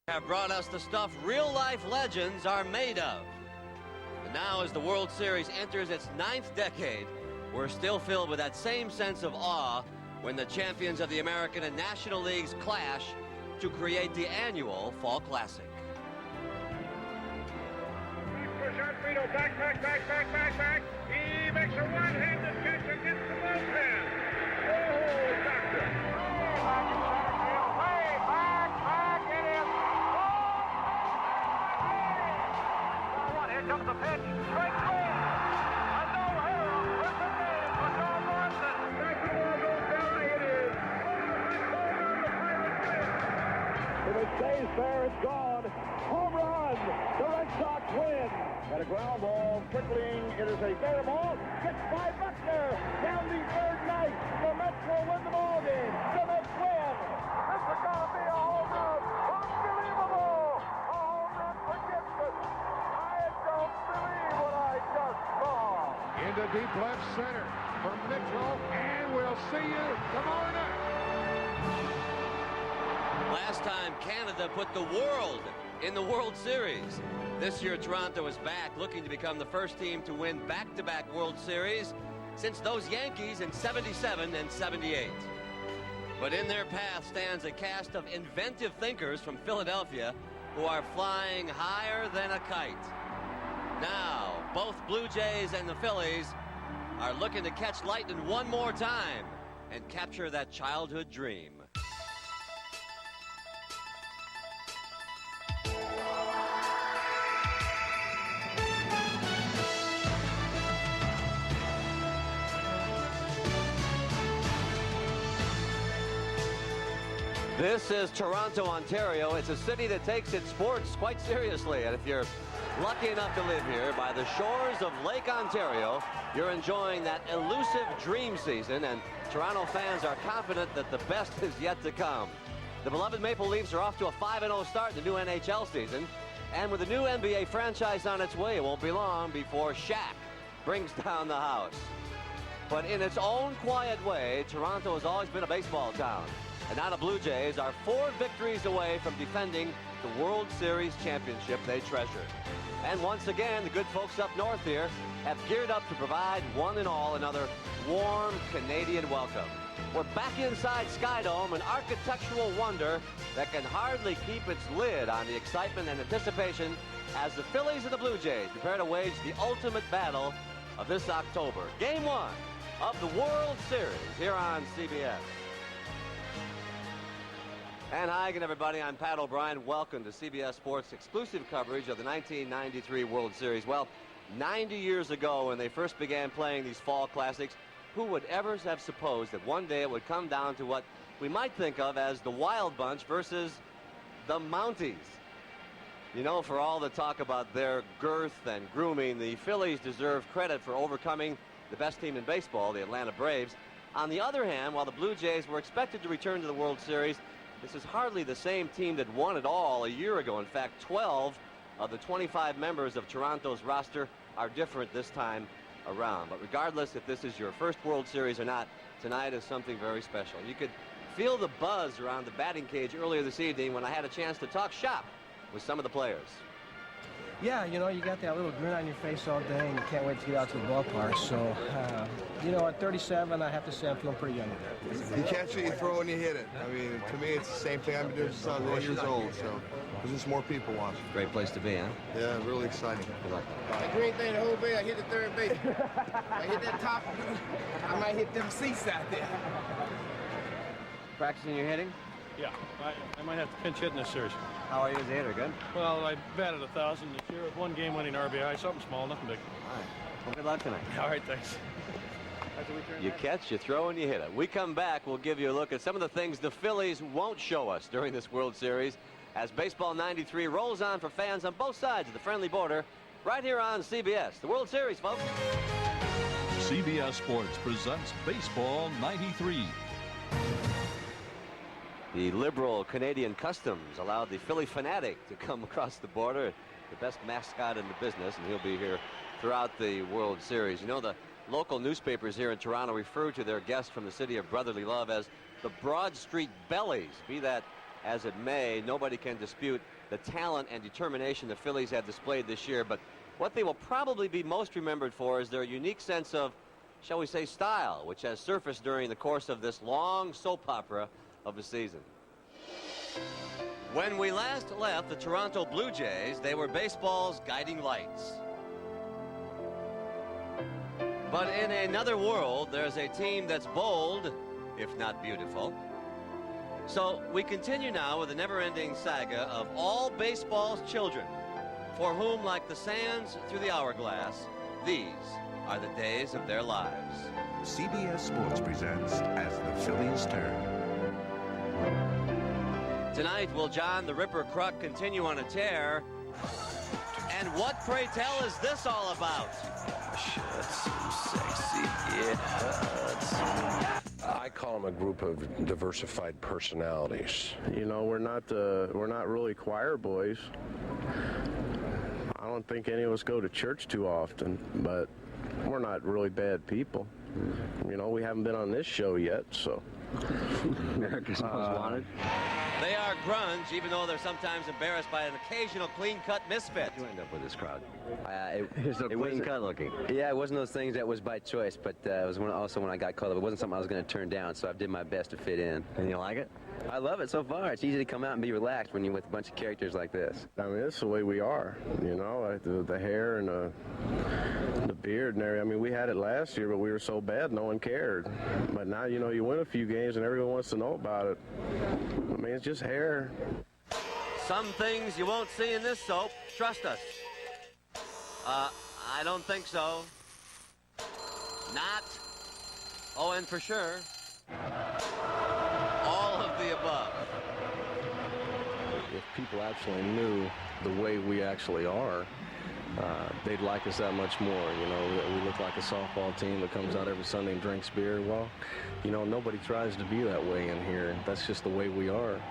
Have brought us the stuff real-life legends are made of. And now as the World Series enters its 9th decade, we're still filled with that same sense of awe when the champions of the American and National Leagues clash to create the annual Fall Classic. Back. He makes a one-handed catch against the bullpen. Oh, doctor. Back, it is. Oh, here comes the pitch. Straight swing. A no-hitter. With the name for John Morrison. Back the ball goes down. It is. If it stays fair, it's gone. Home run. The Red Sox win. Got a ground ball, trickling. It is a fair ball. Gets by Buckner. Down the third night. The Mets will win the ball game. The Mets win. This is going to be a home run. Unbelievable. A home run for Gibson. I don't believe what I just saw. Into deep left center for Mitchell. And we'll see you tomorrow night. Last time Canada put the world in the World Series. This year, Toronto is back, looking to become the first team to win back-to-back World Series since those Yankees in '77 and '78. But in their path stands a cast of inventive thinkers from Philadelphia who are flying higher than a kite. Now, both Blue Jays and the Phillies are looking to catch lightning one more time and capture that childhood dream. This is Toronto, Ontario. It's a city that takes its sports quite seriously. And if you're lucky enough to live here by the shores of Lake Ontario, you're enjoying that elusive dream season. And Toronto fans are confident that the best is yet to come. The beloved Maple Leafs are off to a 5-0 start in the new NHL season. And with a new NBA franchise on its way, it won't be long before Shaq brings down the house. But in its own quiet way, Toronto has always been a baseball town. And now the Blue Jays are 4 victories away from defending the World Series championship they treasure. And once again, the good folks up north here have geared up to provide one and all another warm Canadian welcome. We're back inside Skydome, an architectural wonder that can hardly keep its lid on the excitement and anticipation as the Phillies and the Blue Jays prepare to wage the ultimate battle of this October. Game 1 of the World Series here on CBS. And hi again, everybody. I'm Pat O'Brien. Welcome to CBS Sports' exclusive coverage of the 1993 World Series. Well, 90 years ago when they first began playing these fall classics, who would ever have supposed that one day it would come down to what we might think of as the Wild Bunch versus the Mounties? You know, for all the talk about their girth and grooming, the Phillies deserve credit for overcoming the best team in baseball, the Atlanta Braves. On the other hand, while the Blue Jays were expected to return to the World Series, this is hardly the same team that won it all a year ago. In fact, 12 of the 25 members of Toronto's roster are different this time around. But regardless if this is your first World Series or not, tonight is something very special. You could feel the buzz around the batting cage earlier this evening when I had a chance to talk shop with some of the players. Yeah, you know, you got that little grin on your face all day, and you can't wait to get out to the ballpark. So, you know, at 37, I have to say I'm feeling pretty young today. You catch it, you throw, and you hit it. I mean, to me, it's the same thing I've been doing since I was 8 years old. So, there's just more people watching. Great place to be, huh? Yeah, really exciting. Good luck. The green thing the whole day, I hit the third base. I hit that top, I might hit them seats out there. Practicing your hitting? Yeah, I might have to pinch hit in this series. How are you as a hitter? Good? Well, I batted 1,000 this year with 1 game-winning RBI, something small, nothing big. All right. Well, good luck tonight. All right, thanks. You catch, you throw, and you hit it. We come back, we'll give you a look at some of the things the Phillies won't show us during this World Series as Baseball 93 rolls on for fans on both sides of the friendly border right here on CBS. The World Series, folks. CBS Sports presents Baseball 93. The liberal Canadian customs allowed the Philly fanatic to come across the border, the best mascot in the business, and he'll be here throughout the World Series. You know, the local newspapers here in Toronto refer to their guest from the city of brotherly love as the Broad Street Bellies, be that as it may, nobody can dispute the talent and determination the Phillies have displayed this year. But what they will probably be most remembered for is their unique sense of, shall we say, style, which has surfaced during the course of this long soap opera of the season. When we last left the Toronto Blue Jays, they were baseball's guiding lights. But in another world, there's a team that's bold, if not beautiful. So we continue now with the never-ending saga of all baseball's children, for whom, like the sands through the hourglass, these are the days of their lives. CBS Sports presents As the Phillies Turn. Tonight, will John the Ripper Kruk continue on a tear? And what, pray tell, is this all about? That's so sexy. It hurts. I call them a group of diversified personalities. You know, we're not really choir boys. I don't think any of us go to church too often, but we're not really bad people. You know, we haven't been on this show yet, so. America's Most Wanted. They are grunge, even though they're sometimes embarrassed by an occasional clean-cut misfit. You end up with this crowd. It wasn't cut looking. Yeah, it wasn't those things that was by choice, but it was also when I got called up. It wasn't something I was going to turn down, so I did my best to fit in. And you like it? I love it so far. It's easy to come out and be relaxed when you're with a bunch of characters like this. I mean, it's the way we are, you know, the hair and the beard and everything. I mean, we had it last year, but we were so bad, no one cared. But now, you know, you win a few games and everyone wants to know about it. I mean, it's just hair. Some things you won't see in this soap. Trust us. I don't think so. Not. Oh, and for sure. All of the above. If people actually knew the way we actually are, they'd like us that much more. You know, we look like a softball team that comes out every Sunday and drinks beer. Well, you know, nobody tries to be that way in here. That's just the way we are.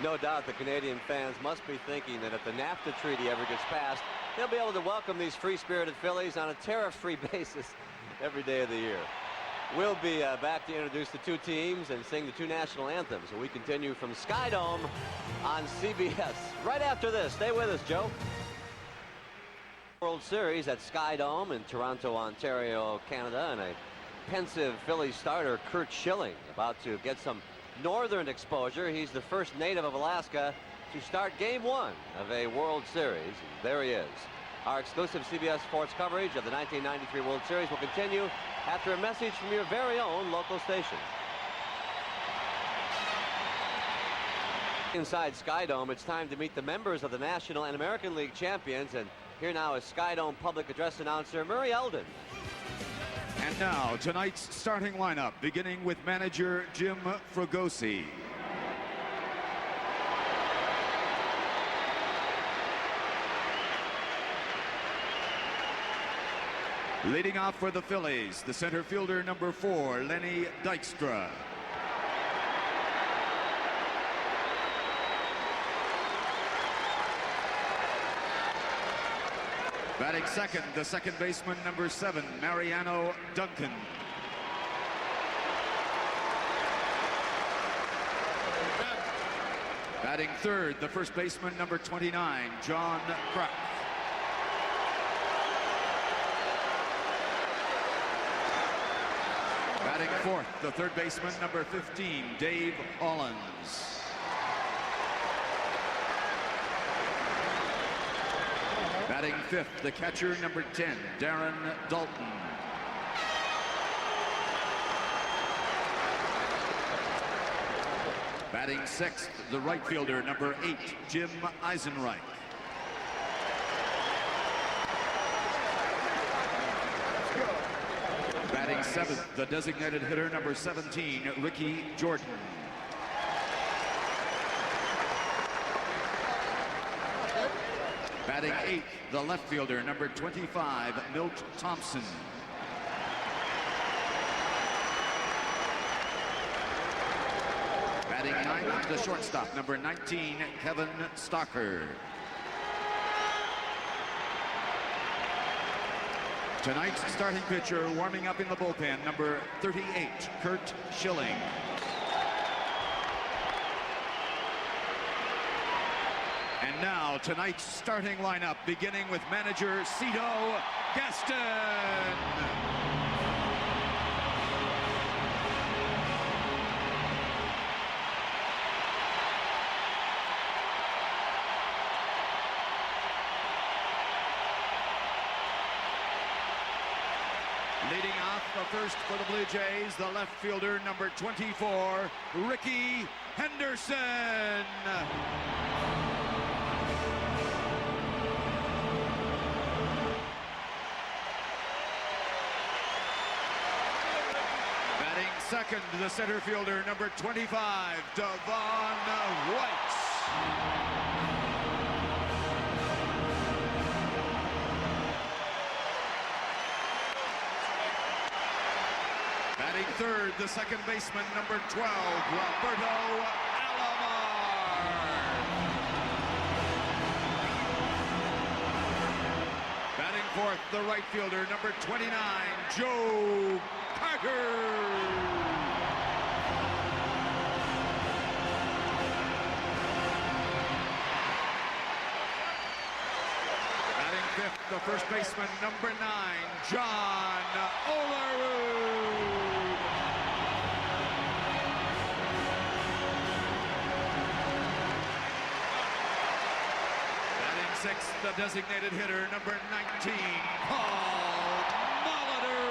No doubt the Canadian fans must be thinking that if the NAFTA treaty ever gets passed, they'll be able to welcome these free-spirited Phillies on a tariff-free basis every day of the year. We'll be back to introduce the two teams and sing the two national anthems. So we continue from Skydome on CBS. Right after this, stay with us, Joe. World Series at Skydome in Toronto, Ontario, Canada, and a pensive Phillies starter, Curt Schilling, about to get some northern exposure. He's the first native of Alaska to start Game 1 of a World Series. And there he is. Our exclusive CBS Sports coverage of the 1993 World Series will continue after a message from your very own local station. Inside Skydome, it's time to meet the members of the National and American League champions. And here now is Skydome public address announcer Murray Eldon. And now, tonight's starting lineup, beginning with manager Jim Fregosi. Leading off for the Phillies, the center fielder number 4, Lenny Dykstra. Batting second, the second baseman number 7, Mariano Duncan. Batting third, the first baseman number 29, John Kruk. Batting fourth, the third baseman number 15, Dave Hollins. Batting fifth, the catcher number 10, Darren Dalton. Batting sixth, the right fielder number 8, Jim Eisenreich. Batting seventh, the designated hitter number 17, Ricky Jordan. Batting eighth, the left fielder number 25, Milt Thompson. Batting ninth, the shortstop number 19, Kevin Stocker. Tonight's starting pitcher warming up in the bullpen, number 38, Kurt Schilling. And now tonight's starting lineup, beginning with manager Cito Gaston. Leading off the first for the Blue Jays, the left fielder, number 24, Ricky Henderson. Batting second, the center fielder, number 25, Devon White. Batting third, the second baseman, number 12, Roberto Alomar. Batting fourth, the right fielder, number 29, Joe Carter. Batting fifth, the first baseman, number 9, John Olerud. Sixth, the designated hitter, number 19, Paul Molitor.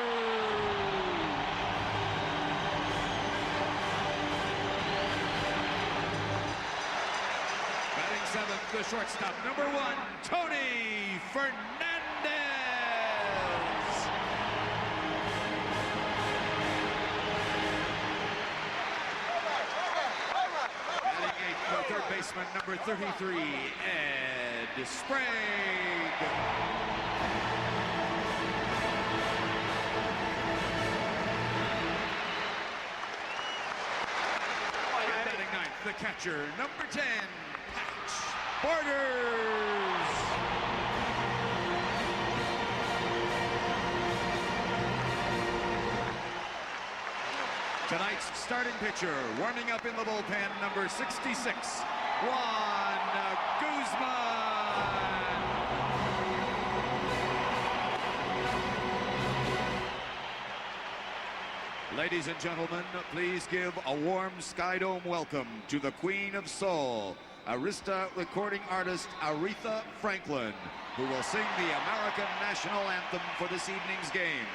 Batting seventh, the shortstop, number 1, Tony Fernandez. Batting eighth, the third baseman, number 33, Ed Sprague. Batting ninth, the catcher, number 10, Patch Borders. Tonight's starting pitcher, warming up in the bullpen, number 66, Juan Guzman. Ladies and gentlemen, please give a warm Sky Dome welcome to the Queen of Soul, Arista recording artist Aretha Franklin, who will sing the American National Anthem for this evening's game.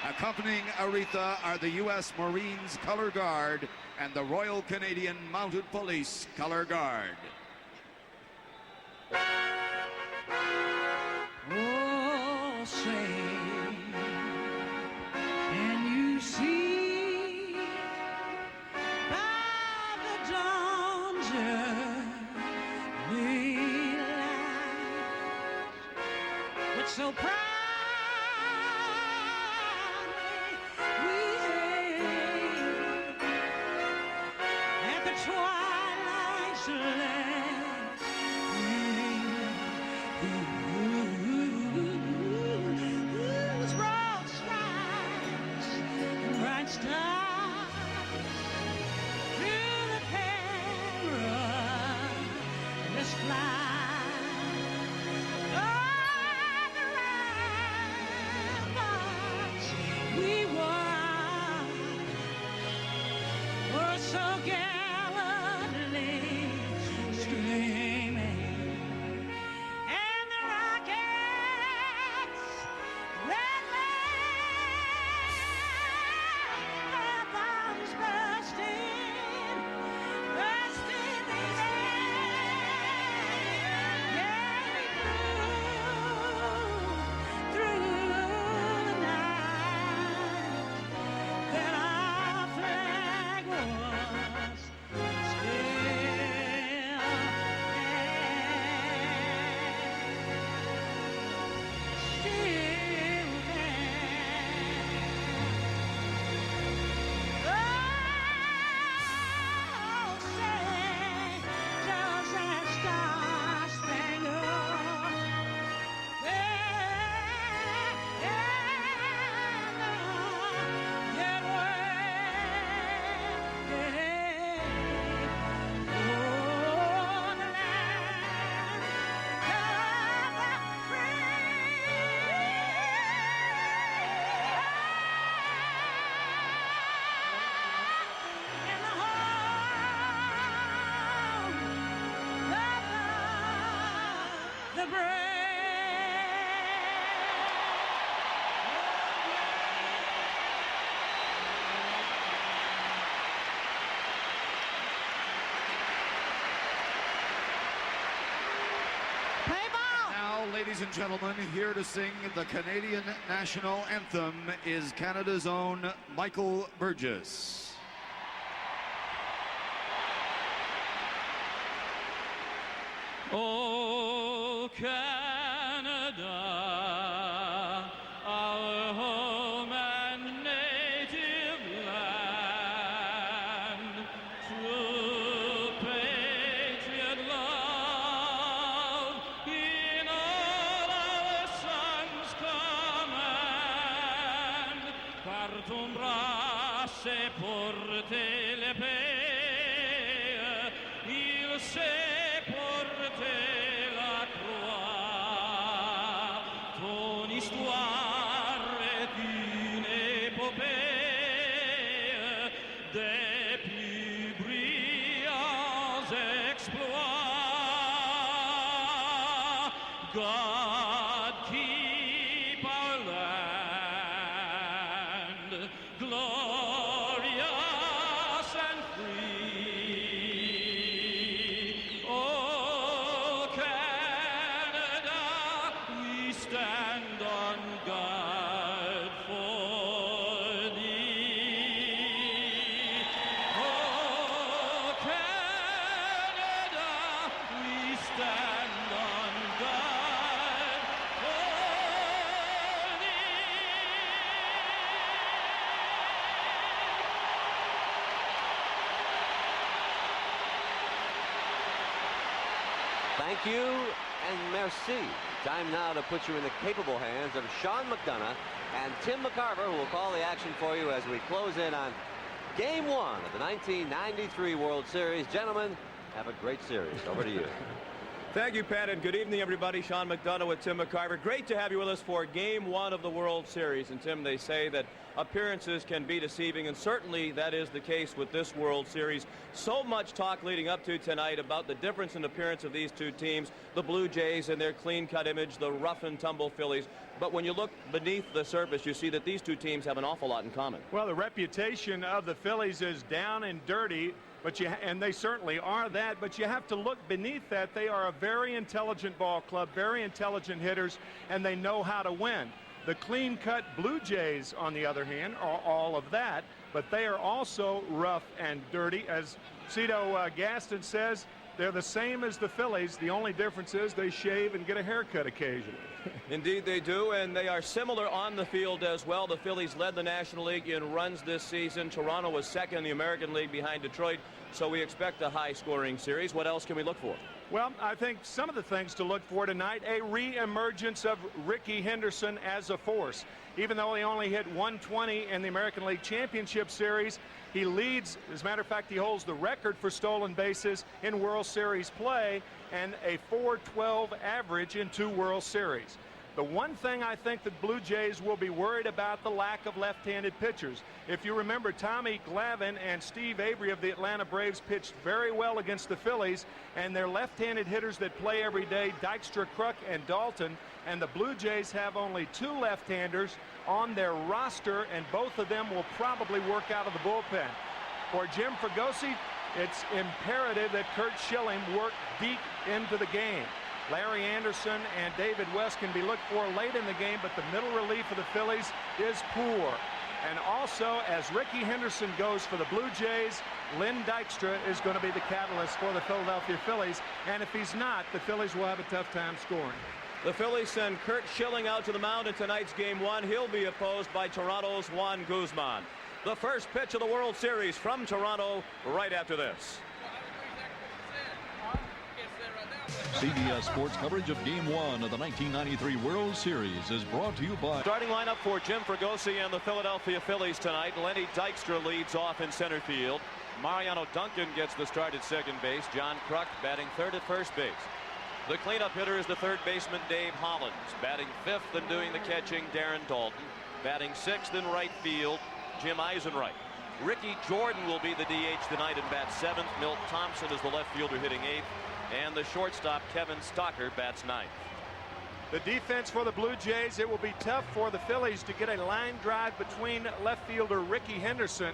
Accompanying Aretha are the U.S. Marines Color Guard and the Royal Canadian Mounted Police Color Guard. Oh, say, can you see by the dawn's early light, which so proudly we hailed at the twilight's last gleam, whose broad stripes and bright stars through the perilous flight of the ramparts we were so gallantly streaming, and the rockets red bombs bursting the air. Yeah, we flew through the night, that our flag was still Ladies and gentlemen, here to sing the Canadian national anthem is Canada's own Michael Burgess. Oh, Canada, our home and native land, true patriot love in all our sons' command, partumbrasse porte le paix, il sait porter la croix. Ton histoire est une épopée des plus brillants exploits. God keep our land glorious and free. Oh, Canada, we stand on guard for thee. Oh, Canada, we stand on guard for thee. Thank you and merci. Time now to put you in the capable hands of Sean McDonough and Tim McCarver, who will call the action for you as we close in on Game 1 of the 1993 World Series. Gentlemen, have a great series. Over to you. Thank you, Pat, and good evening, everybody. Sean McDonough with Tim McCarver. Great to have you with us for Game 1 of the World Series. And, Tim, they say that appearances can be deceiving, and certainly that is the case with this World Series. So much talk leading up to tonight about the difference in appearance of these two teams, the Blue Jays and their clean-cut image, the rough-and-tumble Phillies. But when you look beneath the surface, you see that these two teams have an awful lot in common. Well, the reputation of the Phillies is down and dirty, and they certainly are that, but you have to look beneath that. They are a very intelligent ball club, very intelligent hitters, and they know how to win. The clean-cut Blue Jays, on the other hand, are all of that, but they are also rough and dirty. As Cito Gaston says, they're the same as the Phillies. The only difference is they shave and get a haircut occasionally. Indeed they do, and they are similar on the field as well. The Phillies led the National League in runs this season. Toronto was second in the American League behind Detroit, so we expect a high-scoring series. What else can we look for? Well, I think some of the things to look for tonight, a re-emergence of Ricky Henderson as a force. Even though he only hit 120 in the American League Championship Series, he leads. As a matter of fact, he holds the record for stolen bases in World Series play and a .412 average in 2 World Series. The one thing I think the Blue Jays will be worried about, the lack of left-handed pitchers. If you remember, Tommy Glavine and Steve Avery of the Atlanta Braves pitched very well against the Phillies, and their left-handed hitters that play every day, Dykstra, Kruk, and Dalton, and the Blue Jays have only 2 left-handers on their roster, and both of them will probably work out of the bullpen. For Jim Fregosi, it's imperative that Curt Schilling work deep into the game. Larry Anderson and David West can be looked for late in the game, but the middle relief of the Phillies is poor. And also, as Ricky Henderson goes for the Blue Jays, Lynn Dykstra is going to be the catalyst for the Philadelphia Phillies. And if he's not, the Phillies will have a tough time scoring. The Phillies send Curt Schilling out to the mound in tonight's Game 1. He'll be opposed by Toronto's Juan Guzman. The first pitch of the World Series from Toronto right after this. CBS Sports coverage of Game 1 of the 1993 World Series is brought to you by... Starting lineup for Jim Fregosi and the Philadelphia Phillies tonight. Lenny Dykstra leads off in center field. Mariano Duncan gets the start at second base. John Kruk batting third at first base. The cleanup hitter is the third baseman Dave Hollins. Batting fifth and doing the catching, Darren Dalton. Batting sixth in right field, Jim Eisenreich. Ricky Jordan will be the DH tonight and bat seventh. Milt Thompson is the left fielder hitting eighth. And the shortstop, Kevin Stocker, bats ninth. The defense for the Blue Jays, it will be tough for the Phillies to get a line drive between left fielder Ricky Henderson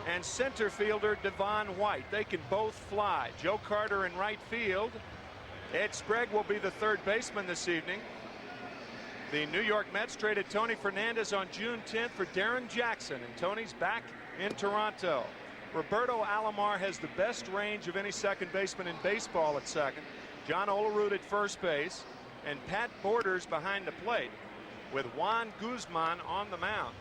and center fielder Devon White. They can both fly. Joe Carter in right field. Ed Sprague will be the third baseman this evening. The New York Mets traded Tony Fernandez on June 10th for Darren Jackson, and Tony's back in Toronto. Roberto Alomar has the best range of any second baseman in baseball at second. John Olerud at first base, and Pat Borders behind the plate, with Juan Guzman on the mound.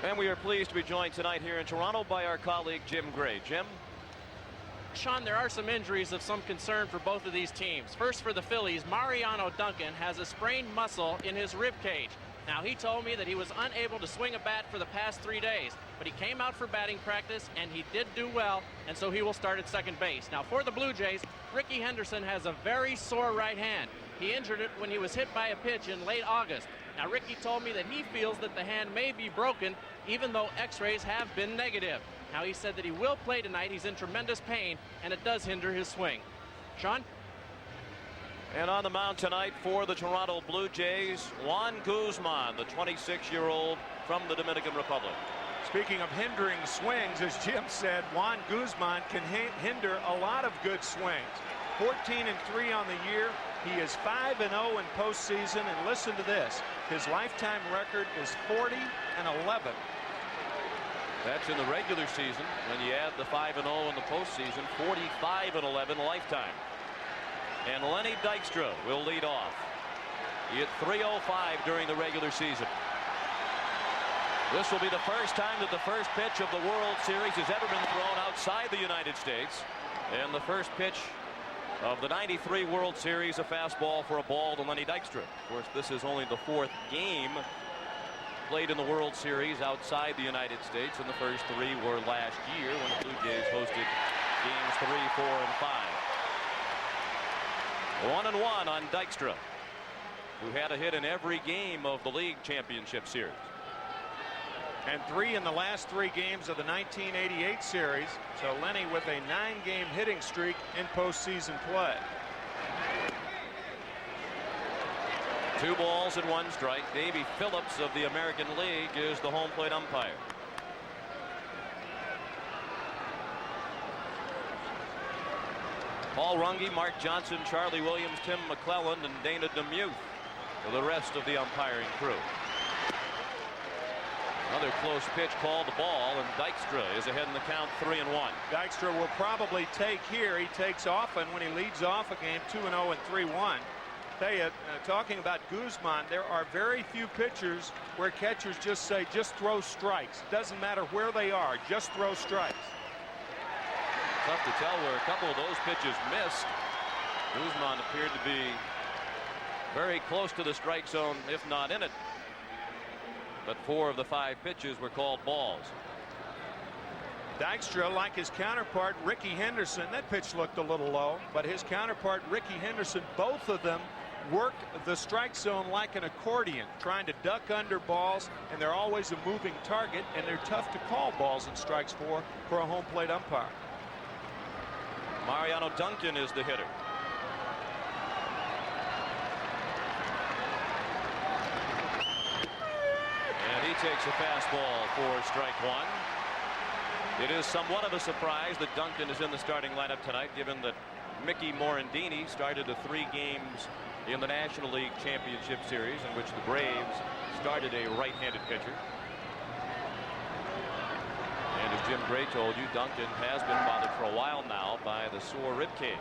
And we are pleased to be joined tonight here in Toronto by our colleague Jim Gray. Jim? Sean, there are some injuries of some concern for both of these teams. First, for the Phillies, Mariano Duncan has a sprained muscle in his rib cage. Now, he told me that he was unable to swing a bat for the past 3 days, but he came out for batting practice and he did do well, and so he will start at second base. Now, for the Blue Jays, Ricky Henderson has a very sore right hand. He injured it when he was hit by a pitch in late August. Now, Ricky told me that he feels that the hand may be broken, even though x-rays have been negative. Now, he said that he will play tonight. He's in tremendous pain, and it does hinder his swing. Sean? And on the mound tonight for the Toronto Blue Jays, Juan Guzman, the 26-year-old from the Dominican Republic. Speaking of hindering swings, as Jim said, Juan Guzman can hinder a lot of good swings. 14-3 on the year. He is 5-0 in postseason, and listen to this. His lifetime record is 40-11. That's in the regular season. When you add the 5-0 in the postseason, 45-11 lifetime. And Lenny Dykstra will lead off. He hit .305 during the regular season. This will be the first time that the first pitch of the World Series has ever been thrown outside the United States. And the first pitch of the '93 World Series, a fastball for a ball to Lenny Dykstra. Of course, this is only the 4th game played in the World Series outside the United States, and the first 3 were last year when the Blue Jays hosted games 3, 4, and 5. 1-1 on Dykstra, who had a hit in every game of the league championship series. And 3 in the last 3 games of the 1988 series. So Lenny with a 9-game hitting streak in postseason play. 2 balls and 1 strike. Davey Phillips of the American League is the home plate umpire. Paul Runge, Mark Johnson, Charlie Williams, Tim McClelland, and Dana DeMuth for the rest of the umpiring crew. Another close pitch called the ball, and Dykstra is ahead in the count 3-1. Dykstra will probably take here. He takes often when he leads off a game 2-0 and 3-1. Tell you, talking about Guzman, there are very few pitchers where catchers just say, just throw strikes. Doesn't matter where they are, just throw strikes. Tough to tell where a couple of those pitches missed. Guzman appeared to be very close to the strike zone, if not in it. But 4 of the 5 pitches were called balls. Dykstra, like his counterpart Ricky Henderson, that pitch looked a little low, but his counterpart Ricky Henderson, both of them work the strike zone like an accordion, trying to duck under balls, and they're always a moving target, and they're tough to call balls and strikes for a home plate umpire. Mariano Duncan is the hitter. And he takes a fastball for strike 1. It is somewhat of a surprise that Duncan is in the starting lineup tonight, given that Mickey Morandini started the 3 games in the National League Championship Series, in which the Braves started a right-handed pitcher. And as Jim Gray told you, Duncan has been bothered for a while now by the sore rib cage.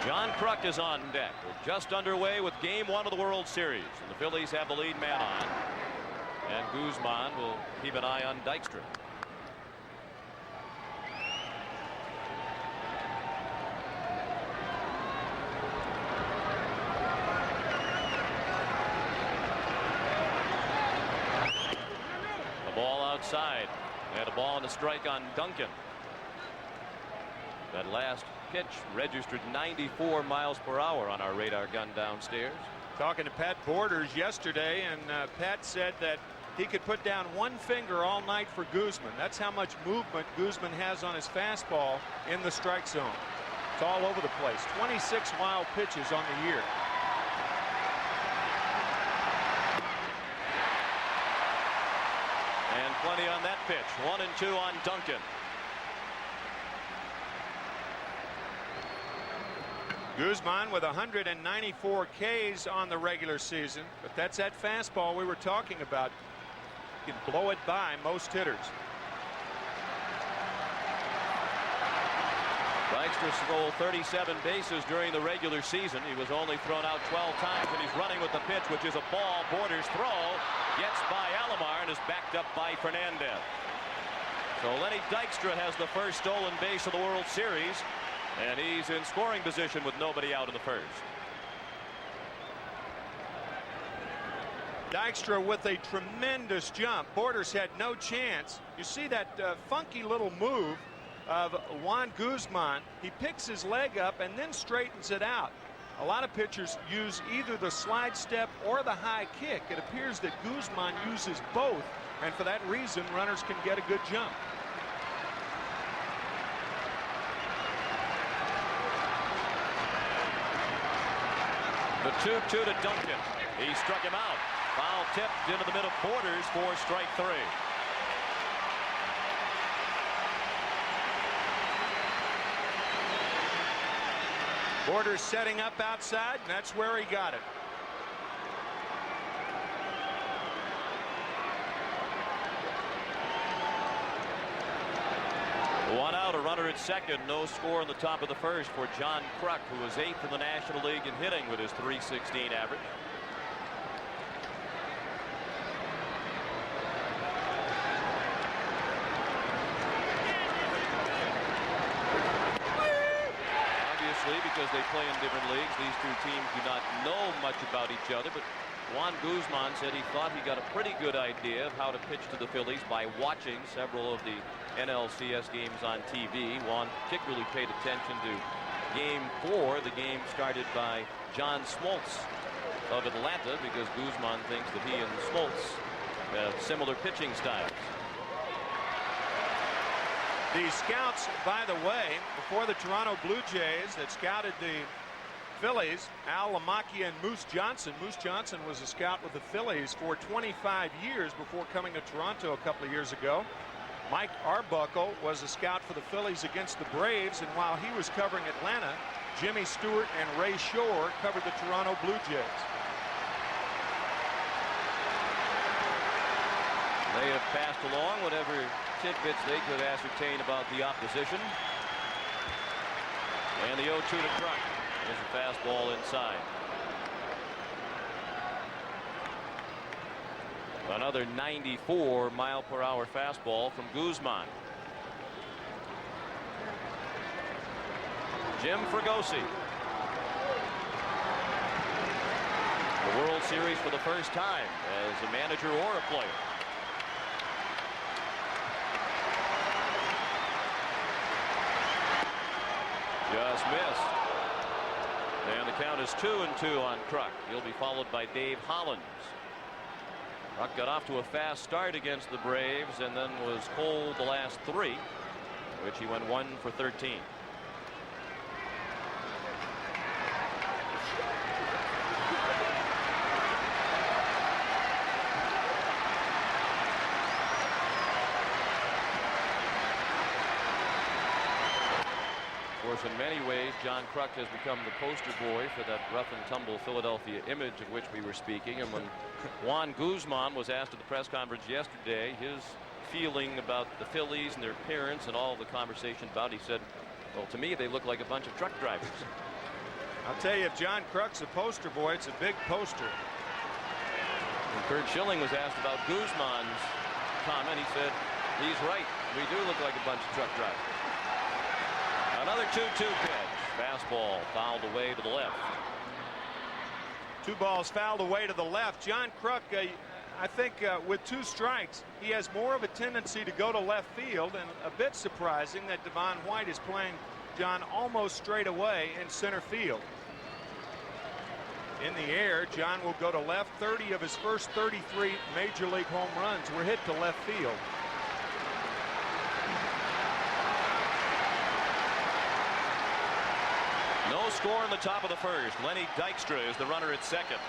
John Kruk is on deck. We're just underway with game 1 of the World Series. And the Phillies have the lead man on. And Guzman will keep an eye on Dykstra. A ball outside. And a ball and a strike on Duncan. That last pitch registered 94 miles per hour on our radar gun downstairs. Talking to Pat Borders yesterday, and Pat said that he could put down 1 finger all night for Guzman. That's how much movement Guzman has on his fastball in the strike zone. It's all over the place. 26 wild pitches on the year. And plenty on that pitch. 1-2 on Duncan. Guzman with 194 Ks on the regular season, but that's that fastball we were talking about. You can blow it by most hitters. Dykstra stole 37 bases during the regular season. He was only thrown out 12 times, and he's running with the pitch, which is a ball. Borders throw, gets by Alomar, and is backed up by Fernandez. So Lenny Dykstra has the first stolen base of the World Series, and he's in scoring position with nobody out in the first. Dykstra with a tremendous jump. Borders had no chance. You see that funky little move of Juan Guzman. He picks his leg up and then straightens it out. A lot of pitchers use either the slide step or the high kick. It appears that Guzman uses both, and for that reason runners can get a good jump. The 2-2 to Duncan. He struck him out. Foul tipped into the middle. Borders for strike 3. Borders setting up outside, and that's where he got it. One out, a runner at second. No score in the top of the first for John Kruk, who was 8th in the National League in hitting with his .316 average. Because they play in different leagues, these two teams do not know much about each other, but Juan Guzman said he thought he got a pretty good idea of how to pitch to the Phillies by watching several of the NLCS games on TV. Juan particularly paid attention to Game 4, the game started by John Smoltz of Atlanta, because Guzman thinks that he and Smoltz have similar pitching styles. The scouts, by the way, before the Toronto Blue Jays that scouted the Phillies, Al Lamacchia and Moose Johnson. Moose Johnson was a scout with the Phillies for 25 years before coming to Toronto a couple of years ago. Mike Arbuckle was a scout for the Phillies against the Braves, and while he was covering Atlanta, Jimmy Stewart and Ray Shore covered the Toronto Blue Jays. They have passed along whatever tidbits they could ascertain about the opposition. And the 0-2 to Kruk. There's a fastball inside. Another 94-mile-per-hour fastball from Guzman. Jim Fregosi. The World Series for the first time as a manager or a player. Just missed. And the count is 2-2 on Kruk. He'll be followed by Dave Hollins. Kruk got off to a fast start against the Braves and then was cold the last 3, which he went 1 for 13. In many ways, John Kruk has become the poster boy for that rough and tumble Philadelphia image of which we were speaking. And when Juan Guzman was asked at the press conference yesterday his feeling about the Phillies and their appearance and all the conversation about it, he said, well, to me they look like a bunch of truck drivers. I'll tell you, if John Kruk's a poster boy, it's a big poster. When Kurt Schilling was asked about Guzman's comment, he said, he's right, we do look like a bunch of truck drivers. Another 2-2 pitch. Fastball fouled away to the left. 2 balls fouled away to the left. John Kruk, I think with 2 strikes, he has more of a tendency to go to left field, and a bit surprising that Devon White is playing John almost straight away in center field. In the air, John will go to left. 30 of his first 33 major league home runs were hit to left field. No score in the top of the first. Lenny Dykstra is the runner at second.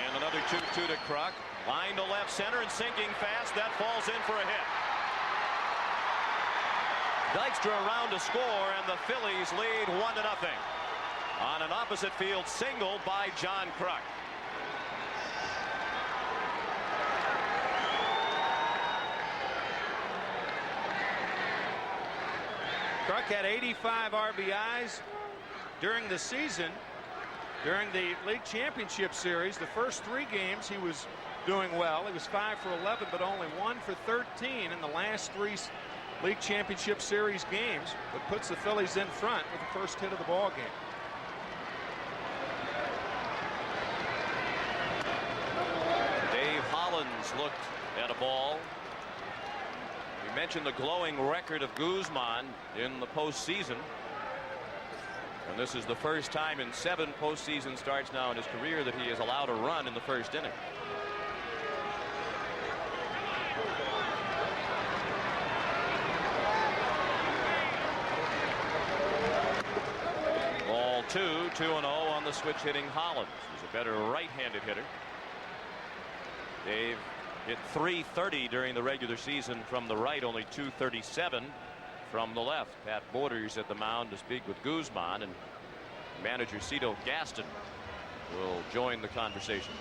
And another 2-2 to Kruk. Line to left center and sinking fast. That falls in for a hit. Dykstra around to score, and the Phillies lead 1-0 on an opposite field single by John Kruk. Kruk had 85 RBIs during the season. During the league championship series, the first 3 games he was doing well. He was 5 for 11, but only 1 for 13 in the last 3 league championship series games, but puts the Phillies in front with the first hit of the ball game. Dave Hollins looked at a ball. We mentioned the glowing record of Guzman in the postseason. And this is the first time in 7 postseason starts now in his career that he has allowed a run in the first inning. Ball 2-0 on the switch hitting Hollins. He's a better right-handed hitter. Dave hit .330 during the regular season from the right, only .237 from the left. Pat Borders at the mound to speak with Guzman, and manager Cito Gaston will join the conversation.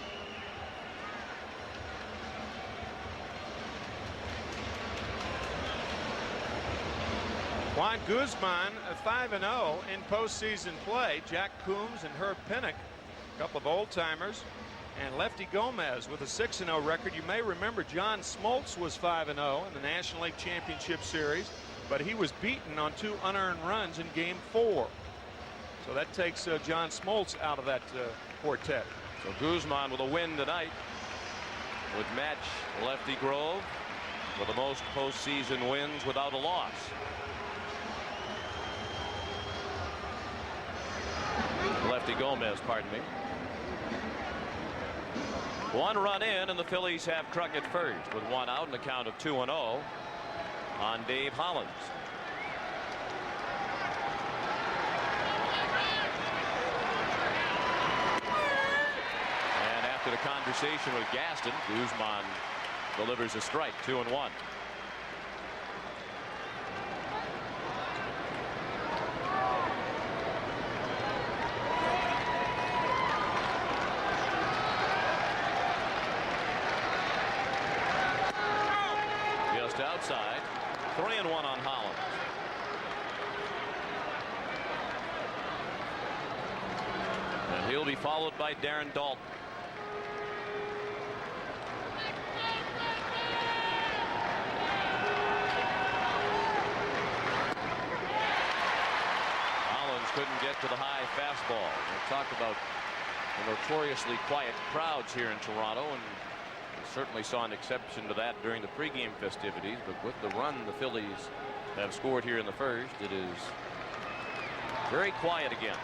Juan Guzman 5-0 in postseason play. Jack Coombs and Herb Pinnock, a couple of old-timers, and Lefty Gomez with a 6-0 record. You may remember John Smoltz was 5-0 in the National League Championship Series, but he was beaten on 2 unearned runs in Game 4. So that takes John Smoltz out of that quartet. So Guzman with a win tonight would match Lefty Grove for the most postseason wins without a loss. Lefty Gomez, pardon me. 1 run in, and the Phillies have Kruk at first with 1 out and a count of 2-0 on Dave Hollins. And after the conversation with Gaston, Guzman delivers a strike, 2-1. Outside, 3-1 on Hollins. And he'll be followed by Darren Dalton. Hollins couldn't get to the high fastball. We talked about the notoriously quiet crowds here in Toronto, and certainly saw an exception to that during the pregame festivities, but with the run the Phillies have scored here in the first, it is very quiet again.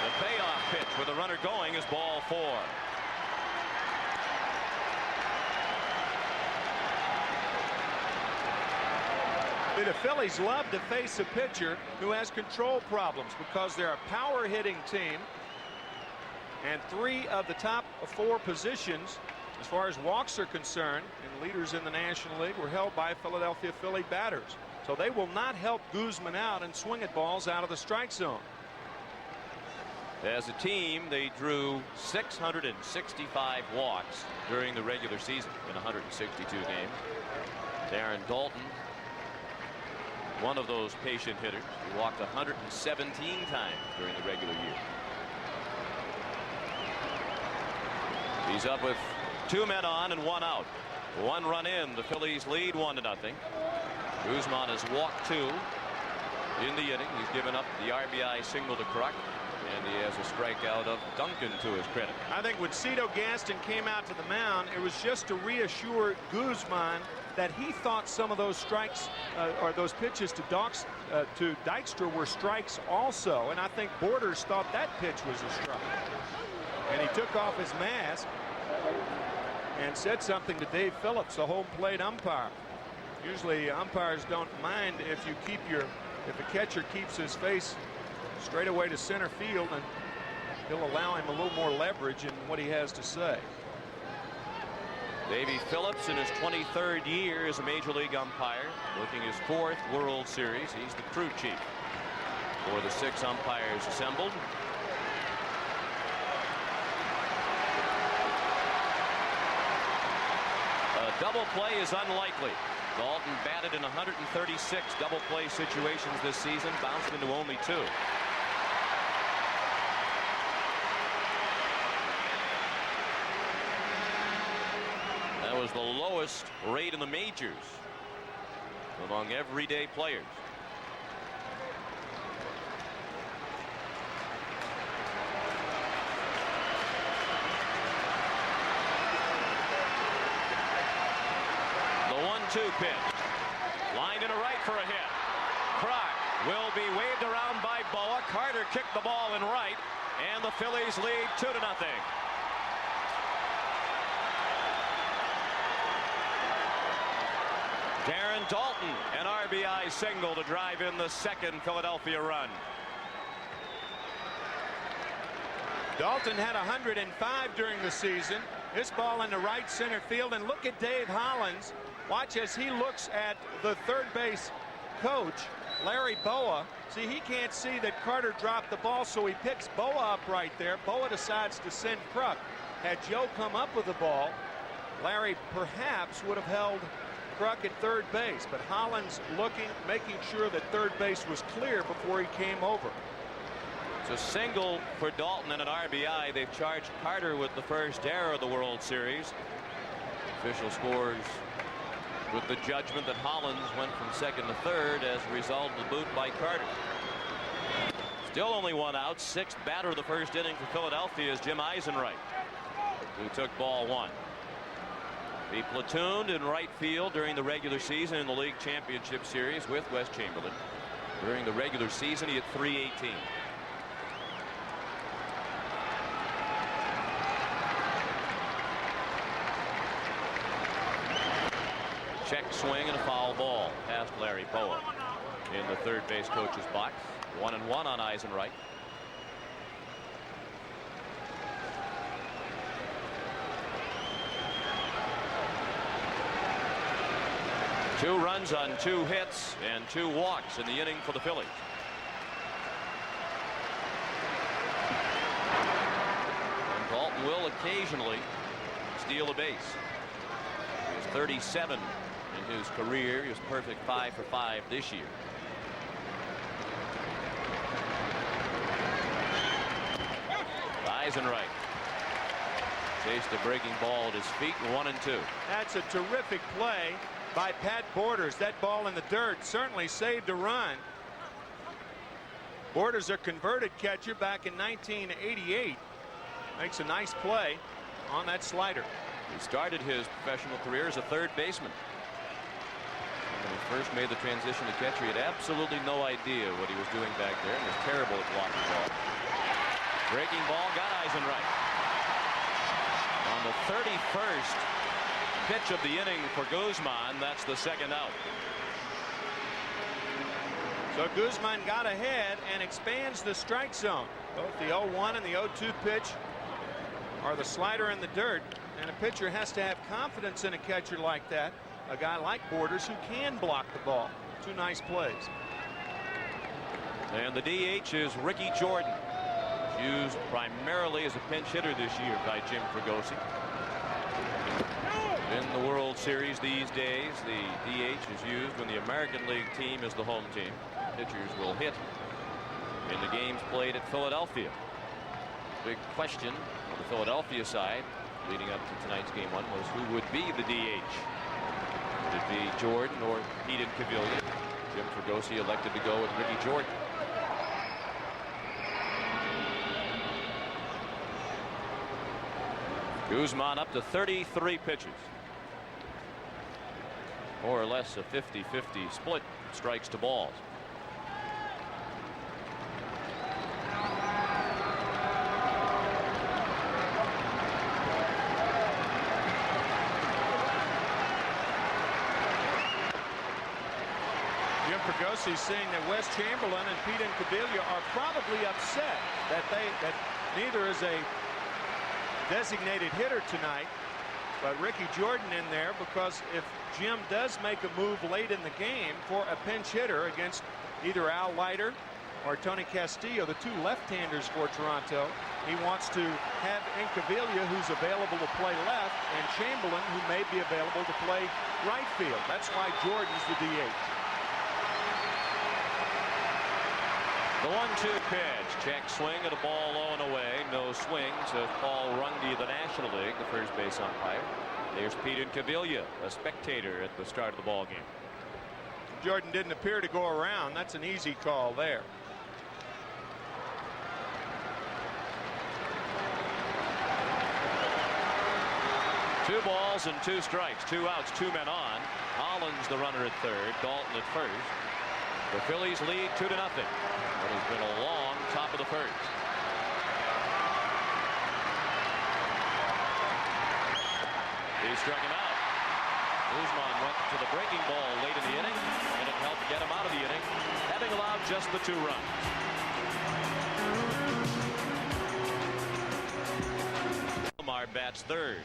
The payoff pitch with the runner going is ball 4. The Phillies love to face a pitcher who has control problems because they're a power hitting team, and 3 of the top 4 positions as far as walks are concerned and leaders in the National League were held by Philadelphia Philly batters. So they will not help Guzman out and swing at balls out of the strike zone. As a team, they drew 665 walks during the regular season in 162 games. Darren Dalton, one of those patient hitters, who walked 117 times during the regular year. He's up with 2 men on and 1 out. 1 run in. The Phillies lead 1-0. Guzman has walked 2 in the inning. He's given up the RBI single to Kruk, and he has a strikeout of Duncan to his credit. I think when Cito Gaston came out to the mound, it was just to reassure Guzman that he thought some of those strikes or those pitches to Dykstra were strikes also, and I think Borders thought that pitch was a strike. And he took off his mask and said something to Dave Phillips, the home plate umpire. Usually umpires don't mind if a catcher keeps his face straight away to center field, and he'll allow him a little more leverage in what he has to say. Davey Phillips in his 23rd year as a major league umpire, looking his 4th World Series. He's the crew chief for the 6 umpires assembled. A double play is unlikely. Dalton batted in 136 double play situations this season, bounced into only 2. That was the lowest rate in the majors among everyday players. The 1-2 pitch. Lined into right for a hit. Kruk will be waved around by Boa. Carter kicked the ball in right, and the Phillies lead 2-0. Darren Dalton, an RBI single to drive in the 2nd Philadelphia run. Dalton had 105 during the season. This ball into right center field, and look at Dave Hollins. Watch as he looks at the third base coach, Larry Boa. See, he can't see that Carter dropped the ball, so he picks Boa up right there. Boa decides to send Kruk. Had Joe come up with the ball, Larry perhaps would have held Kruk at third base, but Hollins looking, making sure that third base was clear before he came over. It's a single for Dalton and an RBI. They've charged Carter with the first error of the World Series. Official scores with the judgment that Hollins went from 2nd to 3rd as a result of the boot by Carter. Still only 1 out. 6th batter of the first inning for Philadelphia is Jim Eisenreich, who took ball 1. He platooned in right field during the regular season in the league championship series with Wes Chamberlain. During the regular season, he hit .318. Check swing and a foul ball past Larry Boa in the third base coach's box. 1-1 on Eisenreich. Two runs on 2 hits and 2 walks in the inning for the Phillies. And Dalton will occasionally steal a base. He's 37 in his career. He was perfect 5 for 5 this year. Eisenreich chased a breaking ball at his feet. 1-2. That's a terrific play by Pat Borders. That ball in the dirt certainly saved a run. Borders, a converted catcher back in 1988, makes a nice play on that slider. He started his professional career as a third baseman. When he first made the transition to catcher, he had absolutely no idea what he was doing back there and was terrible at blocking the ball. Breaking ball got Eisenreich. On the 31st pitch of the inning for Guzman, that's the 2nd out. So Guzman got ahead and expands the strike zone. Both the 0-1 and the 0-2 pitch are the slider in the dirt, and a pitcher has to have confidence in a catcher like that, a guy like Borders who can block the ball. 2 nice plays. And the DH is Ricky Jordan, used primarily as a pinch hitter this year by Jim Fregosi. In the World Series these days, the DH is used when the American League team is the home team. Pitchers will hit in the games played at Philadelphia. Big question on the Philadelphia side leading up to tonight's game 1 was who would be the DH. Would it be Jordan or Eden Cavilion? Jim Fregosi elected to go with Ricky Jordan. Guzman up to 33 pitches. More or less a 50-50 split, strikes to balls. Jim Fregosi saying that Wes Chamberlain and Pete Incaviglia are probably upset that neither is a designated hitter tonight, but Ricky Jordan in there, because if Jim does make a move late in the game for a pinch hitter against either Al Leiter or Tony Castillo, the two left-handers for Toronto, he wants to have Incaviglia, who's available to play left, and Chamberlain, who may be available to play right field. That's why Jordan's the DH. The 1-2 pitch. Check swing at a ball low and away. No swing to Paul Runge of the National League, the first base umpire. There's Pete Incaviglia, a spectator at the start of the ball game. Jordan didn't appear to go around. That's an easy call there. Two balls and 2 strikes, 2 outs, 2 men on. Hollins the runner at third, Dalton at first. The Phillies lead 2-0. It has been a long top of the first. He struck him out. Guzman went to the breaking ball late in the inning, and it helped get him out of the inning, having allowed just the 2 runs. Lamar bats third.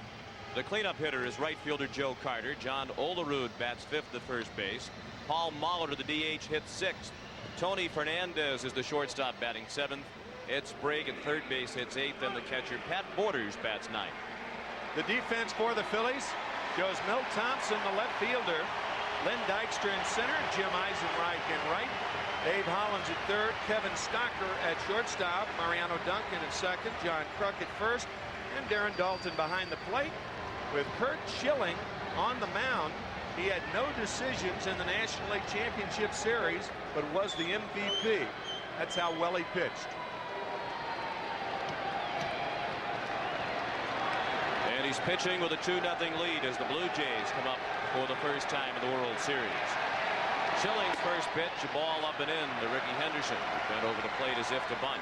The cleanup hitter is right fielder Joe Carter. John Olerud bats 5th at first base. Paul Molitor, the DH, hits 6th. Tony Fernandez is the shortstop, batting 7th. Ed Sprague at third base hits 8th, and the catcher Pat Borders bats 9th. The defense for the Phillies shows Milt Thompson, the left fielder, Len Dykstra in center, Jim Eisenreich in right, Dave Hollins at third, Kevin Stocker at shortstop, Mariano Duncan at second, John Kruk at first, and Darren Dalton behind the plate. With Curt Schilling on the mound, he had no decisions in the National League Championship Series, but was the MVP. That's how well he pitched. And he's pitching with a 2-0 lead as the Blue Jays come up for the first time in the World Series. Schilling's first pitch, a ball up and in to Ricky Henderson. Bent over the plate as if to bunt.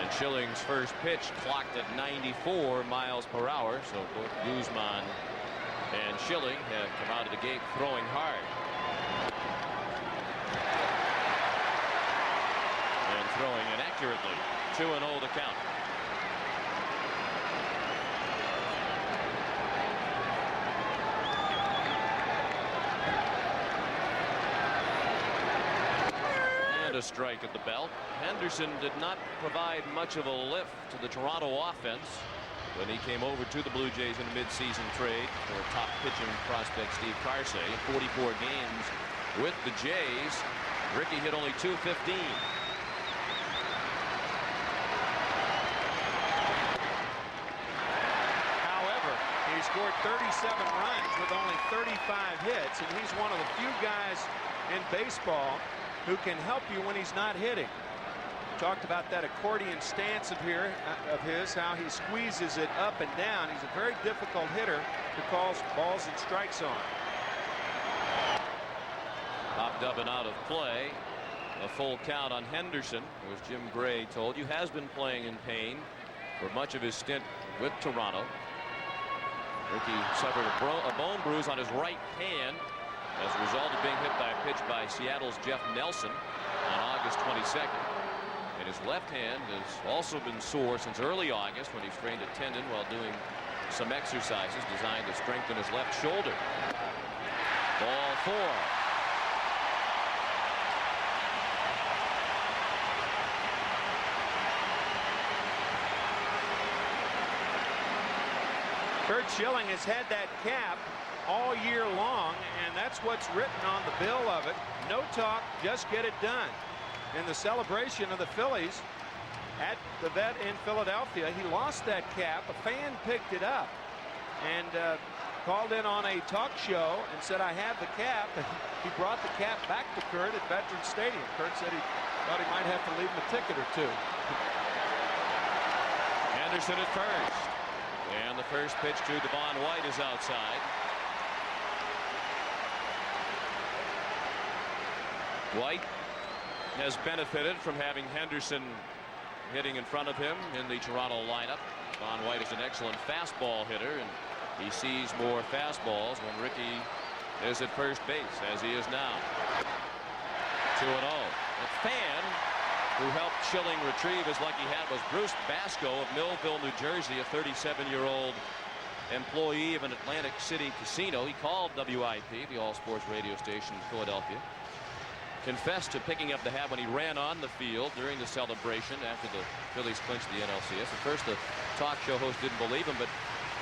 And Schilling's first pitch clocked at 94 miles per hour. So both Guzman and Schilling have come out of the gate throwing hard. And throwing inaccurately. 2-0 the count. A strike at the belt. Henderson did not provide much of a lift to the Toronto offense when he came over to the Blue Jays in a midseason trade for top pitching prospect Steve Carsey. 44 games with the Jays. Ricky hit only .215. However, he scored 37 runs with only 35 hits, and he's one of the few guys in baseball who can help you when he's not hitting. Talked about that accordion stance of his, how he squeezes it up and down. He's a very difficult hitter to call balls and strikes on. Popped up and out of play. A full count on Henderson, who, as Jim Gray told you, has been playing in pain for much of his stint with Toronto. Ricky suffered a bone bruise on his right hand as a result of being hit by a pitch by Seattle's Jeff Nelson on August 22nd. And his left hand has also been sore since early August when he strained a tendon while doing some exercises designed to strengthen his left shoulder. Ball 4. Curt Schilling has had that cap all year long, and that's what's written on the bill of it. No talk, just get it done. In the celebration of the Phillies at the Vet in Philadelphia, he lost that cap. A fan picked it up and called in on a talk show and said, "I have the cap." He brought the cap back to Curt at Veterans Stadium. Curt said he thought he might have to leave him a ticket or two. Anderson at first, and the first pitch to Devon White is outside. White has benefited from having Henderson hitting in front of him in the Toronto lineup. Devon White is an excellent fastball hitter, and he sees more fastballs when Ricky is at first base, as he is now. 2-0. The fan who helped Schilling retrieve his lucky hat was Bruce Basco of Millville, New Jersey, a 37-year-old employee of an Atlantic City casino. He called WIP, the all-sports radio station in Philadelphia. Confessed to picking up the hat when he ran on the field during the celebration after the Phillies clinched the NLCS. At first, the talk show host didn't believe him, but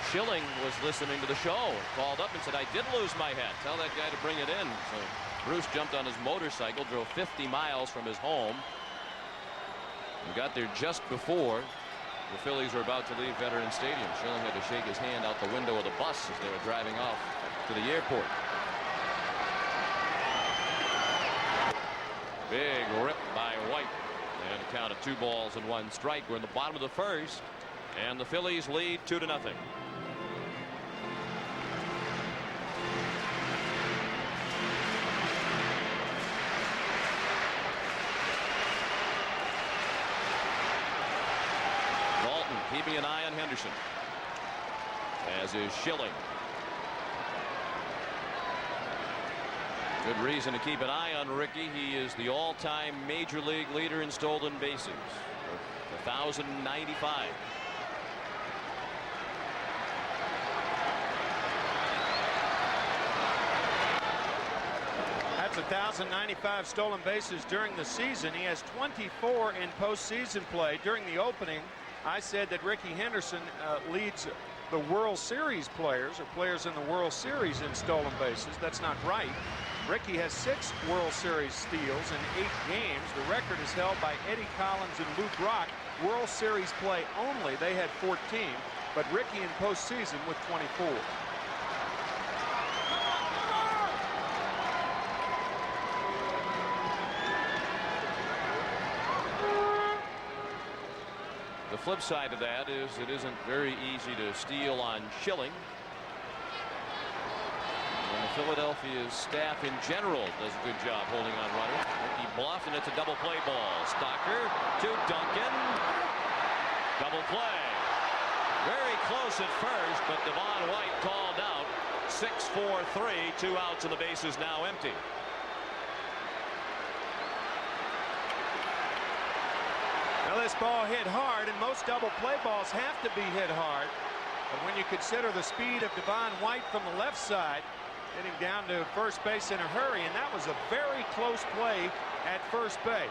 Schilling was listening to the show, called up and said, "I did lose my hat. Tell that guy to bring it in." So Bruce jumped on his motorcycle, drove 50 miles from his home, and got there just before the Phillies were about to leave Veterans Stadium. Schilling had to shake his hand out the window of the bus as they were driving off to the airport. Big rip by White, and a count of 2 balls and 1 strike. We're in the bottom of the first, and the Phillies lead 2-0. Dalton keeping an eye on Henderson, as is Schilling. Good reason to keep an eye on Ricky. He is the all-time major league leader in stolen bases, 1,095. That's 1,095 stolen bases during the season. He has 24 in postseason play. During the opening, I said that Ricky Henderson leads the World Series players, or players in the World Series, in stolen bases. That's not right. Ricky has 6 World Series steals in 8 games. The record is held by Eddie Collins and Lou Brock. World Series play only, they had 14, but Ricky in postseason with 24. The flip side of that is it isn't very easy to steal on Schilling. And Philadelphia's staff in general does a good job holding on runners. Ricky bluffed, and it's a double play ball. Stocker to Duncan. Double play. Very close at first, but Devon White called out. 6-4-3, 2 outs, and the base is now empty. Now this ball hit hard, and most double play balls have to be hit hard. But when you consider the speed of Devon White from the left side, getting down to first base in a hurry, and that was a very close play at first base.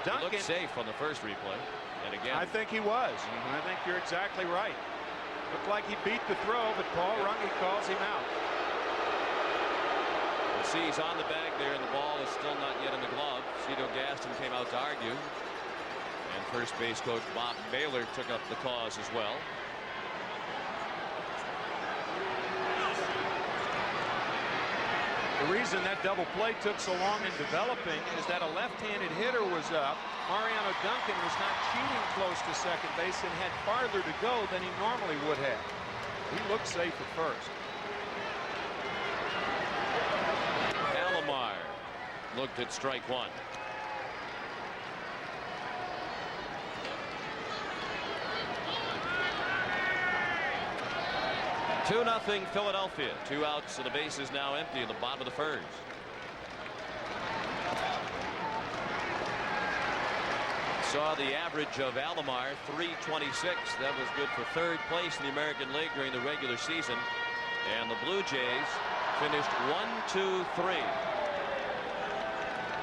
Duncan looked safe on the first replay, and again, I think he was. I think you're exactly right. Looked like he beat the throw, but Paul Runge calls him out. You see he's on the bag there, and the ball is still not yet in the glove. Cito Gaston came out to argue, and first base coach Bob Baylor took up the cause as well. The reason that double play took so long in developing is that a left-handed hitter was up. Mariano Duncan was not cheating close to second base and had farther to go than he normally would have. He looked safe at first. Alomar looked at strike 1. Two 2-0 Philadelphia. 2 outs, so the base is now empty in the bottom of the first. Saw the average of Alomar, 326. That was good for 3rd place in the American League during the regular season. And the Blue Jays finished 1-2-3.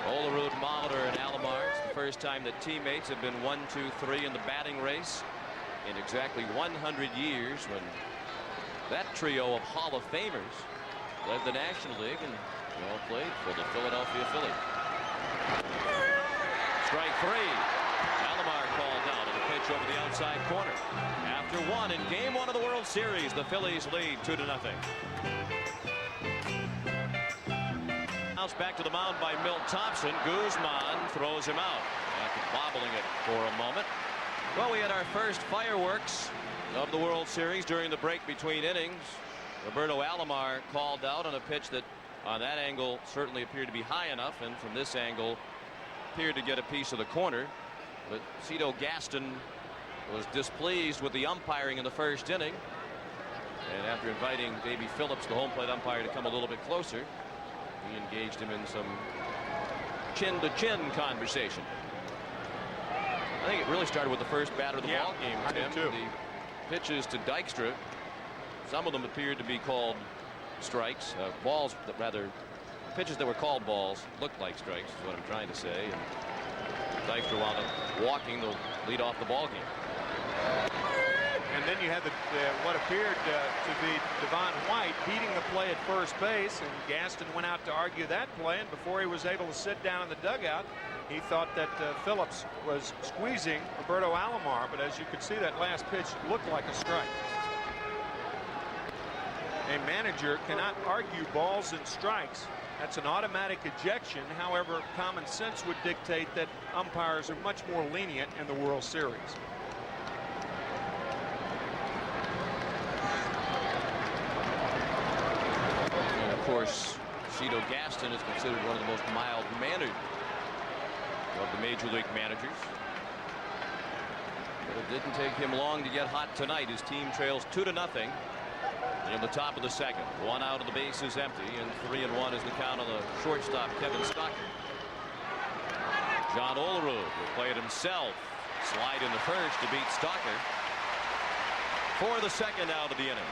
Olerud, Molitor, and Alomar. It's the first time that teammates have been 1-2-3 in the batting race in exactly 100 years, when that trio of Hall of Famers led the National League and all played for the Philadelphia Phillies. Strike 3. Alomar called out on a pitch over the outside corner. After 1 in Game 1 of the World Series, the Phillies lead 2-0. Bounce back to the mound by Milt Thompson. Guzman throws him out after bobbling it for a moment. Well, we had our first fireworks of the World Series during the break between innings. Roberto Alomar called out on a pitch that on that angle certainly appeared to be high enough, and from this angle appeared to get a piece of the corner. But Cito Gaston was displeased with the umpiring in the first inning And after inviting Davey Phillips, the home plate umpire, to come a little bit closer, he engaged him in some chin-to-chin conversation. I think it really started with the first batter of the ball game, Tim. The pitches to Dykstra, some of them appeared to be called strikes. Balls, rather, pitches that were called balls looked like strikes, is what I'm trying to say. And Dykstra wound up walking to lead off the ball game. And then you had what appeared to be Devon White beating the play at first base, and Gaston went out to argue that play, and before he was able to sit down in the dugout, he thought that Phillips was squeezing Roberto Alomar, but as you could see, that last pitch looked like a strike. A manager cannot argue balls and strikes. That's an automatic ejection. However, common sense would dictate that umpires are much more lenient in the World Series. And of course, Cito Gaston is considered one of the most mild-mannered of the major league managers. But it didn't take him long to get hot tonight. His team trails 2-0 in the top of the second. One out of the base is empty, and 3-1 is the count on the shortstop, Kevin Stocker. John Olerud will play it himself. Slide in the first to beat Stocker for the second out of the inning.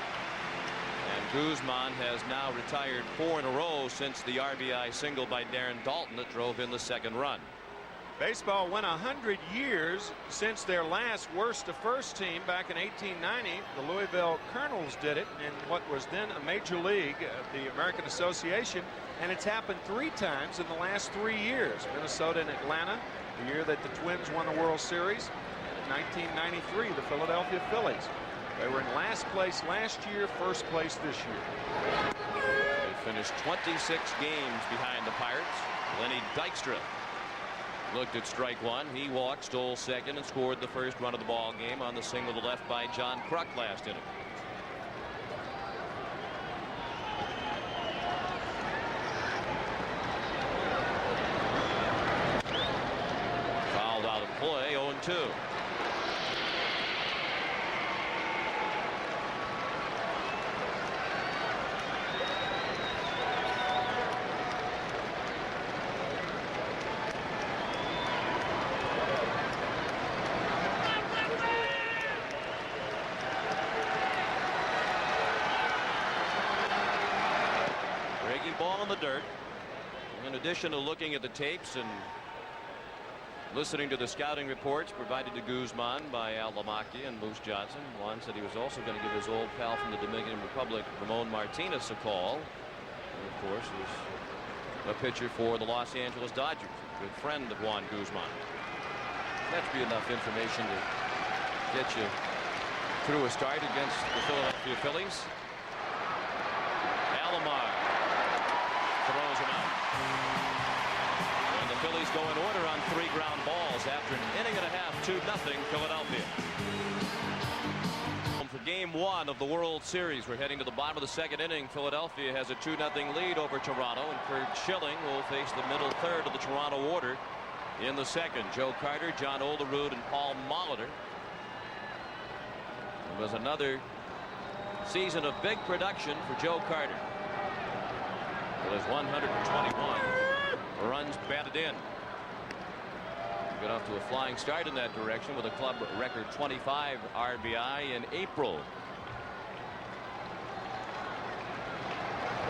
And Guzman has now retired 4 in a row since the RBI single by Darren Dalton that drove in the second run. Baseball went 100 years since their last worst to first team back in 1890. The Louisville Colonels did it in what was then a major league, the American Association, and it's happened 3 times in the last 3 years. Minnesota and Atlanta, the year that the Twins won the World Series, and in 1993 the Philadelphia Phillies. They were in last place last year, first place this year. They finished 26 games behind the Pirates. Lenny Dykstra looked at strike one. He walked, stole second, and scored the first run of the ball game on the single to left by John Kruk last inning. Fouled out of play, 0-2. Ball in the dirt. In addition to looking at the tapes and listening to the scouting reports provided to Guzman by Al Lamacchia and Moose Johnson, Juan said he was also going to give his old pal from the Dominican Republic, Ramon Martinez, a call. And of course, is a pitcher for the Los Angeles Dodgers, a good friend of Juan Guzman. That should be enough information to get you through a start against the Philadelphia Phillies. Alomar throws him out. And the Phillies go in order on 3 ground balls after an inning and a half, 2-0 Philadelphia. For game 1 of the World Series, we're heading to the bottom of the second inning. Philadelphia has a 2-0 lead over Toronto, and Kurt Schilling will face the middle third of the Toronto order in the second. Joe Carter, John Olerud, and Paul Molitor. It was another season of big production for Joe Carter. With his 121 runs batted in. Got off to a flying start in that direction with a club record 25 RBI in April.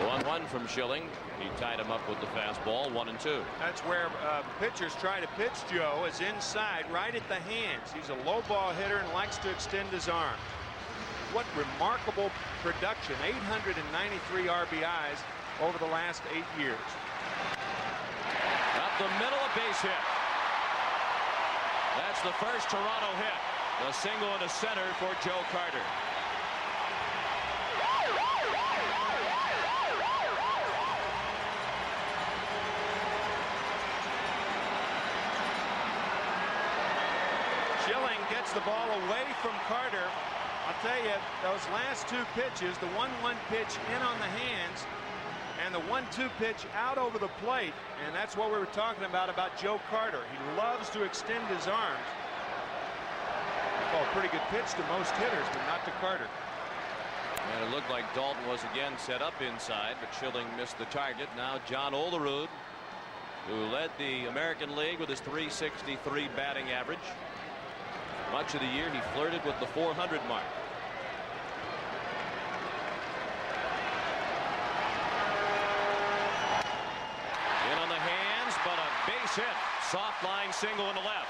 1-1 from Schilling. He tied him up with the fastball, 1-2. That's where pitchers try to pitch Joe, is inside, right at the hands. He's a low ball hitter and likes to extend his arm. What remarkable production. 893 RBIs over the last 8 years. Up the middle, a base hit. That's the first Toronto hit. The single into center for Joe Carter. Schilling gets the ball away from Carter. I'll tell you, those last 2 pitches, the 1-1 pitch in on the hands, and the 1-2 pitch out over the plate, and that's what we were talking about Joe Carter. He loves to extend his arms. Oh, a pretty good pitch to most hitters, but not to Carter. And it looked like Dalton was again set up inside, but Schilling missed the target. Now John Olerud, who led the American League with his .363 batting average. Much of the year he flirted with the 400 mark. In on the hands, but a base hit. Soft line single in the left.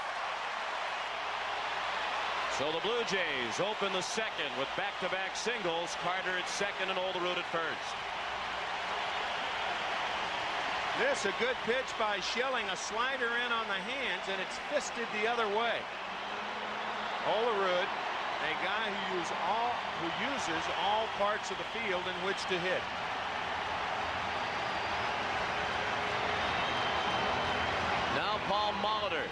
So the Blue Jays open the second with back-to-back singles. Carter at second and Olerud at first. This a good pitch by Schilling, a slider in on the hands, and it's fisted the other way. Olerud, a guy who uses all parts of the field in which to hit. Now Paul Molitor,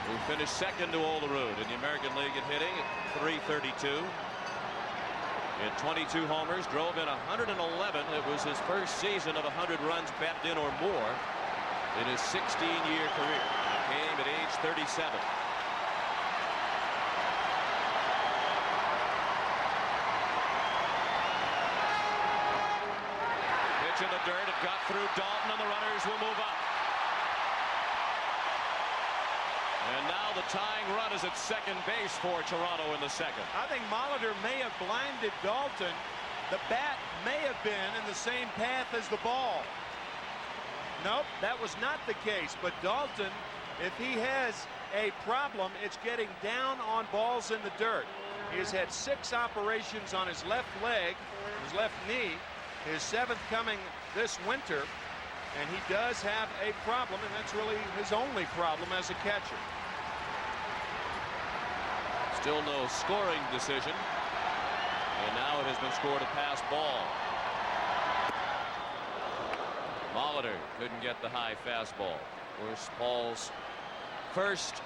who finished second to Olerud in the American League in hitting at .332. In 22 homers, drove in 111. It was his first season of 100 runs batted in or more in his 16-year career. It came at age 37. Pitch in the dirt. It got through Dalton, and the runners will move up. And now the tying run is at second base for Toronto in the second. I think Molitor may have blinded Dalton. The bat may have been in the same path as the ball. Nope, that was not the case. But Dalton, if he has a problem, it's getting down on balls in the dirt. He has had 6 operations on his left leg, his left knee, his 7th coming this winter. And he does have a problem, and that's really his only problem as a catcher. Still no scoring decision. And now it has been scored a pass ball. Molitor couldn't get the high fastball. Of course, Paul's first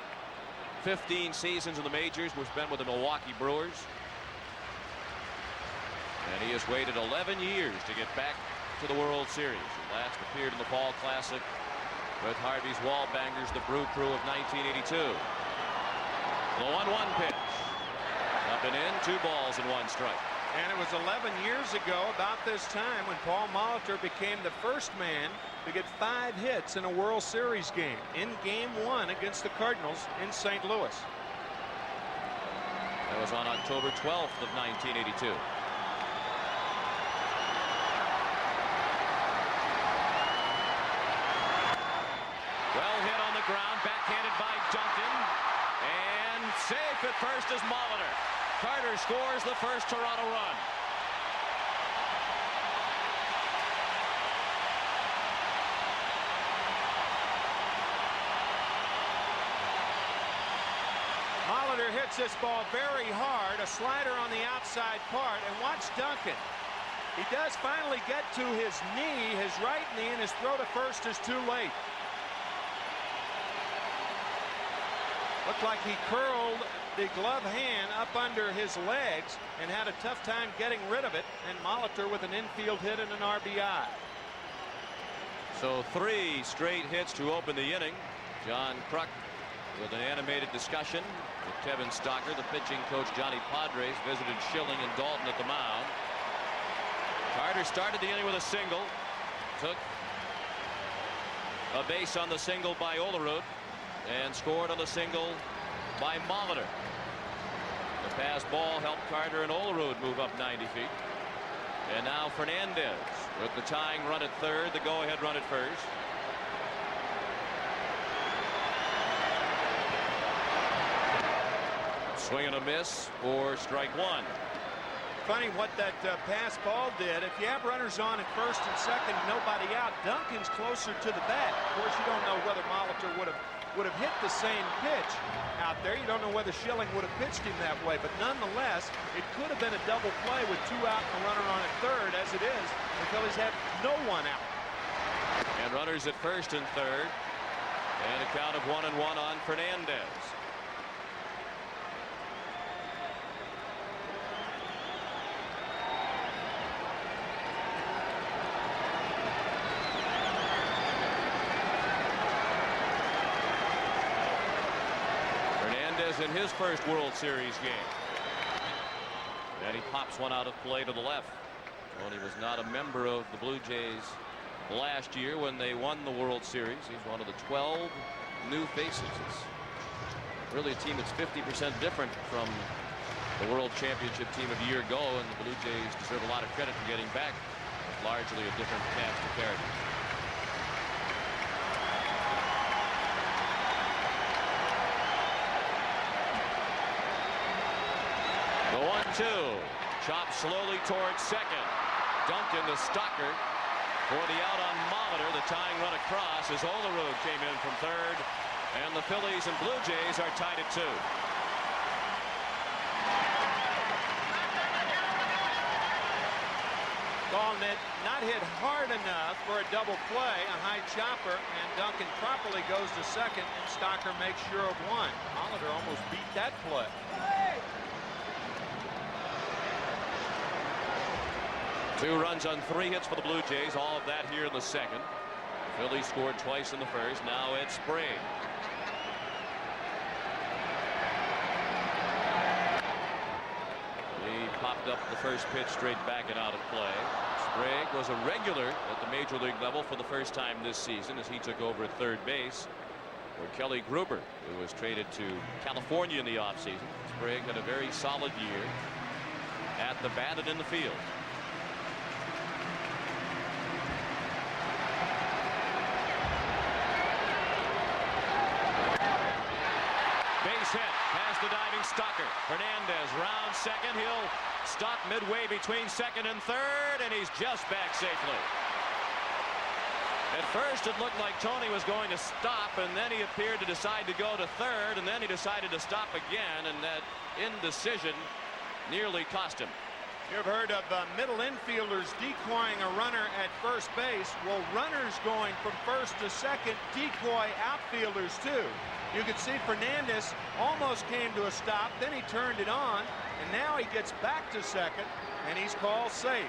15 seasons in the majors were spent with the Milwaukee Brewers. And he has waited 11 years to get back to the World Series. He last appeared in the Fall Classic with Harvey's Wallbangers, the Brew Crew of 1982. The 1-1 pitch. Up and in, 2 balls and 1 strike. And it was 11 years ago, about this time, when Paul Molitor became the first man to get 5 hits in a World Series game in Game 1 against the Cardinals in St. Louis. That was on October 12th of 1982. Well hit on the ground, backhanded by Duncan, and safe at first is Molitor. Carter scores the first Toronto run. Molitor hits this ball very hard, a slider on the outside part, and watch Duncan. He does finally get to his knee, his right knee, and his throw to first is too late. Looked like he curled the glove hand up under his legs and had a tough time getting rid of it, and Molitor with an infield hit and an RBI. So 3 straight hits to open the inning. John Kruk with an animated discussion with Kevin Stocker. The pitching coach Johnny Padres visited Schilling and Dalton at the mound. Carter started the inning with a single, took a base on the single by Olerud, and scored on the single by Molitor. The pass ball helped Carter and Olerud move up 90 feet. And now Fernandez with the tying run at third, the go-ahead run at first. Swing and a miss for strike 1. Funny what that pass ball did. If you have runners on at first and second, nobody out, Duncan's closer to the bat. Of course, you don't know whether Molitor would have hit the same pitch out there. You don't know whether Schilling would have pitched him that way, but nonetheless, it could have been a double play with 2 out and a runner on at third. As it is, the Phillies have no one out. And runners at first and third, and a count of 1-1 on Fernandez. In his first World Series game. And he pops one out of play to the left. Tony was not a member of the Blue Jays last year when they won the World Series. He's one of the 12 new faces. It's really a team that's 50% different from the World Championship team of a year ago, and the Blue Jays deserve a lot of credit for getting back with largely a different cast of characters. The 1-2. Chopped slowly towards second. Duncan to Stocker for the out on Molitor. The tying run across as Olerud came in from third. And the Phillies and Blue Jays are tied at 2. Ball not hit hard enough for a double play, a high chopper, and Duncan properly goes to second, and Stocker makes sure of one. Molitor almost beat that play. Two runs on 3 hits for the Blue Jays, all of that here in the second. Phillies scored twice in the first. Now it's Sprague. He popped up the first pitch straight back and out of play. Sprague was a regular at the major league level for the first time this season as he took over at third base for Kelly Gruber, who was traded to California in the offseason. Sprague had a very solid year at the bat and in the field. Base hit past the diving Stocker. Hernandez round second. He'll stop midway between second and third, and he's just back safely. At first it looked like Tony was going to stop, and then he appeared to decide to go to third, and then he decided to stop again, and that indecision nearly cost him. You've heard of middle infielders decoying a runner at first base. Well, runners going from first to second decoy outfielders too. You can see Fernandez almost came to a stop, then he turned it on, and now he gets back to second, and he's called safe.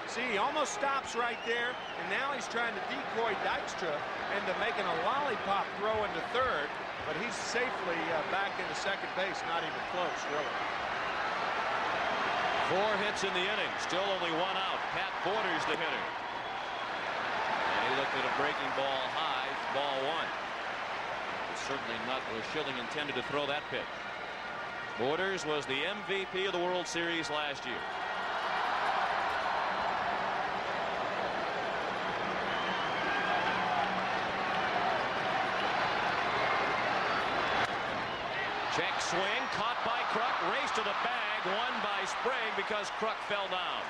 See, he almost stops right there, and now he's trying to decoy Dykstra into making a lollipop throw into third, but he's safely back into second base, not even close, really. 4 hits in the inning, still only 1 out. Pat Borders the hitter. And he looked at a breaking ball high, ball 1. It's certainly not where Schilling intended to throw that pitch. Borders was the MVP of the World Series last year. Check swing, caught by Kruk, race to the bag, won by Sprague because Kruk fell down.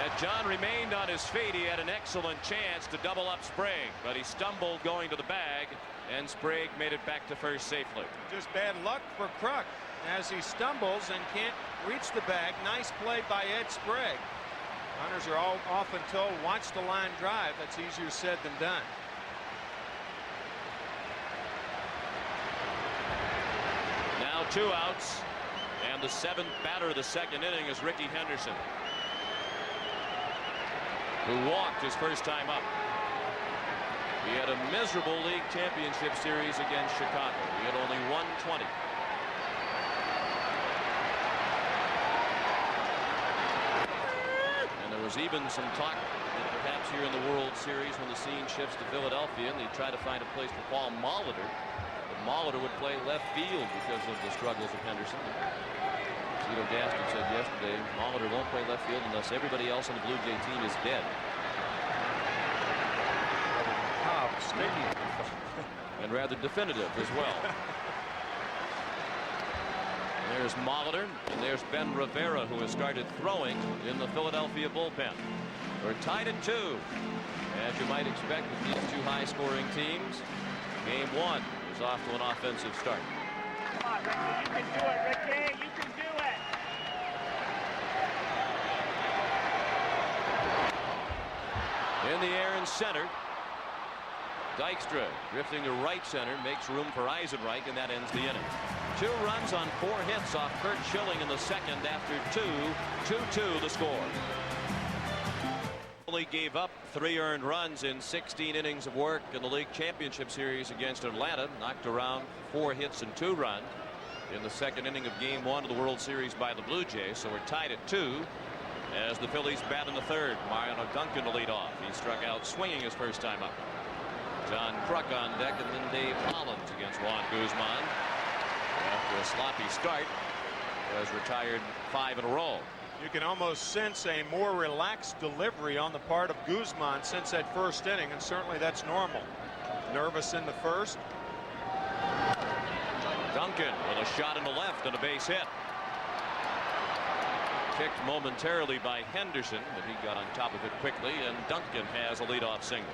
Had John remained on his feet, he had an excellent chance to double up Sprague, but he stumbled going to the bag, and Sprague made it back to first safely. Just bad luck for Kruk as he stumbles and can't reach the bag. Nice play by Ed Sprague. Runners are often told, watch the line drive. That's easier said than done. Now 2 outs, and the 7th batter of the second inning is Ricky Henderson, who walked his first time up. He had a miserable league championship series against Chicago. He had only 120. And there was even some talk that perhaps here in the World Series, when the scene shifts to Philadelphia and they try to find a place for Paul Molitor, Molitor would play left field because of the struggles of Henderson. Cito Gaston said yesterday, Molitor won't play left field unless everybody else on the Blue Jay team is dead. And rather definitive as well. And there's Molitor, and there's Ben Rivera, who has started throwing in the Philadelphia bullpen. We're tied at 2. As you might expect with these 2 high-scoring teams, game 1 is off to an offensive start. Come on, Ricky, you can do it, Ricky. You can do it. In the air in center. Dykstra drifting to right center, makes room for Eisenreich, and that ends the inning. 2 runs on 4 hits off Curt Schilling in the second after 2. 2-2 the score. Only gave up 3 earned runs in 16 innings of work in the league championship series against Atlanta. Knocked around 4 hits and 2 runs. in the second inning of Game 1 of the World Series by the Blue Jays. So we're tied at 2 as the Phillies bat in the third. Mariano Duncan to lead off. He struck out swinging his first time up. John Kruk on deck, and then Dave Hollins against Juan Guzman. After a sloppy start, has retired 5 in a row. You can almost sense a more relaxed delivery on the part of Guzman since that first inning, and certainly that's normal. Nervous in the first. Duncan with a shot in the left and a base hit. Kicked momentarily by Henderson, but he got on top of it quickly, and Duncan has a leadoff single.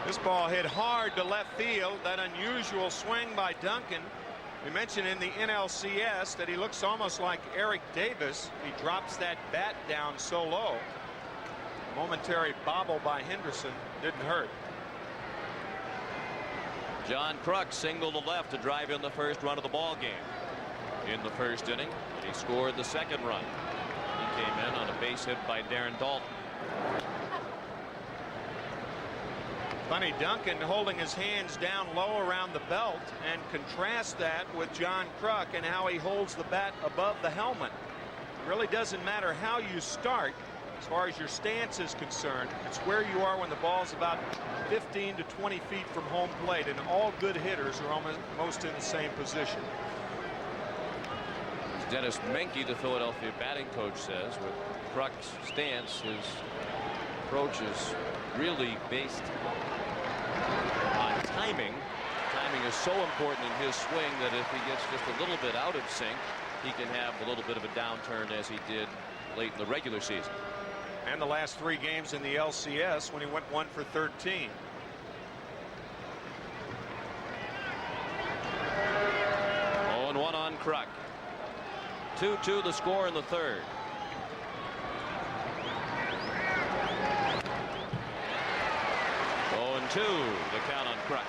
This ball hit hard to left field. That unusual swing by Duncan. We mentioned in the NLCS that he looks almost like Eric Davis. He drops that bat down so low. A momentary bobble by Henderson didn't hurt. John Kruk singled to left to drive in the first run of the ball game in the first inning. He scored the second run. He came in on a base hit by Darren Dalton. Funny, Duncan holding his hands down low around the belt, and contrast that with John Kruk and how he holds the bat above the helmet. It really doesn't matter how you start as far as your stance is concerned. It's where you are when the ball's about 15 to 20 feet from home plate, and all good hitters are almost in the same position. As Dennis Menke, the Philadelphia batting coach, says, with Kruk's stance, his approach is really based on timing. Timing is so important in his swing that if he gets just a little bit out of sync, he can have a little bit of a downturn as he did late in the regular season. And the last 3 games in the LCS when he went 1 for 13. Oh, and 1 on Kruk. 2-2 the score in the third. Oh, and 2 the count on Kruk.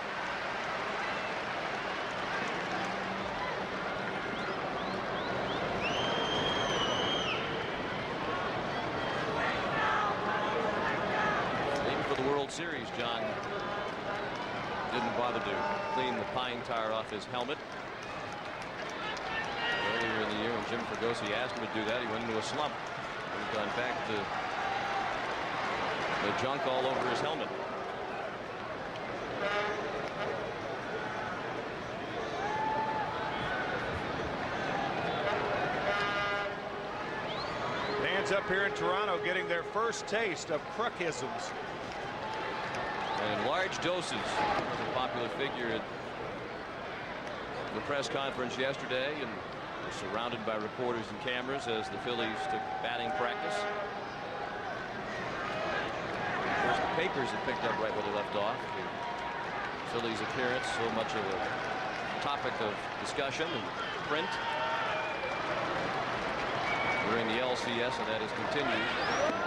Series, John didn't bother to clean the pine tar off his helmet. Earlier in the year when Jim Fregosi asked him to do that, he went into a slump. He's gone back to the junk all over his helmet. Fans up here in Toronto getting their first taste of Krukisms. In large doses. A popular figure at the press conference yesterday, and was surrounded by reporters and cameras as the Phillies took batting practice. Of course, the papers had picked up right where they left off. The Phillies' appearance, so much of a topic of discussion and print during the LCS, and that has continued.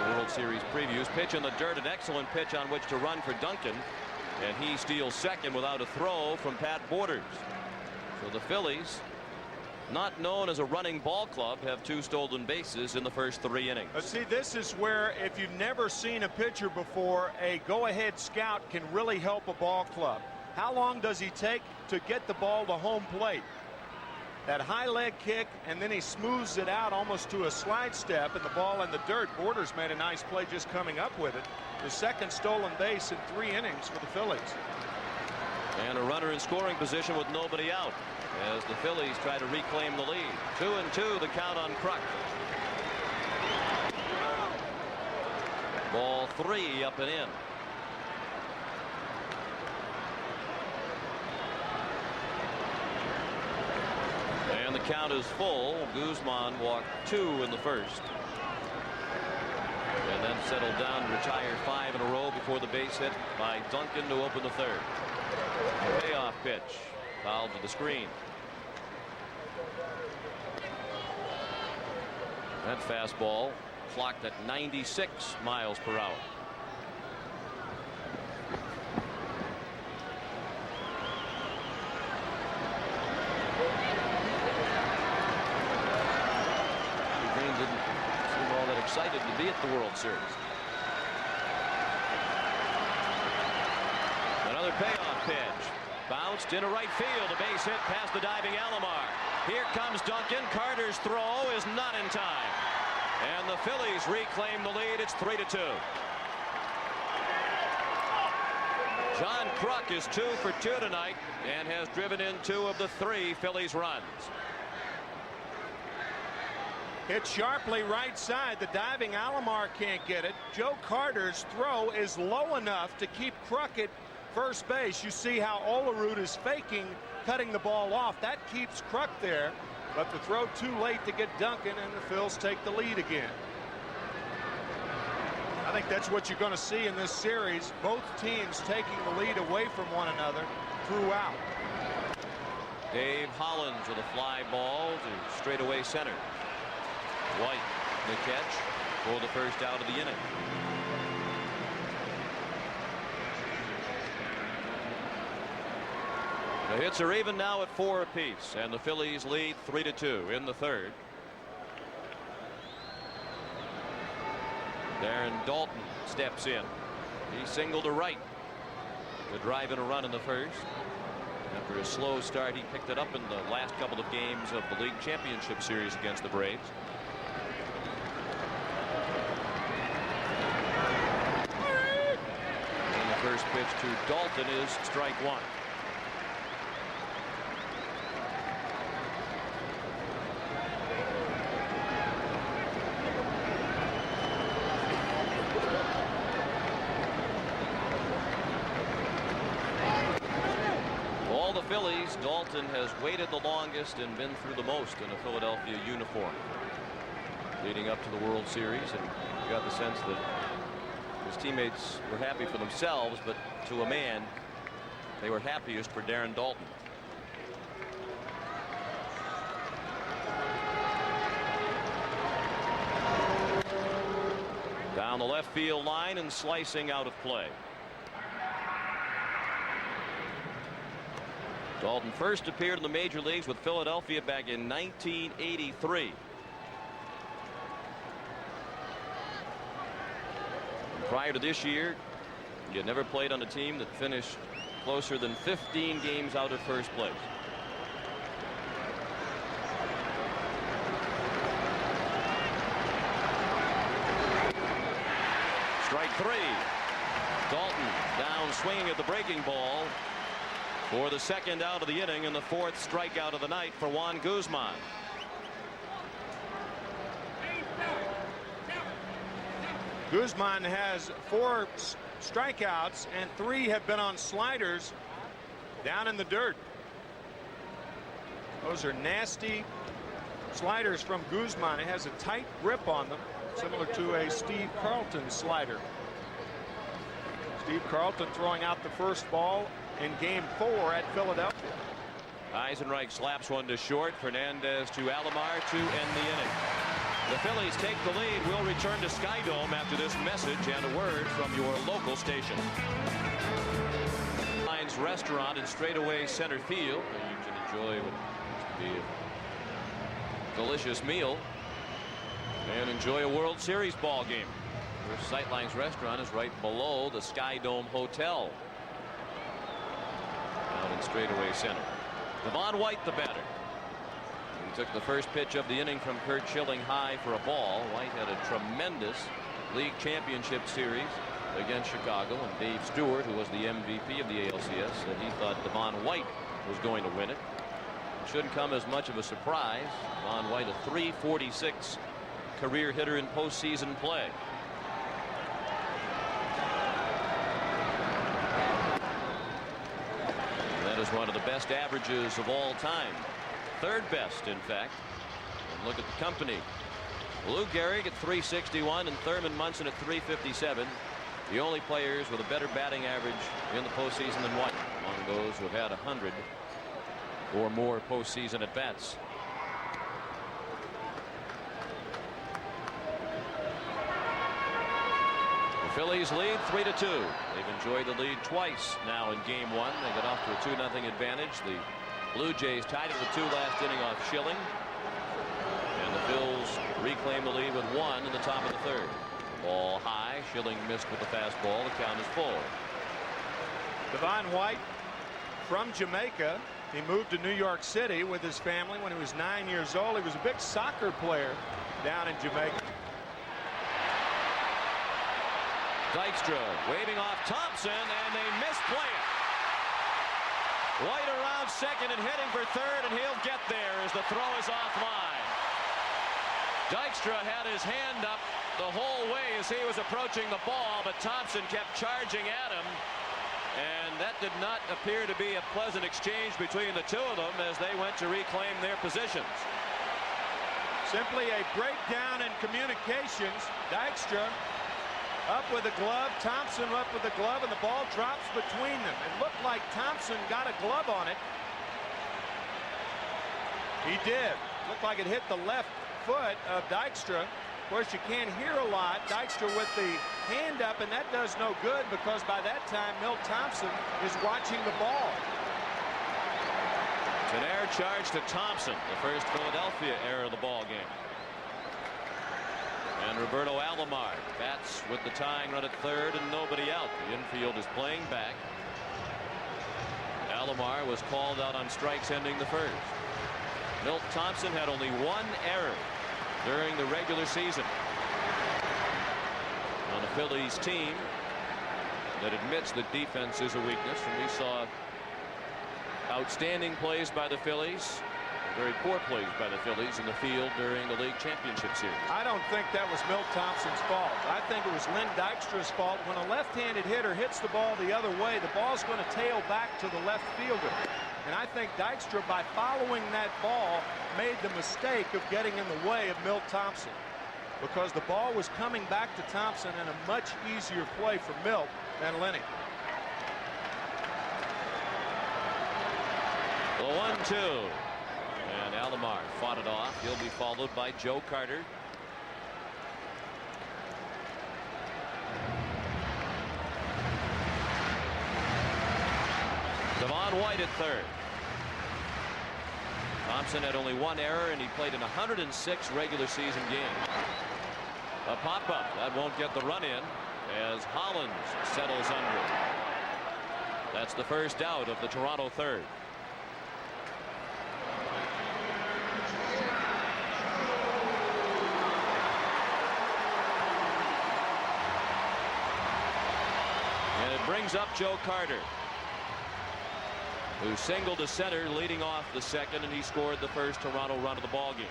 The World Series previews. Pitch in the dirt, an excellent pitch on which to run for Duncan, and he steals second without a throw from Pat Borders. So the Phillies, not known as a running ball club, have 2 stolen bases in the first 3 innings. But see, this is where, if you've never seen a pitcher before, a go-ahead scout can really help a ball club. How long does he take to get the ball to home plate? That high leg kick, and then he smooths it out almost to a slide step, and the ball in the dirt. Borders made a nice play just coming up with it. The second stolen base in 3 innings for the Phillies. And a runner in scoring position with nobody out as the Phillies try to reclaim the lead. 2-2 the count on Kruk. Ball 3 up and in. And the count is full. Guzman walked 2 in the first, and then settled down to retire 5 in a row before the base hit by Duncan to open the third. Payoff pitch, fouled to the screen. That fastball clocked at 96 miles per hour. Excited to be at the World Series. Another payoff pitch. Bounced into right field. A base hit past the diving Alomar. Here comes Duncan. Carter's throw is not in time. And the Phillies reclaim the lead. It's 3-2. John Kruk is 2 for 2 tonight and has driven in 2 of the 3 Phillies runs. Hit sharply right side. The diving Alomar can't get it. Joe Carter's throw is low enough to keep Kruk at first base. You see how Olerud is faking cutting the ball off. That keeps Kruk there, but the throw too late to get Duncan, and the Phils take the lead again. I think that's what you're going to see in this series. Both teams taking the lead away from one another throughout. Dave Hollins with a fly ball to straightaway center. White the catch for the first out of the inning. The hits are even now at 4 apiece, and the Phillies lead 3-2 in the third. Darren Dalton steps in. He singled to right to drive in a run in the first. After a slow start, he picked it up in the last couple of games of the league championship series against the Braves. And the first pitch to Dalton is strike 1. Phillies, Dalton has waited the longest and been through the most in a Philadelphia uniform leading up to the World Series, and you got the sense that his teammates were happy for themselves, but to a man they were happiest for Darren Dalton. Down the left field line and slicing out of play. Dalton first appeared in the major leagues with Philadelphia back in 1983. And prior to this year, he had never played on a team that finished closer than 15 games out of first place. Strike 3. Dalton down swinging at the breaking ball for the second out of the inning and the 4th strikeout of the night for Juan Guzman. Guzman has 4 strikeouts and 3 have been on sliders down in the dirt. Those are nasty sliders from Guzman. It has a tight grip on them, similar to a Steve Carlton slider. Steve Carlton throwing out the first ball in game 4 at Philadelphia. Eisenreich slaps one to short. Fernandez to Alomar to end the inning. The Phillies take the lead. We'll return to Skydome after this message and a word from your local station. Heinz Restaurant in straightaway center field. You can enjoy what used to be a delicious meal and enjoy a World Series ball game. Your Sightlines Restaurant is right below the Skydome Hotel. Out in straightaway center. Devon White, the batter. He took the first pitch of the inning from Curt Schilling high for a ball. White had a tremendous league championship series against Chicago, and Dave Stewart, who was the MVP of the ALCS, said he thought Devon White was going to win it. It shouldn't come as much of a surprise. Devon White, a .346 career hitter in postseason play. That is one of the best averages of all time. 3rd best, in fact. And look at the company. Lou Gehrig at .361 and Thurman Munson at .357. The only players with a better batting average in the postseason than White, among those who have had 100 or more postseason at bats. The Phillies lead 3-2. They've enjoyed the lead twice now in game 1. They got off to a 2-0 advantage. The Blue Jays tied it with 2 last inning off Schilling. And the Phils reclaim the lead with 1 in the top of the 3rd. Ball high. Schilling missed with the fastball. The count is full. Devon White from Jamaica. He moved to New York City with his family when he was 9 years old. He was a big soccer player down in Jamaica. Dykstra waving off Thompson, and they misplay it. White around second and heading for third, and he'll get there as the throw is offline. Dykstra had his hand up the whole way as he was approaching the ball, but Thompson kept charging at him, and that did not appear to be a pleasant exchange between the two of them as they went to reclaim their positions. Simply a breakdown in communications. Dykstra up with a glove, Thompson up with a glove, and the ball drops between them. It looked like Thompson got a glove on it. He did. Looked like it hit the left foot of Dykstra. Of course, you can't hear a lot. Dykstra with the hand up, and that does no good because by that time, Milt Thompson is watching the ball. It's an air charge to Thompson, the first Philadelphia error of the ball game. And Roberto Alomar bats with the tying run at third and nobody out. The infield is playing back. Alomar was called out on strikes ending the first. Milt Thompson had only one error during the regular season on a Phillies team that admits that defense is a weakness, and we saw outstanding plays by the Phillies, very poor plays by the Phillies in the field during the league championship series. I don't think that was Milt Thompson's fault. I think it was Len Dykstra's fault. When a left-handed hitter hits the ball the other way, the ball's going to tail back to the left fielder. And I think Dykstra, by following that ball, made the mistake of getting in the way of Milt Thompson, because the ball was coming back to Thompson in a much easier play for Milt than Lenny. The 1-2. And Alomar fought it off. He'll be followed by Joe Carter. Devon White at third. Thompson had only one error, and he played in 106 regular season games. A pop-up that won't get the run in as Hollins settles under it. That's the first out of the Toronto third. Brings up Joe Carter, who singled to center leading off the second, and he scored the first Toronto run of the ball game.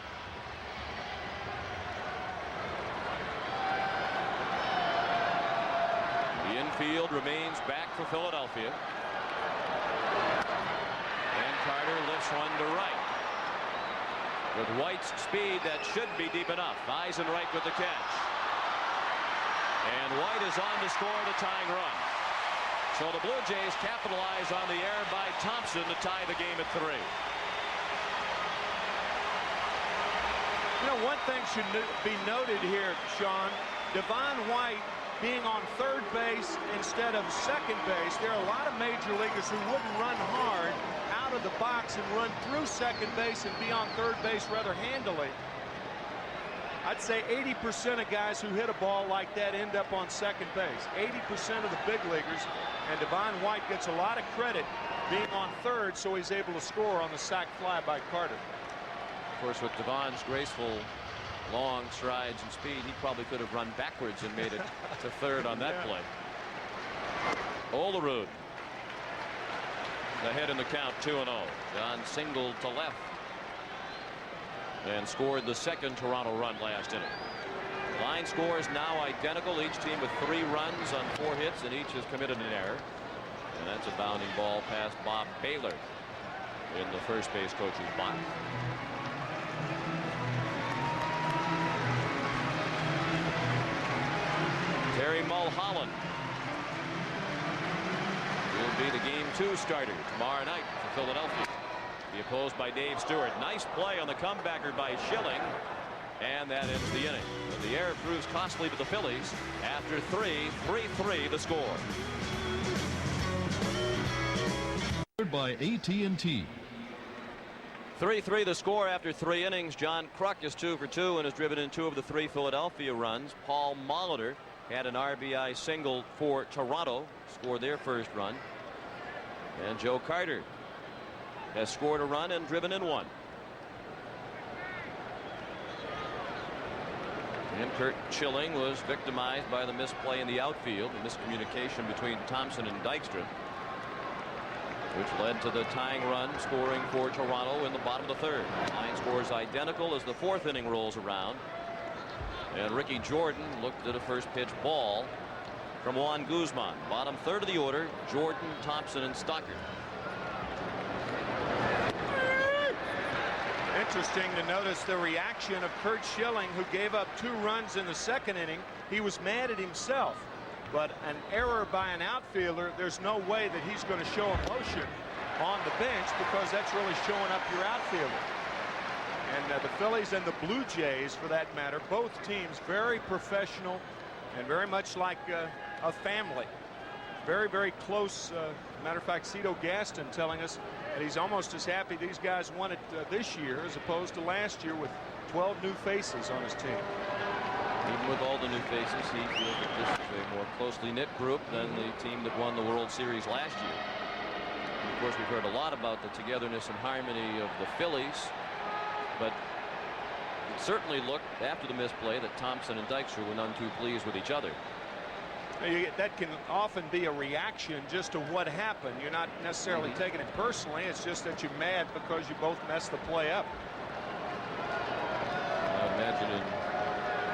The infield remains back for Philadelphia, and Carter lifts one to right. With White's speed, that should be deep enough. Eisenreich with the catch, and White is on to score the tying run. So the Blue Jays capitalize on the error by Thompson to tie the game at 3. You know, one thing should be noted here, Sean. Devon White being on third base instead of second base. There are a lot of major leaguers who wouldn't run hard out of the box and run through second base and be on third base rather handily. I'd say 80% of guys who hit a ball like that end up on second base. 80% of the big leaguers. And Devon White gets a lot of credit being on third, so he's able to score on the sac fly by Carter. Of course, with Devon's graceful long strides and speed, he probably could have run backwards and made it to third on that play. Olerud ahead in the count, 2-0. John singled to left and scored the second Toronto run last inning. Line scores now identical, each team with 3 runs on 4 hits, and each has committed an error. And that's a bounding ball past Bob Baylor in the first base coach's box. Terry Mulholland will be the Game 2 starter tomorrow night for Philadelphia. Be opposed by Dave Stewart. Nice play on the comebacker by Schilling, and that ends the inning. But the error proves costly to the Phillies. After 3-3 the score. By AT&T. 3-3 the score after 3 innings. John Kruk is 2 for 2 and has driven in 2 of the 3 Philadelphia runs. Paul Molitor had an RBI single for Toronto, scored their first run. And Joe Carter has scored a run and driven in one. And Kurt Schilling was victimized by the misplay in the outfield, the miscommunication between Thompson and Dykstra, which led to the tying run scoring for Toronto in the bottom of the third. Line scores identical as the fourth inning rolls around. And Ricky Jordan looked at a first pitch ball from Juan Guzman. Bottom third of the order, Jordan, Thompson, and Stockard. Interesting to notice the reaction of Kurt Schilling, who gave up 2 runs in the second inning. He was mad at himself, but an error by an outfielder, there's no way that he's going to show emotion on the bench, because that's really showing up your outfielder. And the Phillies and the Blue Jays, for that matter, both teams very professional and very much like a family. Very, very close. Matter of fact, Cito Gaston telling us that he's almost as happy these guys won it this year as opposed to last year with 12 new faces on his team. Even with all the new faces, he feels that this is a more closely knit group than the team that won the World Series last year. And of course, we've heard a lot about the togetherness and harmony of the Phillies, but it certainly looked after the misplay that Thompson and Dykstra were none too pleased with each other. That can often be a reaction just to what happened. You're not necessarily taking it personally. It's just that you're mad because you both messed the play up. I imagine in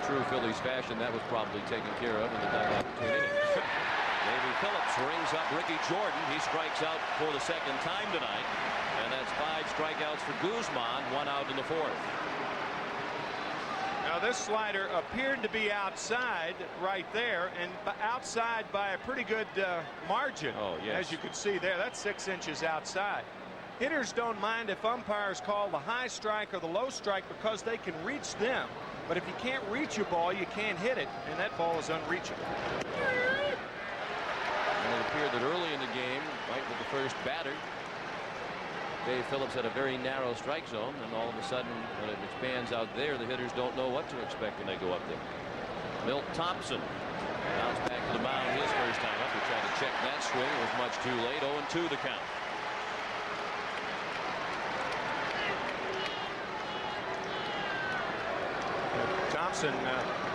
true Phillies fashion that was probably taken care of in the dugout between innings. Davey Phillips rings up Ricky Jordan. He strikes out for the second time tonight, and that's 5 strikeouts for Guzman, 1 out in the fourth. Now this slider appeared to be outside right there, and outside by a pretty good margin. Oh, yes. As you can see there, that's 6 inches outside. Hitters don't mind if umpires call the high strike or the low strike because they can reach them. But if you can't reach a ball, you can't hit it, and that ball is unreachable. And it appeared that early in the game, right with the first batter, Dave Phillips had a very narrow strike zone, and all of a sudden, when it expands out there, the hitters don't know what to expect when they go up there. Milt Thompson bounced back to the mound his first time up. He tried to check that swing. It was much too late. 0-2 the count. Thompson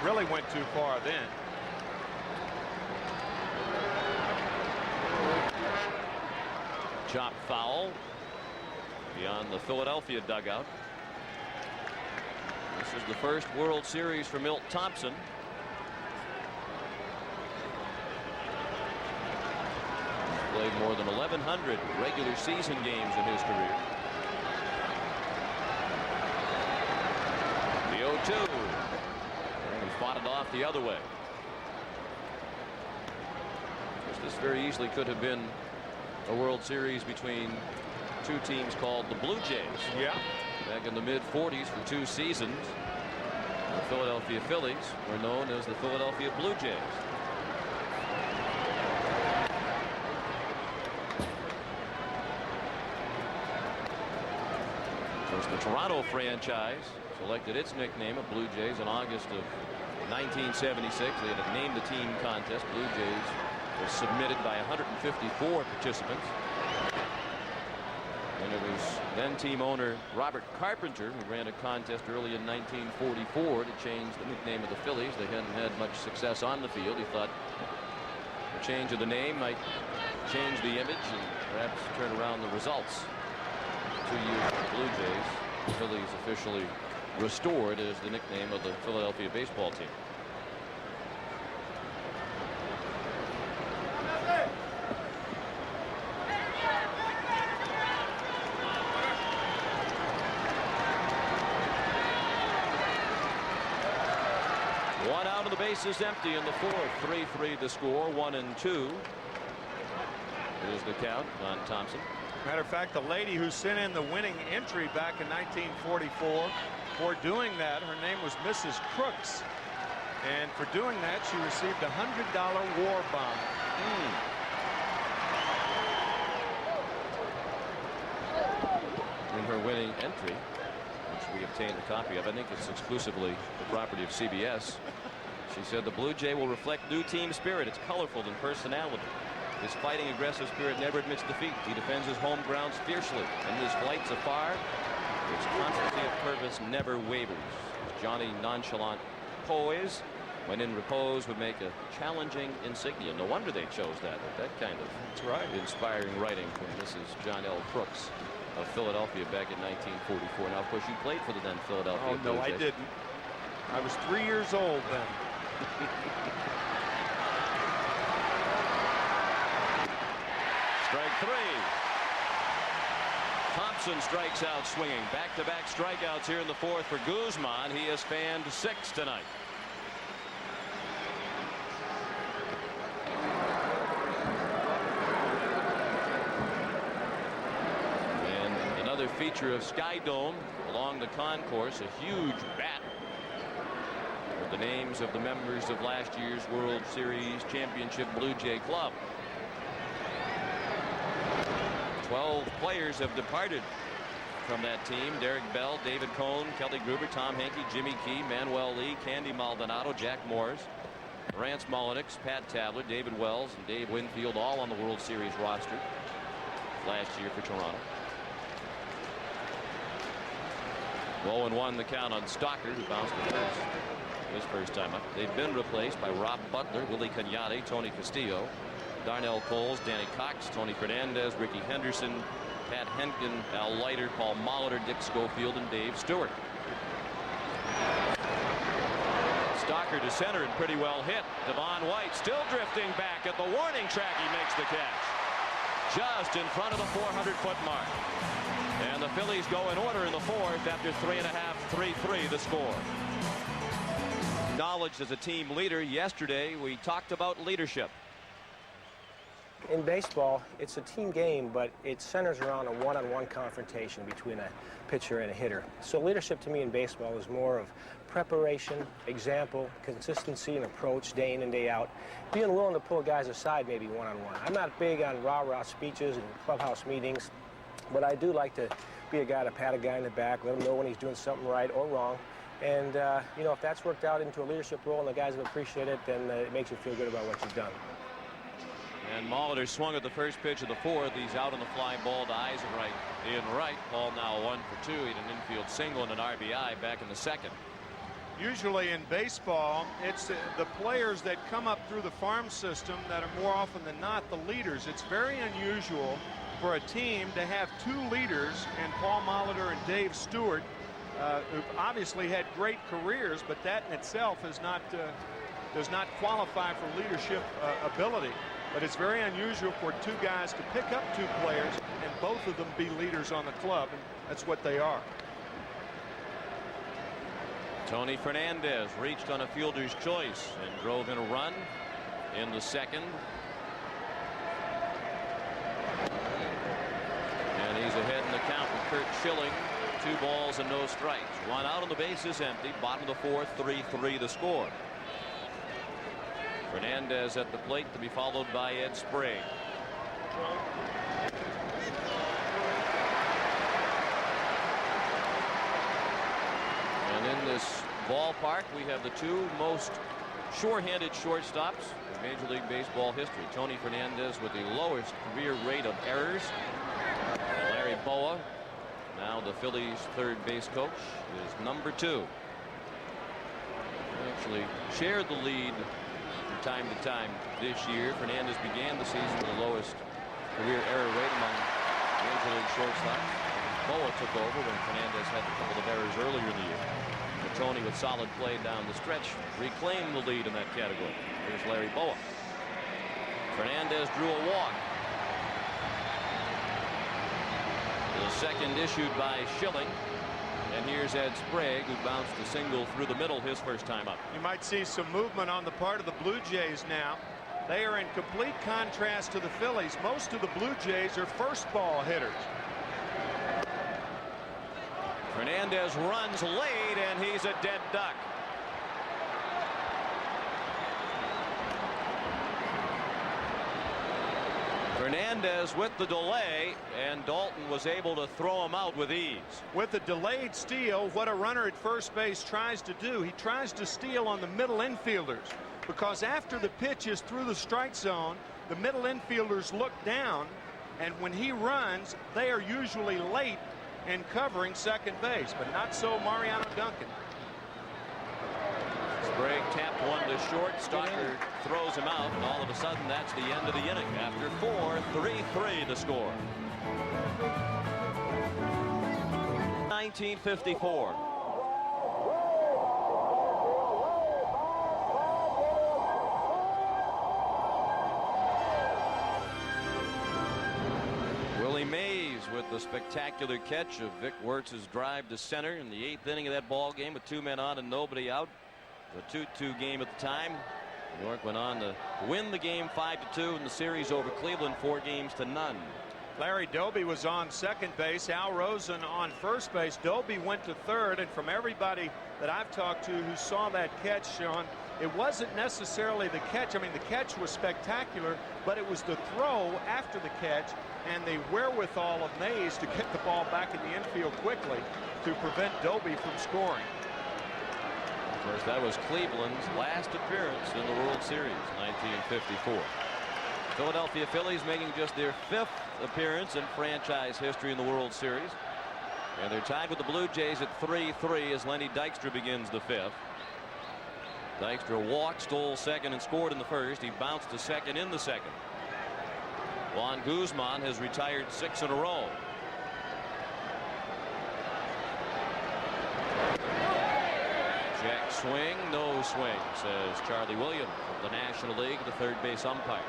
really went too far then. Chop foul beyond the Philadelphia dugout. This is the first World Series for Milt Thompson. He's played more than 1,100 regular season games in his career. The 0-2. And he fought it off the other way. This very easily could have been a World Series between 2 teams called the Blue Jays. Yeah. Back in the mid-40s for 2 seasons, the Philadelphia Phillies were known as the Philadelphia Blue Jays. Of course, the Toronto franchise selected its nickname of Blue Jays in August of 1976. They had a name the team contest. Blue Jays was submitted by 154 participants. And it was then team owner Robert Carpenter who ran a contest early in 1944 to change the nickname of the Phillies. They hadn't had much success on the field. He thought the change of the name might change the image and perhaps turn around the results. 2 years for the Blue Jays, the Phillies officially restored as the nickname of the Philadelphia baseball team. One out of the bases empty in the fourth. 3-3 the score. 1-2 is the count on Thompson. Matter of fact, the lady who sent in the winning entry back in 1944, for doing that, her name was Mrs. Crooks. And for doing that, she received a $100 war bond. In her winning entry, which we obtained a copy of, I think it's exclusively the property of CBS. She said the Blue Jay will reflect new team spirit. It's colorful and personality. His fighting, aggressive spirit never admits defeat. He defends his home grounds fiercely. In his flights afar, his constancy of purpose never wavers. Johnny nonchalant poise, when in repose, would make a challenging insignia. No wonder they chose that. That kind of inspiring writing from Mrs. John L. Crooks of Philadelphia back in 1944. Now, of course, you played for the then Philadelphia Blue No, I Jays. didn't. I was 3 years old then. Strike three. Thompson strikes out swinging. Back-to-back strikeouts here in the fourth for Guzman. He has fanned 6 tonight. And another feature of Sky Dome along the concourse, a huge bat with the names of the members of last year's World Series Championship Blue Jay Club. 12 players have departed from that team. Derek Bell, David Cohn, Kelly Gruber, Tom Henke, Jimmy Key, Manuel Lee, Candy Maldonado, Jack Morris, Rance Mullenix, Pat Tabler, David Wells, and Dave Winfield, all on the World Series roster last year for Toronto. 0-1 the count on Stalker, who bounced the first his first time up. They've been replaced by Rob Butler, Willie Cagnati, Tony Castillo, Darnell Coles, Danny Cox, Tony Fernandez, Ricky Henderson, Pat Henkin, Al Leiter, Paul Molitor, Dick Schofield, and Dave Stewart. Stalker to center and pretty well hit. Devon White still drifting back at the warning track. He makes the catch just in front of the 400-foot mark. And the Phillies go in order in the fourth after 3.5, 3-3 the score. Acknowledged as a team leader. Yesterday we talked about leadership. In baseball, it's a team game, but it centers around a one-on-one confrontation between a pitcher and a hitter. So leadership to me in baseball is more of preparation, example, consistency, and approach day in and day out. Being willing to pull guys aside maybe one-on-one. I'm not big on rah-rah speeches and clubhouse meetings, but I do like to be a guy to pat a guy in the back, let him know when he's doing something right or wrong. And, you know, if that's worked out into a leadership role and the guys have appreciated it, then it makes you feel good about what you've done. And Molitor swung at the first pitch of the fourth. He's out on the fly ball to Eisenreich in right. Paul now 1 for 2. He had an infield single and an RBI back in the second. Usually in baseball, it's the players that come up through the farm system that are more often than not the leaders. It's very unusual for a team to have 2 leaders in Paul Molitor and Dave Stewart, who've obviously had great careers, but that in itself is not does not qualify for leadership ability. But it's very unusual for 2 guys to pick up 2 players and both of them be leaders on the club, and that's what they are. Tony Fernandez reached on a fielder's choice and drove in a run in the second. And he's ahead in the count with Kurt Schilling. 2 balls and no strikes. 1 out on the bases empty. Bottom of the fourth, 3-3 the score. Fernandez at the plate to be followed by Ed Sprague. And in this ballpark we have the 2 most sure-handed shortstops in Major League Baseball history. Tony Fernandez with the lowest career rate of errors. And Larry Boa, now the Phillies' third base coach, is number 2. They actually shared the lead from time to time this year. Fernandez began the season with the lowest career error rate among Major League shortstops. Boa took over when Fernandez had a couple of errors earlier in the year. But Tony, with solid play down the stretch, reclaimed the lead in that category. Here's Larry Boa. Fernandez drew a walk. The second issued by Schilling. And here's Ed Sprague, who bounced a single through the middle his first time up. You might see some movement on the part of the Blue Jays now. They are in complete contrast to the Phillies. Most of the Blue Jays are first ball hitters. Fernandez runs late, and he's a dead duck. Fernandez with the delay, and Dalton was able to throw him out with ease. With the delayed steal, what a runner at first base tries to do, he tries to steal on the middle infielders, because after the pitch is through the strike zone, the middle infielders look down, and when he runs, they are usually late in covering second base, but not so Mariano Duncan. Sprague tapped one to short. Stockard throws him out, and all of a sudden that's the end of the inning. After 4, 3-3 the score. 1954. Willie Mays with the spectacular catch of Vic Wertz's drive to center in the 8th inning of that ball game with 2 men on and nobody out. The 2-2 game at the time. New York went on to win the game 5-2 in the series over Cleveland 4-0. Larry Doby was on second base. Al Rosen on first base. Doby went to third, and from everybody that I've talked to who saw that catch, Sean, it wasn't necessarily the catch. I mean, the catch was spectacular, but it was the throw after the catch and the wherewithal of Mays to get the ball back in the infield quickly to prevent Doby from scoring. Of course, that was Cleveland's last appearance in the World Series, 1954. Philadelphia Phillies making just their 5th appearance in franchise history in the World Series. And they're tied with the Blue Jays at 3-3 as Lenny Dykstra begins the 5th. Dykstra walked, stole second, and scored in the first. He bounced to second in the second. Juan Guzman has retired 6 in a row. Check swing, no swing, says Charlie Williams of the National League, the third base umpire.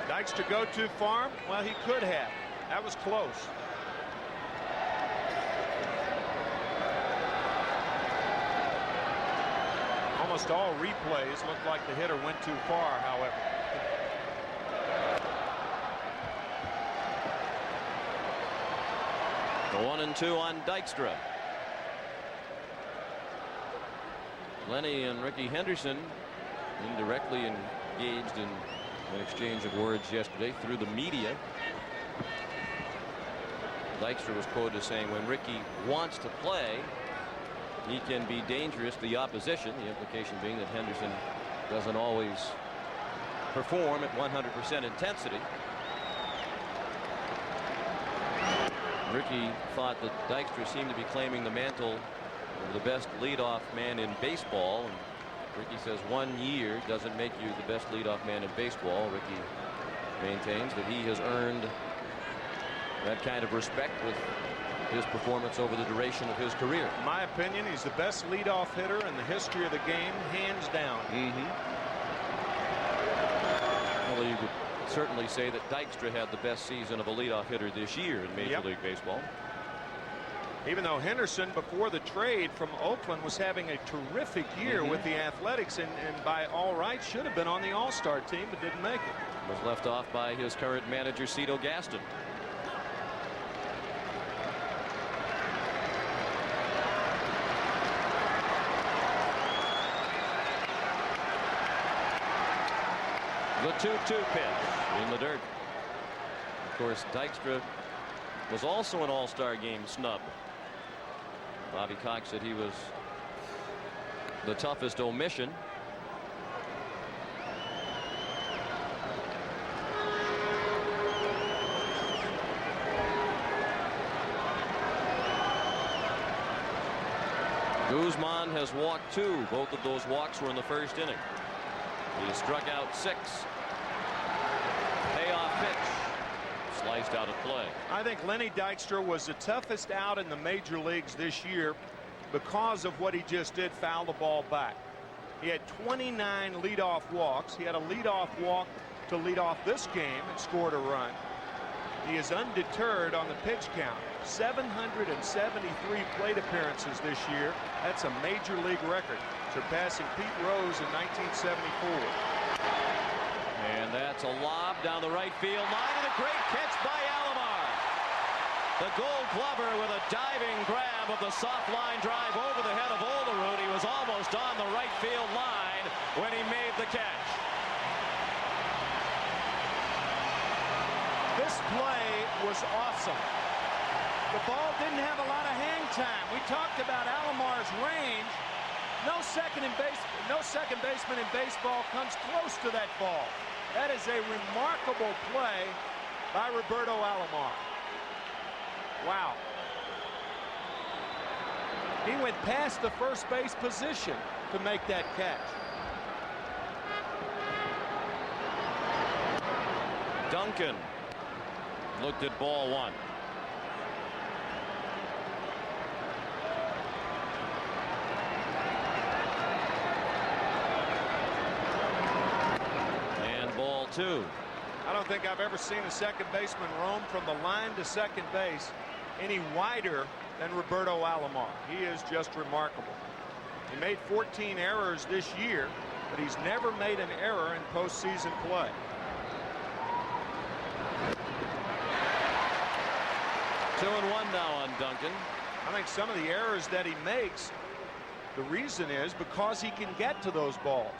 Dykstra go too far? Well, he could have. That was close. Almost all replays look like the hitter went too far, however. The 1-2 on Dykstra. Lenny and Ricky Henderson indirectly engaged in an exchange of words yesterday through the media. Dykstra was quoted as saying, when Ricky wants to play, he can be dangerous to the opposition. The implication being that Henderson doesn't always perform at 100% intensity. Ricky thought that Dykstra seemed to be claiming the mantle of the best leadoff man in baseball. And Ricky says 1 year doesn't make you the best leadoff man in baseball. Ricky maintains that he has earned that kind of respect with his performance over the duration of his career. In my opinion, he's the best leadoff hitter in the history of the game, hands down. Well, you could certainly say that Dykstra had the best season of a leadoff hitter this year in Major League Baseball. Even though Henderson, before the trade from Oakland, was having a terrific year with the Athletics, and by all rights should have been on the All-Star team, but didn't make it. Was left off by his current manager, Cito Gaston. The 2-2 pitch in the dirt. Of course, Dykstra was also an All-Star game snub. Bobby Cox said he was the toughest omission. Guzman has walked 2. Both of those walks were in the first inning. He struck out 6. Payoff pitch. Sliced out of play. I think Lenny Dykstra was the toughest out in the major leagues this year because of what he just did, foul the ball back. He had 29 leadoff walks. He had a leadoff walk to lead off this game and scored a run. He is undeterred on the pitch count. 773 plate appearances this year. That's a major league record, surpassing Pete Rose in 1974. And that's a lob down the right field line, and a great catch by Alomar. The Gold Glover with a diving grab of the soft line drive over the head of Olerud. He was almost on the right field line when he made the catch. This play was awesome. The ball didn't have a lot of hang time. We talked about Alomar's range. No second baseman in baseball comes close to that ball. That is a remarkable play by Roberto Alomar. Wow. He went past the first base position to make that catch. Duncan looked at ball one. And ball two. I don't think I've ever seen a second baseman roam from the line to second base any wider than Roberto Alomar. He is just remarkable. He made 14 errors this year, but he's never made an error in postseason play. Two and one now on Duncan. I think some of the errors that he makes, the reason is because he can get to those balls.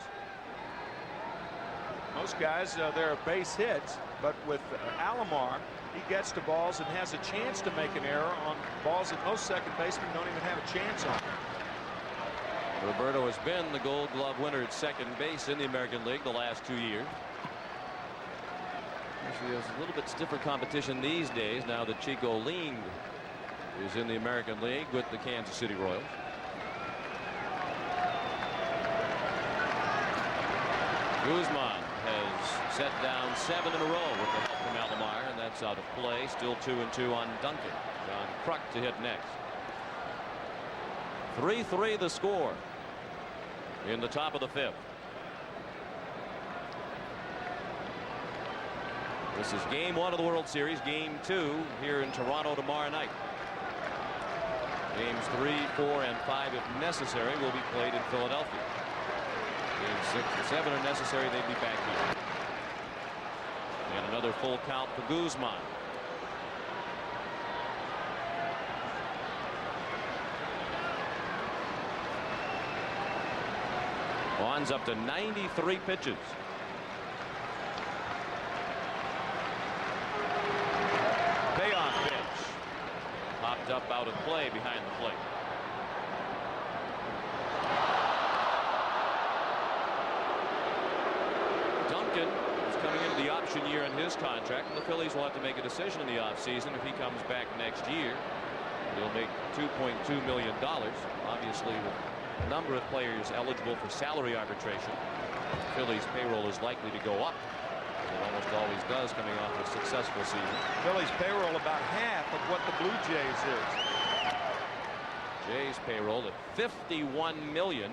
Most guys, they're base hits, but with Alomar, he gets to balls and has a chance to make an error on balls that most second basemen don't even have a chance on. Roberto has been the Gold Glove winner at second base in the American League the last 2 years. Actually, there's a little bit stiffer competition these days now that Chico Lean is in the American League with the Kansas City Royals. Guzman has set down 7 in a row with the help from Alomar, and that's out of play. Still 2-2 on Duncan. John Kruk to hit next. 3-3 the score in the top of the 5th. This is game 1 of the World Series. Game 2 here in Toronto tomorrow night. Games 3, 4, and 5, if necessary, will be played in Philadelphia. Games 6 and 7 are necessary. They'd be back here. And another full count for Guzman. Juan's up to 93 pitches. Payoff pitch. Popped up out of play behind the plate. Duncan is coming into the option year in his contract, and the Phillies will have to make a decision in the offseason. If he comes back next year, he'll make $2.2 million. Obviously, with a number of players eligible for salary arbitration, Phillies payroll is likely to go up. It almost always does coming off a successful season. Phillies payroll about half of what the Blue Jays is. Jays payroll at $51 million.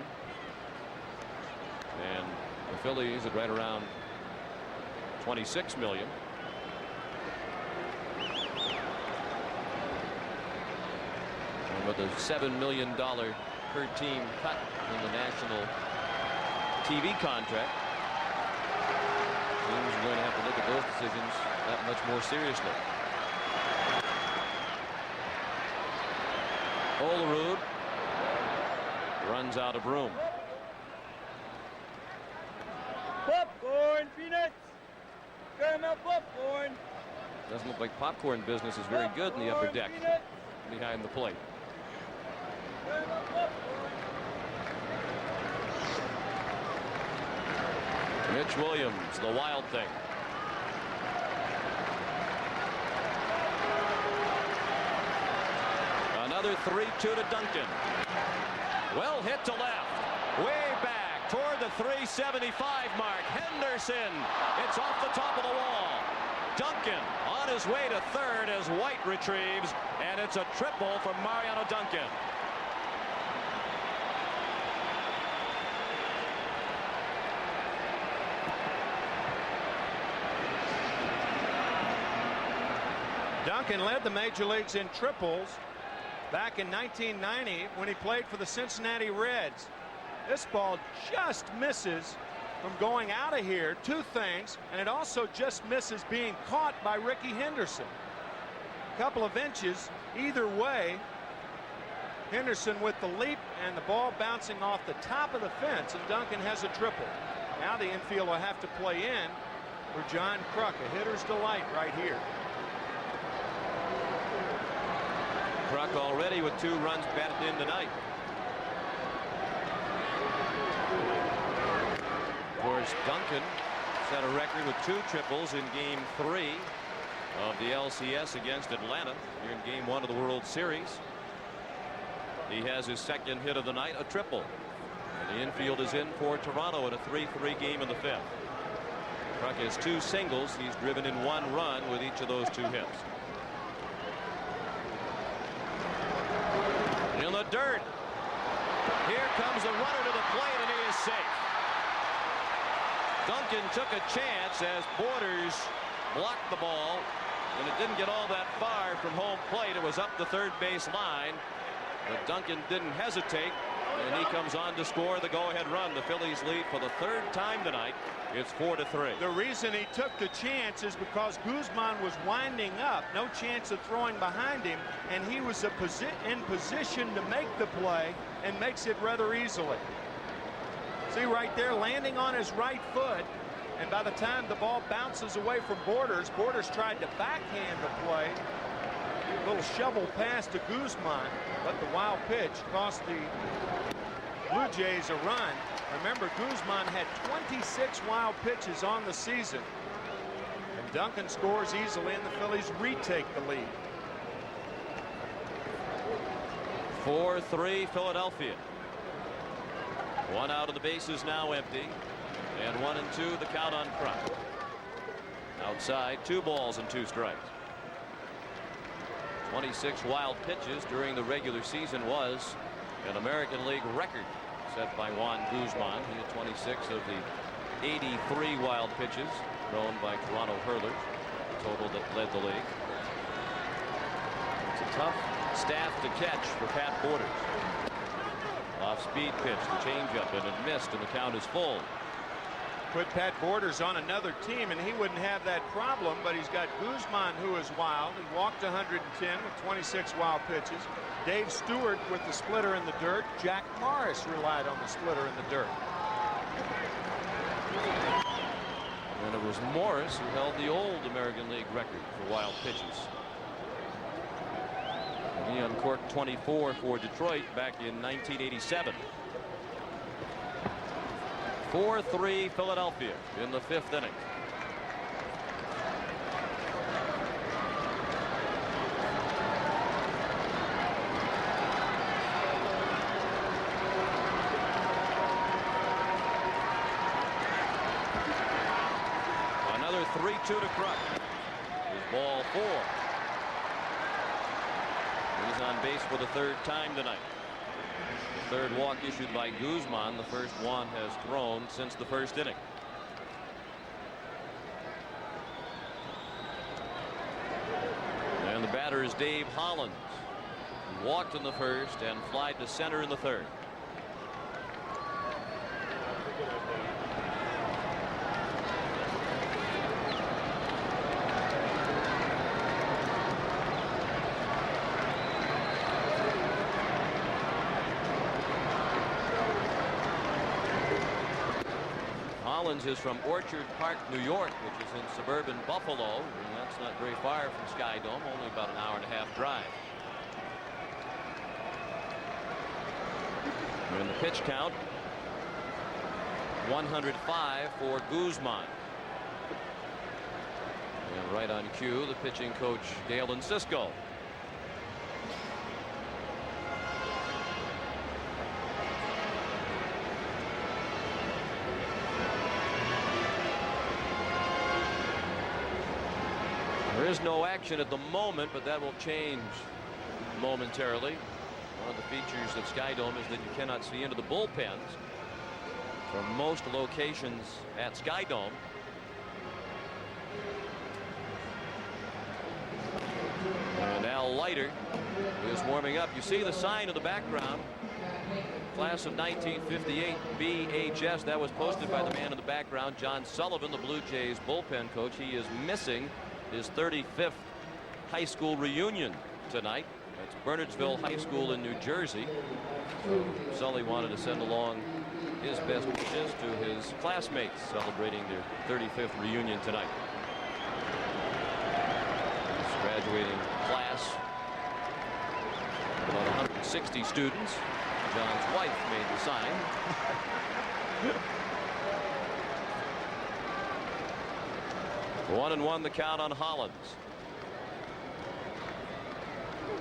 And the Phillies at right around $26 million. And with a $7 million per team cut in the national TV contract, teams are going to have to look at those decisions that much more seriously. Olerud runs out of room. Popcorn, peanuts. Caramel popcorn. Doesn't look like popcorn business is very good in the upper deck behind the plate. Mitch Williams, the wild thing. Another 3-2 to Duncan. Well hit to left. Way back toward the 375 mark. Henderson. It's off the top of the wall. Duncan on his way to third as White retrieves, and it's a triple for Mariano Duncan. Duncan led the major leagues in triples back in 1990 when he played for the Cincinnati Reds. This ball just misses from going out of here. Two things, and it also just misses being caught by Ricky Henderson. A couple of inches either way. Henderson with the leap and the ball bouncing off the top of the fence, and Duncan has a triple. Now the infield will have to play in for John Kruk, a hitter's delight right here. Kruk already with 2 runs batted in tonight. Duncan set a record with 2 triples in Game 3 of the LCS against Atlanta here in Game 1 of the World Series. He has his second hit of the night, a triple. And the infield is in for Toronto in a 3-3 game in the 5th. Kruk has 2 singles. He's driven in 1 run with each of those 2 hits. In the dirt. Here comes the runner to the plate, and he is safe. Duncan took a chance as Borders blocked the ball, and it didn't get all that far from home plate. It was up the third base line, but Duncan didn't hesitate, and he comes on to score the go-ahead run. The Phillies lead for the 3rd time tonight. It's 4-3. The reason he took the chance is because Guzman was winding up, no chance of throwing behind him, and he was in position to make the play and makes it rather easily. See right there, landing on his right foot, and by the time the ball bounces away from Borders, Borders tried to backhand the play. A little shovel pass to Guzman, but the wild pitch cost the Blue Jays a run. Remember, Guzman had 26 wild pitches on the season. And Duncan scores easily, and the Phillies retake the lead. 4-3 Philadelphia. 1 out of the bases now empty. And 1-2 the count on Kruk. Outside, 2 balls and 2 strikes. 26 wild pitches during the regular season was an American League record set by Juan Guzman. He had 26 of the 83 wild pitches thrown by Toronto hurlers, total that led the league. It's a tough staff to catch for Pat Borders. Off-speed pitch, the changeup, and it missed, and the count is full. Put Pat Borders on another team, and he wouldn't have that problem, but he's got Guzman, who is wild. He walked 110 with 26 wild pitches. Dave Stewart with the splitter in the dirt. Jack Morris relied on the splitter in the dirt. And it was Morris who held the old American League record for wild pitches. And he uncorked 24 for Detroit back in 1987. 4-3 Philadelphia in the 5th inning. Another 3-2 to Kruk. His ball 4. He's on base for the 3rd time tonight. The 3rd walk issued by Guzman. The first one has thrown since the 1st inning. And the batter is Dave Hollins. He walked in the 1st and flied to center in the 3rd. Hollins is from Orchard Park, New York, which is in suburban Buffalo, and that's not very far from Sky Dome, only about an hour-and-a-half drive. And the pitch count, 105 for Guzman. And right on cue, the pitching coach Galen Cisco. There is no action at the moment, but that will change momentarily. One of the features of Sky Dome is that you cannot see into the bullpens from most locations at Sky Dome. And Al Leiter is warming up. You see the sign in the background. Class of 1958 BHS. That was posted by the man in the background, John Sullivan, the Blue Jays bullpen coach. He is missing his 35th high school reunion tonight. That's Bernardsville High School in New Jersey. So Sully wanted to send along his best wishes to his classmates celebrating their 35th reunion tonight. His graduating class, about 160 students. John's wife made the sign. 1-1 the count on Hollins.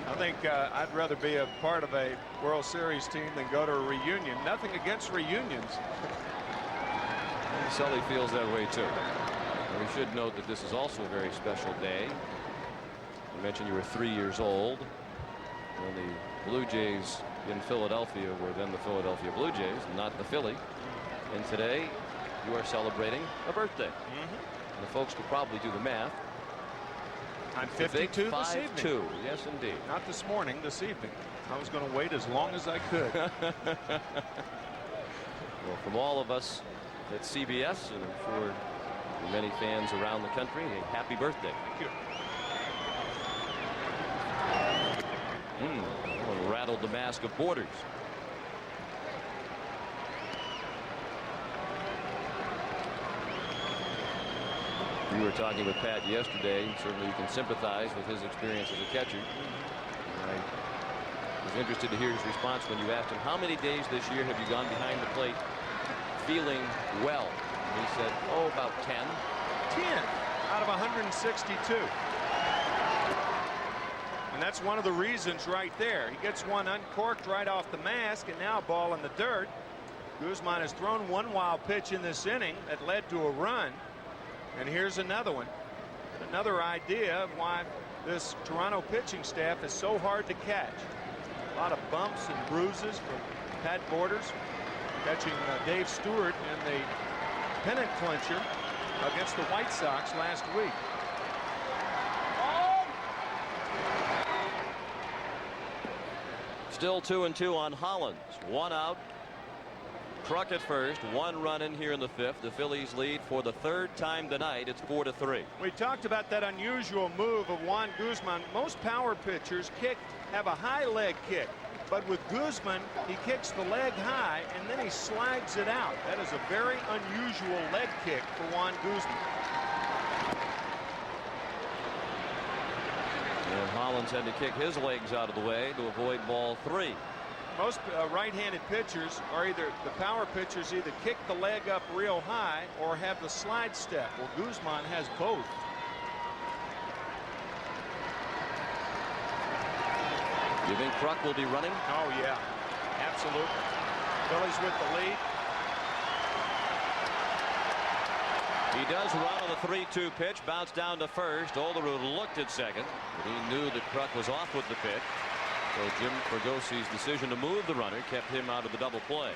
I think I'd rather be a part of a World Series team than go to a reunion. Nothing against reunions. Sully feels that way too. And we should note that this is also a very special day. You mentioned you were 3 years old when the Blue Jays in Philadelphia were then the Philadelphia Blue Jays, not the Philly. And today you are celebrating a birthday. And the folks could probably do the math. I'm 52 this evening. 5-2. Yes, indeed. Not this morning, this evening. I was going to wait as long as I could. Well, from all of us at CBS and I'm sure the many fans around the country, a happy birthday. Thank you. One rattled the mask of Borders. We were talking with Pat yesterday. Certainly you can sympathize with his experience as a catcher. I was interested to hear his response when you asked him how many days this year have you gone behind the plate feeling well. And he said, oh, about 10. 10 out of 162. And that's one of the reasons right there. He gets one uncorked right off the mask, and now a ball in the dirt. Guzman has thrown one wild pitch in this inning that led to a run. And here's another one. Another idea of why this Toronto pitching staff is so hard to catch. A lot of bumps and bruises from Pat Borders catching Dave Stewart in the pennant clincher against the White Sox last week. Still 2-2 on Hollins. One out. Kruk at first. One run in here in the fifth. The Phillies lead for the third time tonight. It's 4-3. We talked about that unusual move of Juan Guzman. Most power pitchers have a high leg kick. But with Guzman, he kicks the leg high and then he slides it out. That is a very unusual leg kick for Juan Guzman. And Hollins had to kick his legs out of the way to avoid ball 3. Most right-handed pitchers are either the power pitchers either kick the leg up real high or have the slide step. Well, Guzman has both. You think Kruk will be running? Oh, yeah, absolutely. Phillies with the lead. He does run on the 3-2 pitch, bounced down to first. Olerud looked at second, but he knew that Kruk was off with the pitch. So Jim Fergosi's decision to move the runner kept him out of the double play.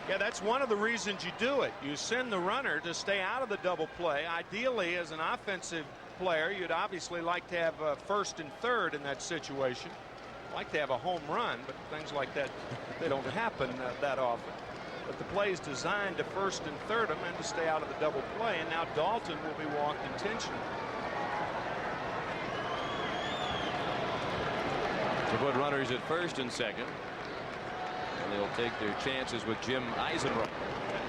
Yeah, that's one of the reasons you do it. You send the runner to stay out of the double play. Ideally, as an offensive player, you'd obviously like to have first and third in that situation. Like to have a home run, but things like that, they don't happen that often. But the play is designed to first and third them and to stay out of the double play. And now Dalton will be walked intentionally. To put runners at first and second. And they'll take their chances with Jim Eisenreich.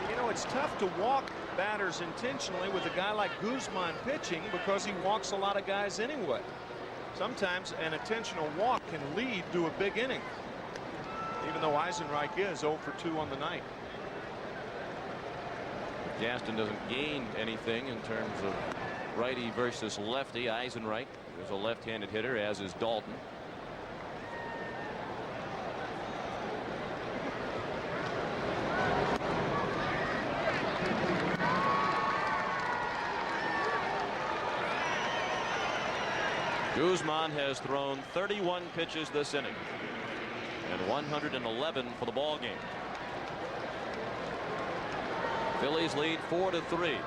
You know, it's tough to walk batters intentionally with a guy like Guzman pitching because he walks a lot of guys anyway. Sometimes an intentional walk can lead to a big inning. Even though Eisenreich is 0 for 2 on the night. Gaston doesn't gain anything in terms of righty versus lefty. Eisenreich is a left-handed hitter, as is Dalton. Guzman has thrown 31 pitches this inning and 111 for the ball game. Phillies lead 4-3.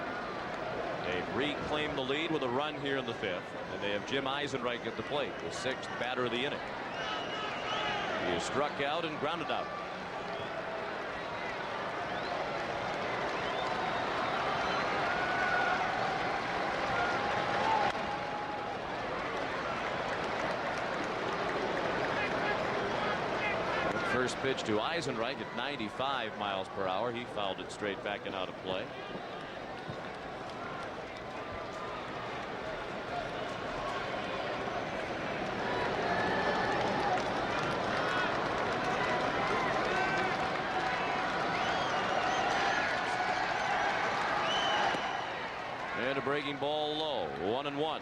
They've reclaimed the lead with a run here in the fifth, and they have Jim Eisenreich at the plate, the sixth batter of the inning. He is struck out and grounded out. First pitch to Eisenreich at 95 miles per hour. He fouled it straight back and out of play. a breaking ball low. 1-1.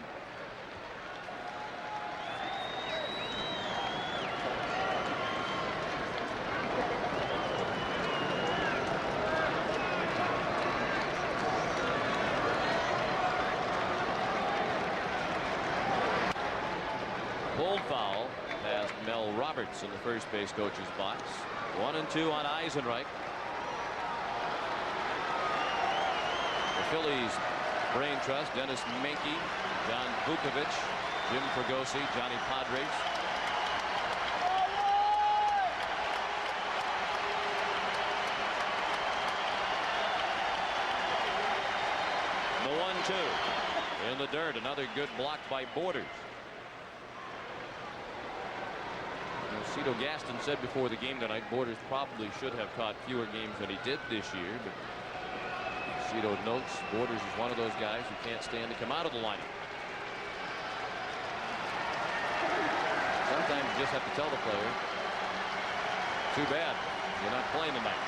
Pulled foul past Mel Roberts in the first base coach's box. 1-2 on Eisenreich. The Phillies brain trust: Dennis Menke, John Vukovich, Jim Fregosi, Johnny Padres. The 1-2 in the dirt. Another good block by Borders. Cito Gaston said before the game tonight Borders probably should have caught fewer games than he did this year, but Cito notes Borders is one of those guys who can't stand to come out of the lineup. Sometimes you just have to tell the player, too bad, you're not playing tonight.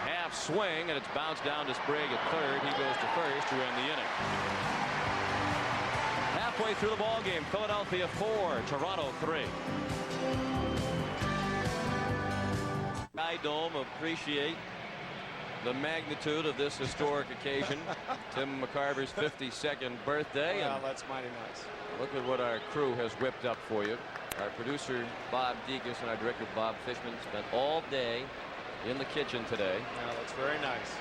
Half swing, and it's bounced down to Sprague at third. He goes to first to end the inning. Halfway through the ball game, Philadelphia 4, Toronto 3. Sky Dome appreciate the magnitude of this historic occasion. Tim McCarver's 52nd birthday. Well, and that's mighty nice. look at what our crew has whipped up for you. Our producer Bob Degas and our director Bob Fishman spent all day in the kitchen today. Yeah, that's very nice.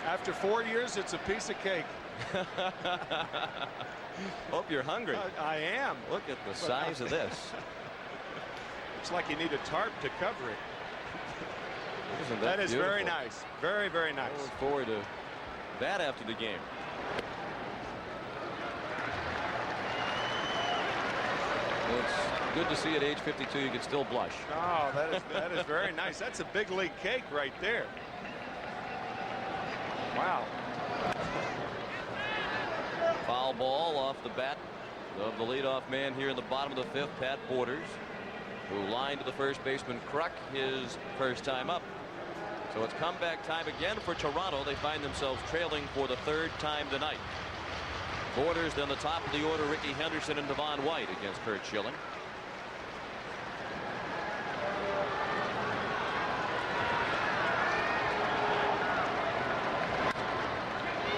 After 4 years, it's a piece of cake. Hope you're hungry. I am. Look at the size of this. It's like you need a tarp to cover it. Isn't That is beautiful? very nice. Very, very nice. I look forward to that after the game. It's good to see at age 52 you can still blush. Oh, that is very nice. That's a big league cake right there. Wow. Foul ball off the bat of the leadoff man here in the bottom of the fifth, Pat Borders, who lined to the first baseman Kruk his first time up. So it's comeback time again for Toronto. They find themselves trailing for the third time tonight. Borders then the top of the order, Ricky Henderson and Devon White against Curt Schilling.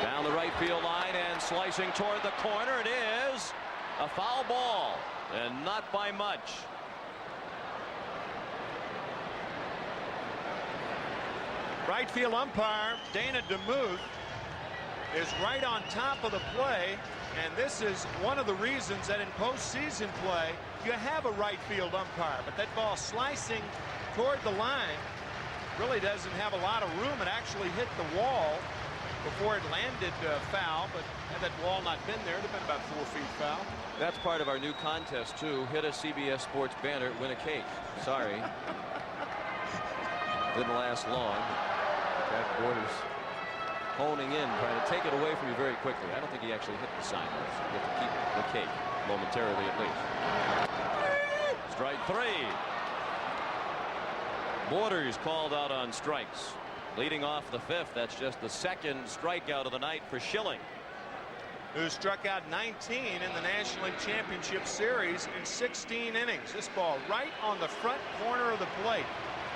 Down the right field line and slicing toward the corner. It is a foul ball, and not by much. Right field umpire Dana DeMuth is right on top of the play, and this is one of the reasons that in postseason play you have a right field umpire, but that ball slicing toward the line really doesn't have a lot of room. It actually hit the wall before it landed foul, but had that wall not been there, it would have been about 4 feet foul. That's part of our new contest too. Hit a CBS Sports banner, win a cake. Sorry. Didn't last long. Pat Borders honing in, trying to take it away from you very quickly. I don't think he actually hit the sign. You have to keep the cake momentarily at least. Strike three. Borders called out on strikes. Leading off the fifth, that's just the second strikeout of the night for Schilling, who struck out 19 in the National League Championship Series in 16 innings. This ball right on the front corner of the plate.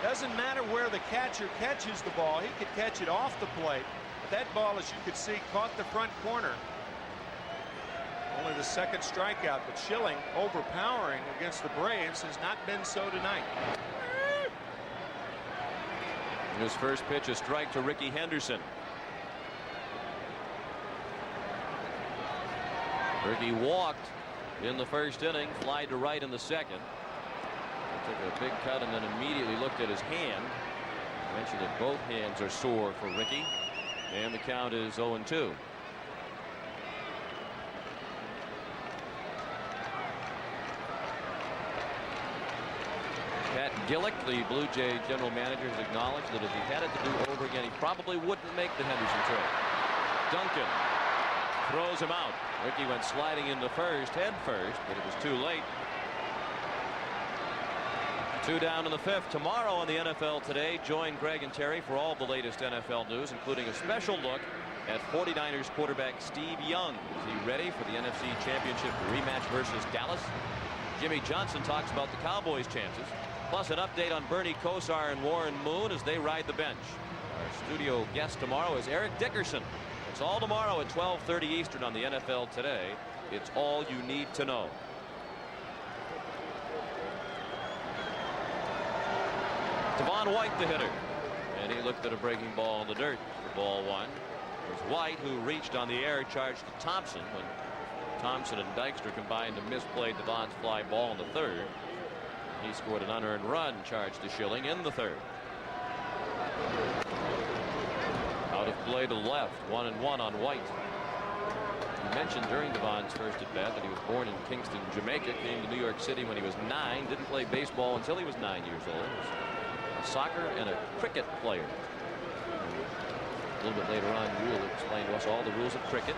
Doesn't matter where the catcher catches the ball. He could catch it off the plate. But that ball, as you could see, caught the front corner. Only the second strikeout, but Schilling overpowering against the Braves has not been so tonight. His first pitch, a strike to Ricky Henderson. Ricky walked in the first inning, fly to right in the second. He took a big cut and then immediately looked at his hand. Mentioned that both hands are sore for Ricky, and the count is 0-2. Pat Gillick, the Blue Jay general manager, has acknowledged that if he had it to do over again, he probably wouldn't make the Henderson trade. Duncan throws him out. Ricky went sliding into first, head first, but it was too late. Two down in the fifth. Tomorrow on the NFL Today, join Greg and Terry for all the latest NFL news, including a special look at 49ers quarterback Steve Young. Is he ready for the NFC Championship rematch versus Dallas? Jimmy Johnson talks about the Cowboys' chances. Plus an update on Bernie Kosar and Warren Moon as they ride the bench. Our studio guest tomorrow is Eric Dickerson. It's all tomorrow at 12:30 Eastern on the NFL Today. It's all you need to know. Devon White, the hitter, and he looked at a breaking ball in the dirt for ball one. It was White who reached on the air, charged to Thompson when Thompson and Dykstra combined to misplay Devon's fly ball in the third. He scored an unearned run, charged to Schilling in the third. Out of play to left, 1-1 on White. You mentioned during Devon's first at bat that he was born in Kingston, Jamaica, came to New York City when he was 9, didn't play baseball until he was 9 years old. He was a soccer and a cricket player. A little bit later on, you will explain to us all the rules of cricket.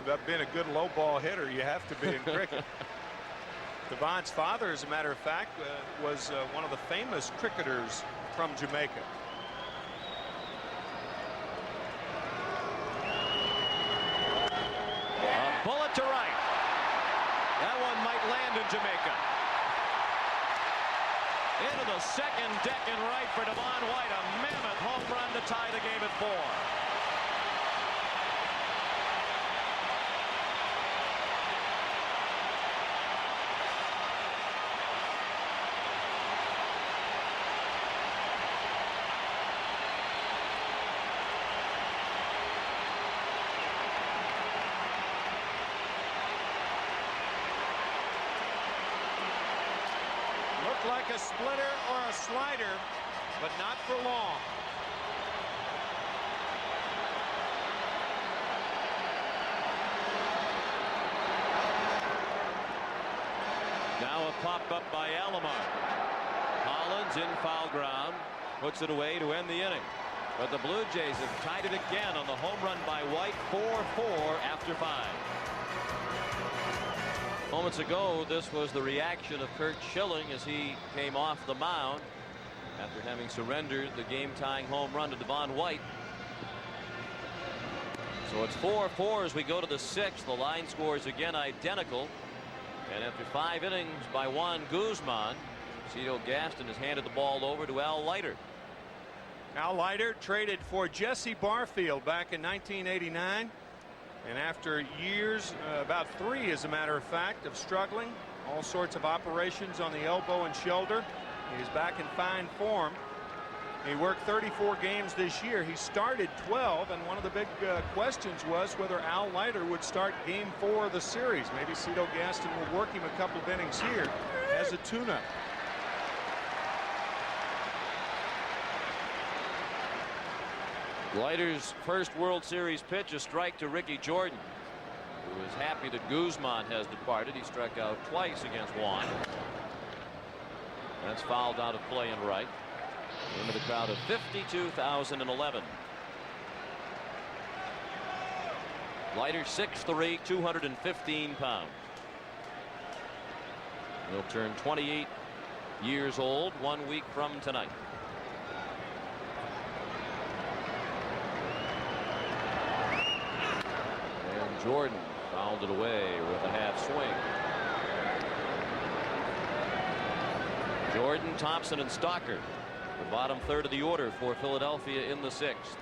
About being a good low ball hitter, you have to be in cricket. Devon's father, as a matter of fact, was one of the famous cricketers from Jamaica. A bullet to right. That one might land in Jamaica. Into the second deck and right for Devon White. A mammoth home run to tie the game at 4. Like a splitter or a slider, but not for long. Now a pop-up by Alomar. Collins in foul ground, puts it away to end the inning. But the Blue Jays have tied it again on the home run by White, 4-4 after 5. Moments ago, this was the reaction of Curt Schilling as he came off the mound after having surrendered the game-tying home run to Devon White. So it's 4-4 as we go to the 6th. The line scores again identical. And after 5 innings by Juan Guzman, Cito Gaston has handed the ball over to Al Leiter. Al Leiter traded for Jesse Barfield back in 1989. And after years, about 3 as a matter of fact, of struggling, all sorts of operations on the elbow and shoulder, he's back in fine form. He worked 34 games this year. He started 12, and one of the big questions was whether Al Leiter would start game 4 of the series. Maybe Cito Gaston will work him a couple of innings here as a tune-up. Leiter's first World Series pitch, a strike to Ricky Jordan, who is happy that Guzman has departed. He struck out twice against Juan. That's fouled out of play and right. Into the crowd of 52,011. Leiter 6'3", 215 pounds. He'll turn 28 years old 1 week from tonight. Jordan fouled it away with a half swing. Jordan, Thompson, and Stocker, the bottom third of the order for Philadelphia in the 6th.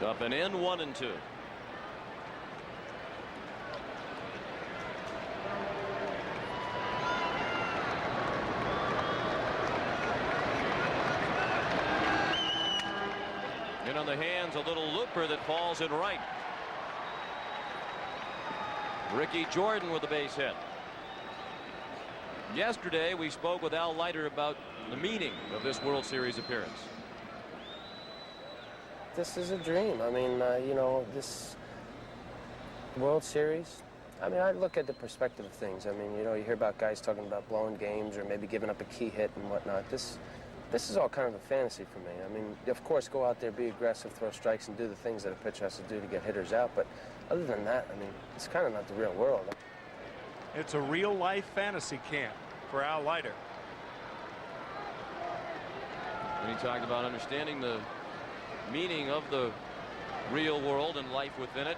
Up and in, 1-2. On the hands, a little looper that falls in right. Ricky Jordan with the base hit. Yesterday we spoke with Al Leiter about the meaning of this World Series appearance. This is a dream. I mean, you know, this World Series, I mean, I look at the perspective of things. I mean, you know, you hear about guys talking about blowing games or maybe giving up a key hit and whatnot. This is all kind of a fantasy for me. I mean, of course, go out there, be aggressive, throw strikes, and do the things that a pitcher has to do to get hitters out. But other than that, I mean, it's kind of not the real world. It's a real-life fantasy camp for Al Leiter. And he talked about understanding the meaning of the real world and life within it.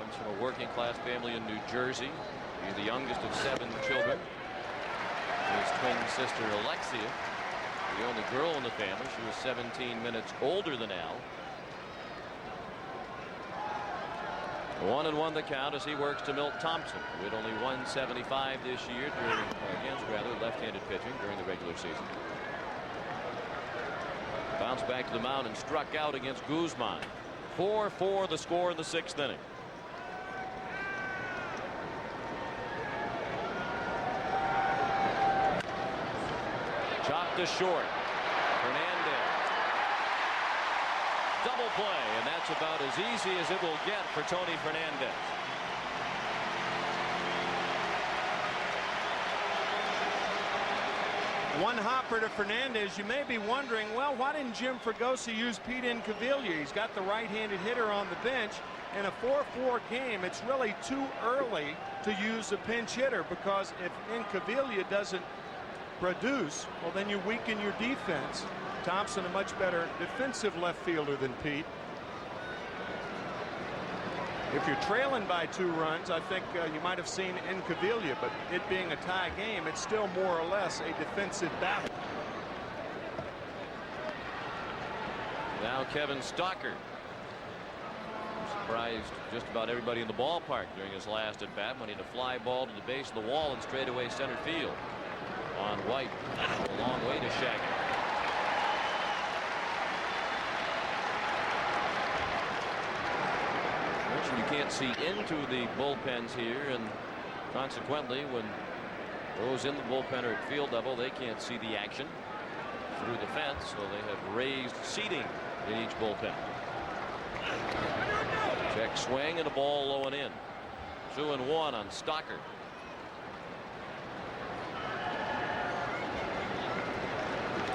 Comes from a working-class family in New Jersey. He's the youngest of 7 children. His twin sister, Alexia, the only girl in the family. She was 17 minutes older than Al. 1-1 the count as he works to Milt Thompson, who hit only 175 this year against left-handed pitching during the regular season. Bounced back to the mound and struck out against Guzman. 4-4 the score in the 6th inning. Chopped to short. Fernandez. Double play, and that's about as easy as it will get for Tony Fernandez. One hopper to Fernandez. You may be wondering, well, why didn't Jim Fregosi use Pete Incaviglia? He's got the right-handed hitter on the bench. In a 4-4 game, it's really too early to use a pinch hitter, because if Incaviglia doesn't produce, well, then you weaken your defense. Thompson, a much better defensive left fielder than Pete. If you're trailing by 2 runs, I think you might have seen Incaviglia, but it being a tie game, it's still more or less a defensive battle. Now Kevin Stalker surprised just about everybody in the ballpark during his last at bat when he had a fly ball to the base of the wall and straightaway center field. On White, a long way to Shaggy. You can't see into the bullpens here, and consequently, when those in the bullpen are at field level, they can't see the action through the fence, so they have raised seating in each bullpen. Check swing and a ball low and in. 2-1 on Stalker.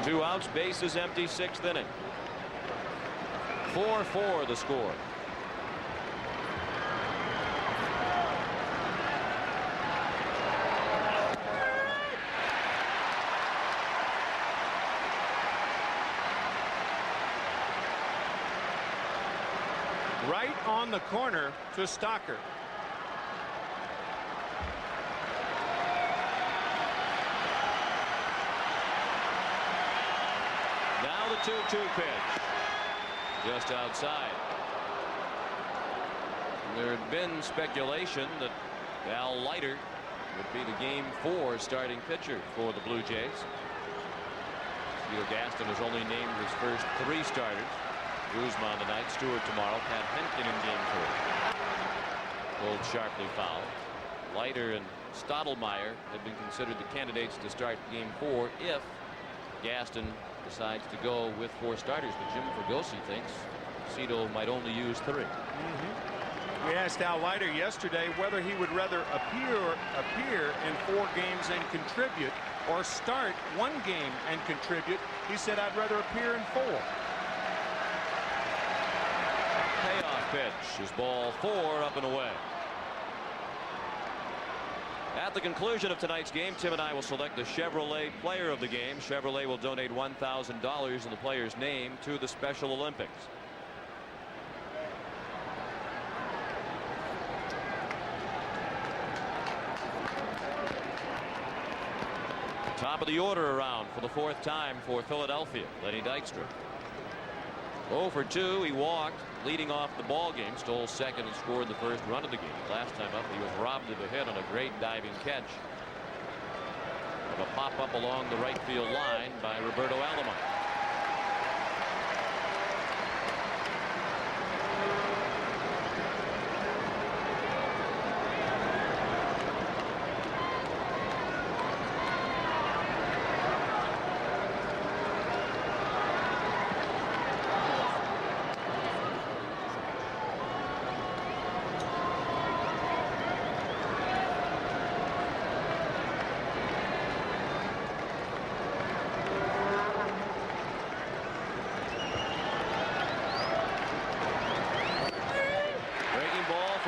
Two outs, bases empty, 6th inning. 4-4 the score. Right on the corner to Stalker. Now the 2-2 pitch. Just outside. There had been speculation that Al Leiter would be the Game 4 starting pitcher for the Blue Jays. Steele Gaston has only named his first 3 starters. Guzman tonight, Stewart tomorrow, Pat Henkin in Game 4. Pulled sharply foul. Leiter and Stottlemyre have been considered the candidates to start Game 4 if Gaston decides to go with 4 starters. But Jim Fregosi thinks Cito might only use 3. We asked Al Leiter yesterday whether he would rather appear in 4 games and contribute, or start 1 game and contribute. He said, I'd rather appear in 4. Payoff pitch is ball 4, up and away. At the conclusion of tonight's game, Tim and I will select the Chevrolet player of the game. Chevrolet will donate $1,000 in the player's name to the Special Olympics. Top of the order around for the 4th time for Philadelphia. Lenny Dykstra. 0 for 2. He walked, leading off the ball game, stole second and scored the first run of the game. Last time up, he was robbed of a hit on a great diving catch of a pop-up along the right field line by Roberto Alomar.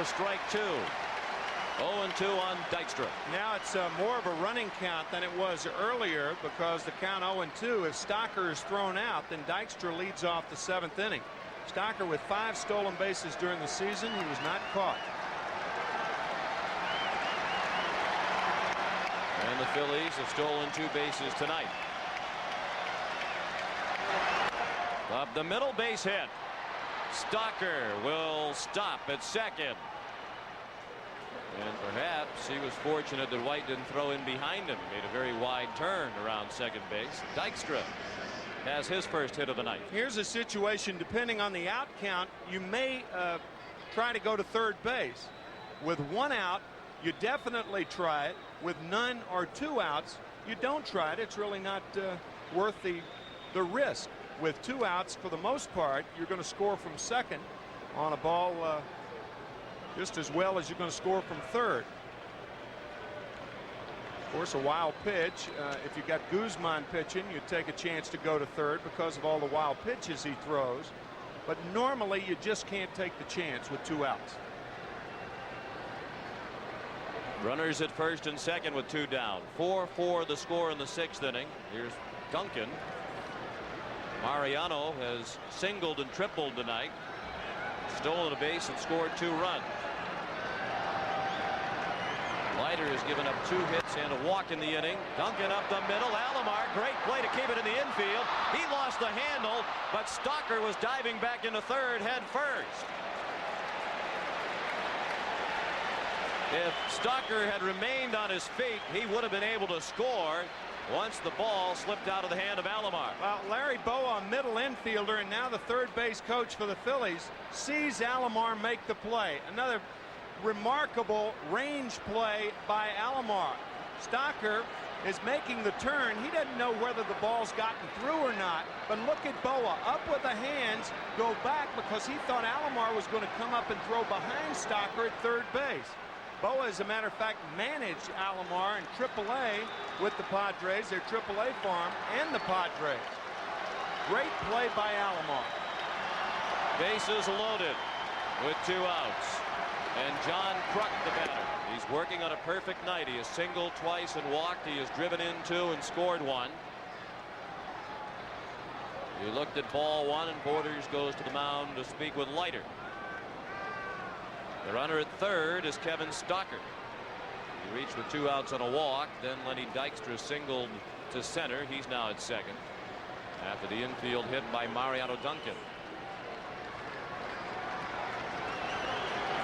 strike 2. 0-2 on Dykstra. Now it's more of a running count than it was earlier because the count 0-2. If Stocker is thrown out, then Dykstra leads off the 7th inning. Stocker with 5 stolen bases during the season. He was not caught. And the Phillies have stolen 2 bases tonight. Up the middle, base hit. Stocker will stop at second. And perhaps he was fortunate that White didn't throw in behind him. He made a very wide turn around second base. Dykstra has his first hit of the night. Here's a situation, depending on the out count, you may try to go to third base. With 1 out, you definitely try it. With none or 2 outs, you don't try it. It's really not worth the risk. With 2 outs, for the most part, you're going to score from second on a ball just as well as you're going to score from third. Of course, a wild pitch. If you got Guzman pitching, you take a chance to go to third because of all the wild pitches he throws. But normally, you just can't take the chance with 2 outs. Runners at first and second with 2 down. 4-4 the score in the 6th inning. Here's Duncan. Mariano has singled and tripled tonight. Stolen a base and scored 2 runs. Leiter has given up 2 hits and a walk in the inning. Duncan up the middle. Alomar, great play to keep it in the infield. He lost the handle, but Stocker was diving back into third head first. If Stocker had remained on his feet, he would have been able to score once the ball slipped out of the hand of Alomar. Well, Larry Boa, middle infielder and now the third base coach for the Phillies, sees Alomar make the play. Another remarkable range play by Alomar. Stocker is making the turn. He doesn't know whether the ball's gotten through or not, but look at Boa, up with the hands, go back because he thought Alomar was going to come up and throw behind Stocker at third base. Boa, as a matter of fact, managed Alomar in AAA with the Padres, their AAA farm, and the Padres. Great play by Alomar. Bases loaded with 2 outs. And John Kruk, the batter. He's working on a perfect night. He has singled twice and walked. He has driven in 2 and scored 1. He looked at ball 1, and Borders goes to the mound to speak with Leiter. The runner at third is Kevin Stocker. He reached with 2 outs on a walk. Then Lenny Dykstra singled to center. He's now at second after the infield hit by Mariano Duncan.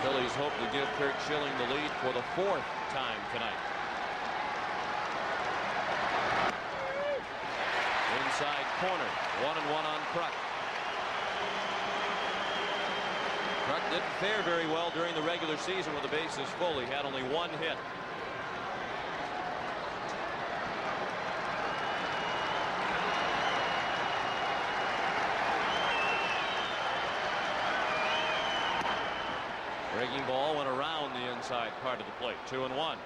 Phillies hope to give Kurt Schilling the lead for the 4th time tonight. Inside corner, 1-1 on Kruk. Kruk didn't fare very well during the regular season with the bases full. He had only 1 hit. Breaking ball went around the inside part of the plate. 2-1.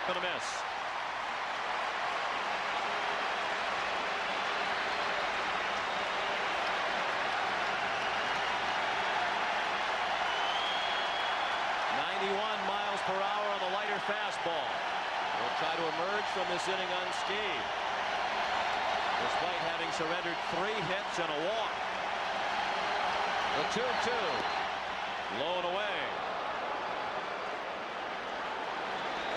And a miss. Miles per hour on the Leiter fastball. Will try to emerge from this inning unscathed, despite having surrendered 3 hits and a walk. The 2-2, low and away.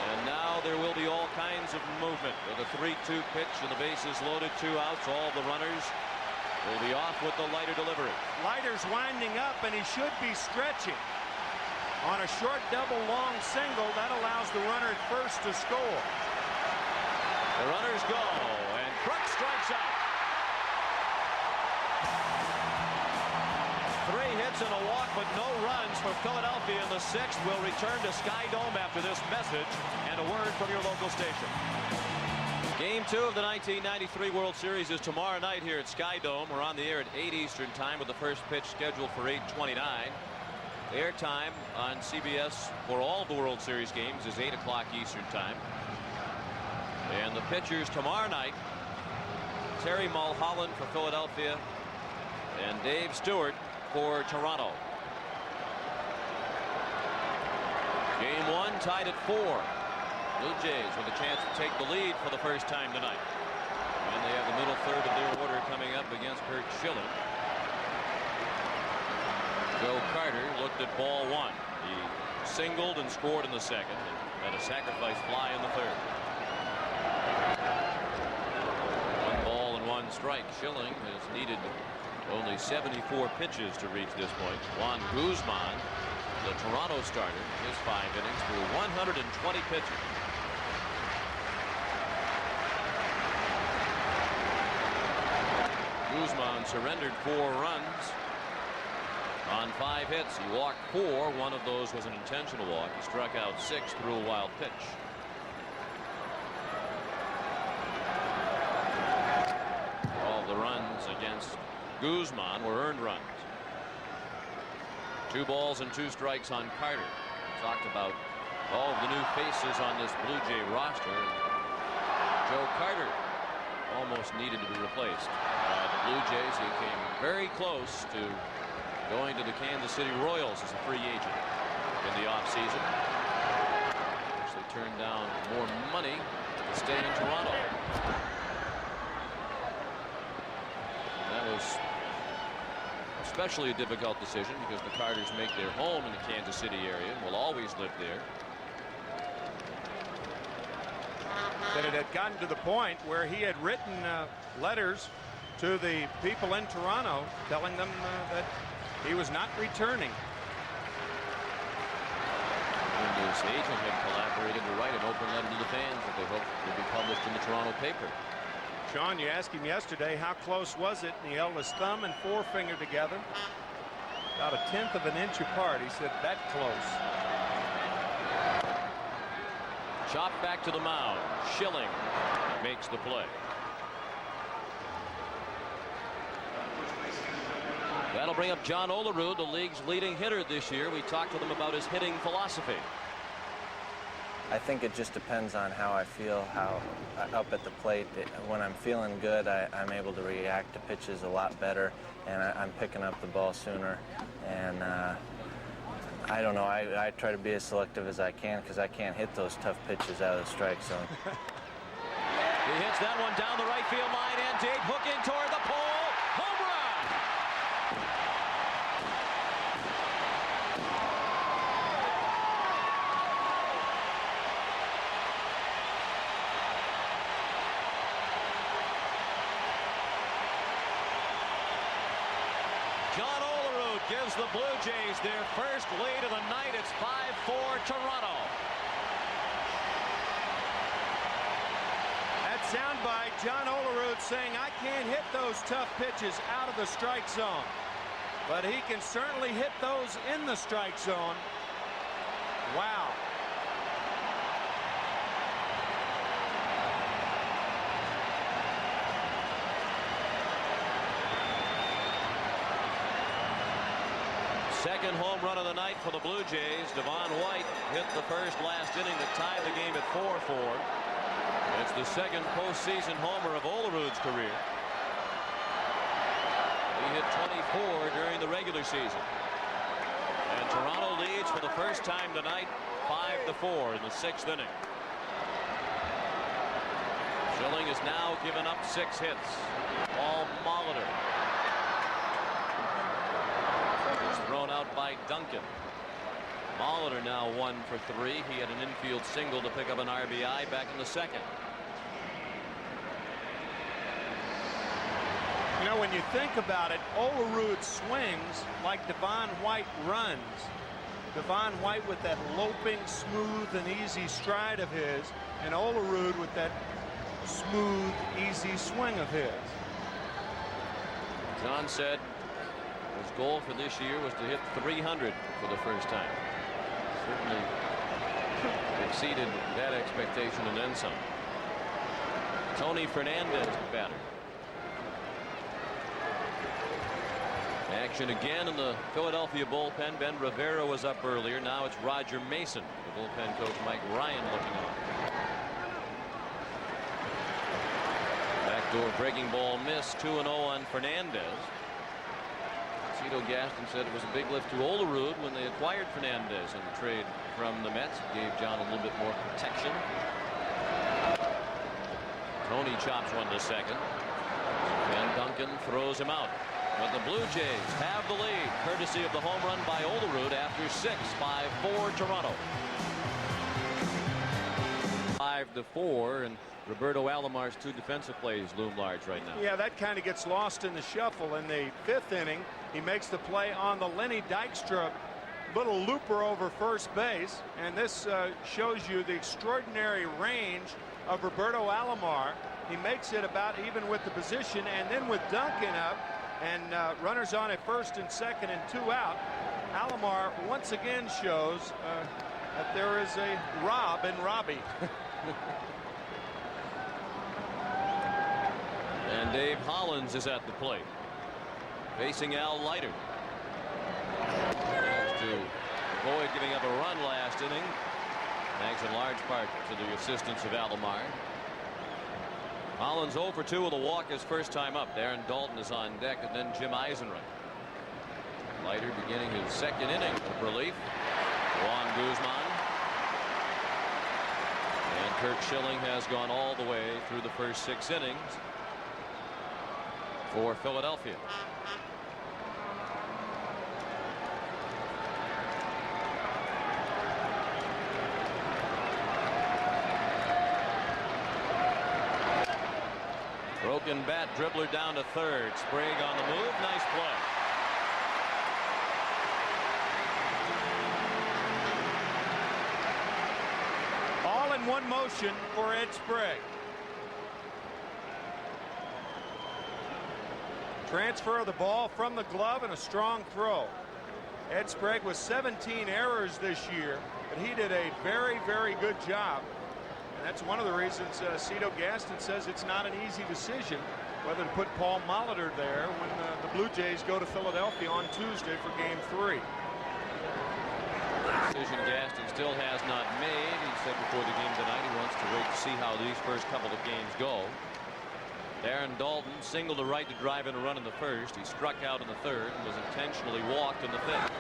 And now there will be all kinds of movement with a 3-2 pitch and the bases loaded, 2 outs. All the runners will be off with the Leiter delivery. Leiter's winding up and he should be stretching. On a short double long single, that allows the runner at first to score. The runners go, and Kruk strikes out. 3 hits and a walk, but no runs for Philadelphia in the 6th. We'll return to Sky Dome after this message and a word from your local station. Game 2 of the 1993 World Series is tomorrow night here at Sky Dome. We're on the air at 8 Eastern time with the first pitch scheduled for 8:29. Airtime on CBS for all of the World Series games is 8 o'clock Eastern time. And the pitchers tomorrow night, Terry Mulholland for Philadelphia and Dave Stewart for Toronto. Game 1 tied at 4. Blue Jays with a chance to take the lead for the first time tonight. And they have the middle third of their order coming up against Kurt Schilling. Joe Carter looked at ball 1. He singled and scored in the second and had a sacrifice fly in the third. 1 ball and 1 strike. Schilling has needed only 74 pitches to reach this point. Juan Guzman, the Toronto starter, his 5 innings through 120 pitches. Guzman surrendered 4 runs on 5 hits. He walked 4. One of those was an intentional walk. He struck out 6 through a wild pitch. All the runs against Guzman were earned runs. 2 balls and 2 strikes on Carter. Talked about all of the new faces on this Blue Jay roster. Joe Carter almost needed to be replaced by the Blue Jays. He came very close to going to the Kansas City Royals as a free agent in the offseason. Actually turned down more money to stay in Toronto. And that was especially a difficult decision because the Carters make their home in the Kansas City area and will always live there. That it had gotten to the point where he had written letters to the people in Toronto telling them that he was not returning. And his agent had collaborated to write an open letter to the fans that they hoped would be published in the Toronto paper. Sean, you asked him yesterday how close was it, and he held his thumb and forefinger together about 1/10 of an inch apart. He said that close. Chopped back to the mound. Schilling makes the play. That'll bring up John Olerud, the league's leading hitter this year. We talked with him about his hitting philosophy. I think it just depends on how I feel, how up at the plate. When I'm feeling good, I'm able to react to pitches a lot better, and I'm picking up the ball sooner. And I don't know, I try to be as selective as I can because I can't hit those tough pitches out of the strike zone. He hits that one down the right field line and deep, hook in toward the pole. Home run! John Olerud gives the Blue Jays their first lead of the night. It's 5-4 Toronto. That soundbite, John Olerud saying, I can't hit those tough pitches out of the strike zone. But he can certainly hit those in the strike zone. Wow. Second home run of the night for the Blue Jays. Devon White hit the first last inning that tied the game at 4-4. It's the second postseason homer of Olerud's career. He hit 24 during the regular season. And Toronto leads for the first time tonight 5-4 in the 6th inning. Schilling has now given up 6 hits. Paul Molitor is thrown out by Duncan. Molitor now 1 for 3. He had an infield single to pick up an RBI back in the 2nd. You know, when you think about it, Olerud swings like Devon White runs. Devon White with that loping, smooth, and easy stride of his, and Olerud with that smooth, easy swing of his. John said his goal for this year was to hit 300 for the first time. Certainly exceeded that expectation and then some. Tony Fernandez, the batter. Action again in the Philadelphia bullpen. Ben Rivera was up earlier. Now it's Roger Mason. The bullpen coach Mike Ryan looking on. Backdoor breaking ball miss. 2-0 on Fernandez. Cito Gaston said it was a big lift to Olerud when they acquired Fernandez in the trade from the Mets. It gave John a little bit more protection. Tony chops one to second. And Duncan throws him out. But the Blue Jays have the lead, courtesy of the home run by Olerud after 6, 5-4 Toronto. 5-4, and Roberto Alomar's 2 defensive plays loom large right now. Yeah, that kind of gets lost in the shuffle. In the 5th inning, he makes the play on the Lenny Dykstra little looper over first base, and this shows you the extraordinary range of Roberto Alomar. He makes it about even with the position, and then with Duncan up and runners on at first and second and 2 out, Alomar once again shows that there is a Rob in Robbie. And Dave Hollins is at the plate, facing Al Leiter. Has to avoid giving up a run last inning, thanks in large part to the assistance of Alomar. Hollins 0 for 2 with a walk his first time up. Darren Dalton is on deck, and then Jim Eisenreich. Leiter beginning his 2nd inning of relief. Juan Guzman. And Kurt Schilling has gone all the way through the first 6 innings for Philadelphia. Broken bat, dribbler down to third. Sprague on the move. Nice play. All in one motion for Ed Sprague. Transfer of the ball from the glove and a strong throw. Ed Sprague with 17 errors this year, but he did a very, very good job. And that's one of the reasons Cito Gaston says it's not an easy decision whether to put Paul Molitor there when the Blue Jays go to Philadelphia on Tuesday for Game 3. Decision Gaston still has not made. He said before the game tonight he wants to wait to see how these first couple of games go. Darren Dalton singled to right to drive in a run in the first. He struck out in the third and was intentionally walked in the 5th.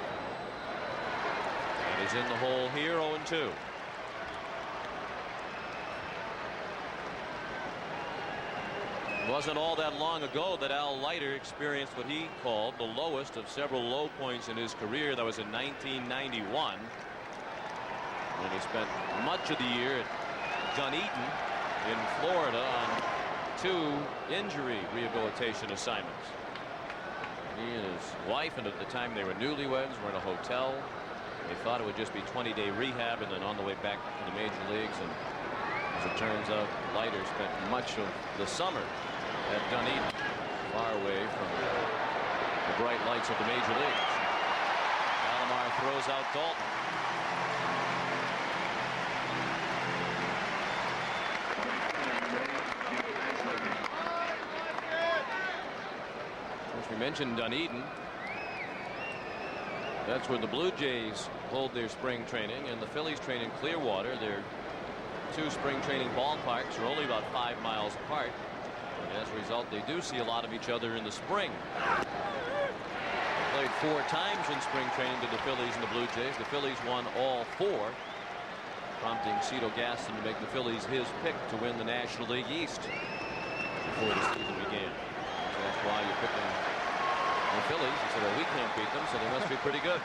And he's in the hole here, 0-2. It wasn't all that long ago that Al Leiter experienced what he called the lowest of several low points in his career. That was in 1991. When he spent much of the year at Dunedin in Florida on 2 injury rehabilitation assignments. He and his wife, and at the time they were newlyweds, were in a hotel. They thought it would just be 20-day rehab and then on the way back to the major leagues. And as it turns out, Leiter spent much of the summer at Dunedin, far away from the bright lights of the major leagues. Alomar throws out Dalton. As we mentioned Dunedin, that's where the Blue Jays hold their spring training, and the Phillies train in Clearwater. Their 2 spring training ballparks are only about 5 miles apart. And as a result, they do see a lot of each other in the spring. Played 4 times in spring training to the Phillies and the Blue Jays. The Phillies won all 4, prompting Cito Gaston to make the Phillies his pick to win the National League East before the season began. So that's why you're picking the Phillies. He said, well, we can't beat them, so they must be pretty good.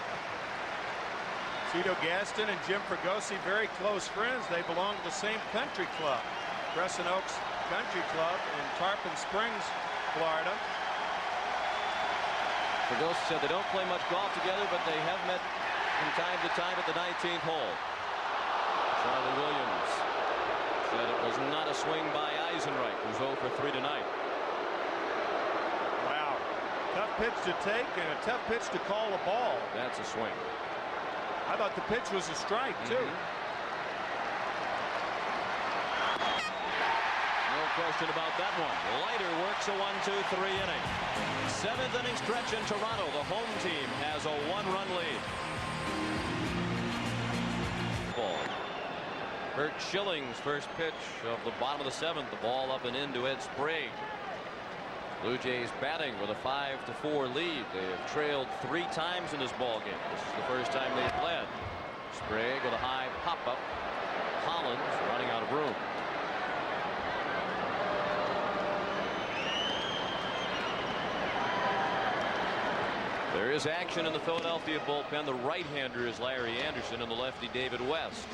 Cito Gaston and Jim Fregosi, very close friends. They belong to the same country club, Crescent Oaks Country Club in Tarpon Springs, Florida. Fregosi said they don't play much golf together, but they have met from time to time at the 19th hole. Charlie Williams said it was not a swing by Eisenreich, who's 0 for 3 tonight. Wow. Tough pitch to take and a tough pitch to call a ball. That's a swing. I thought the pitch was a strike, too. No question about that one. Leiter works a 1-2-3 inning. 7th inning stretch in Toronto. The home team has a 1-run lead. Ball. Kurt Schilling's first pitch of the bottom of the 7th. The ball up and in to Ed Sprague. Blue Jays batting with a 5-4 lead. They have trailed 3 times in this ball game. This is the first time they've led. Sprague with a high pop-up. Hollins running out of room. There is action in the Philadelphia bullpen. The right-hander is Larry Anderson and the lefty David West.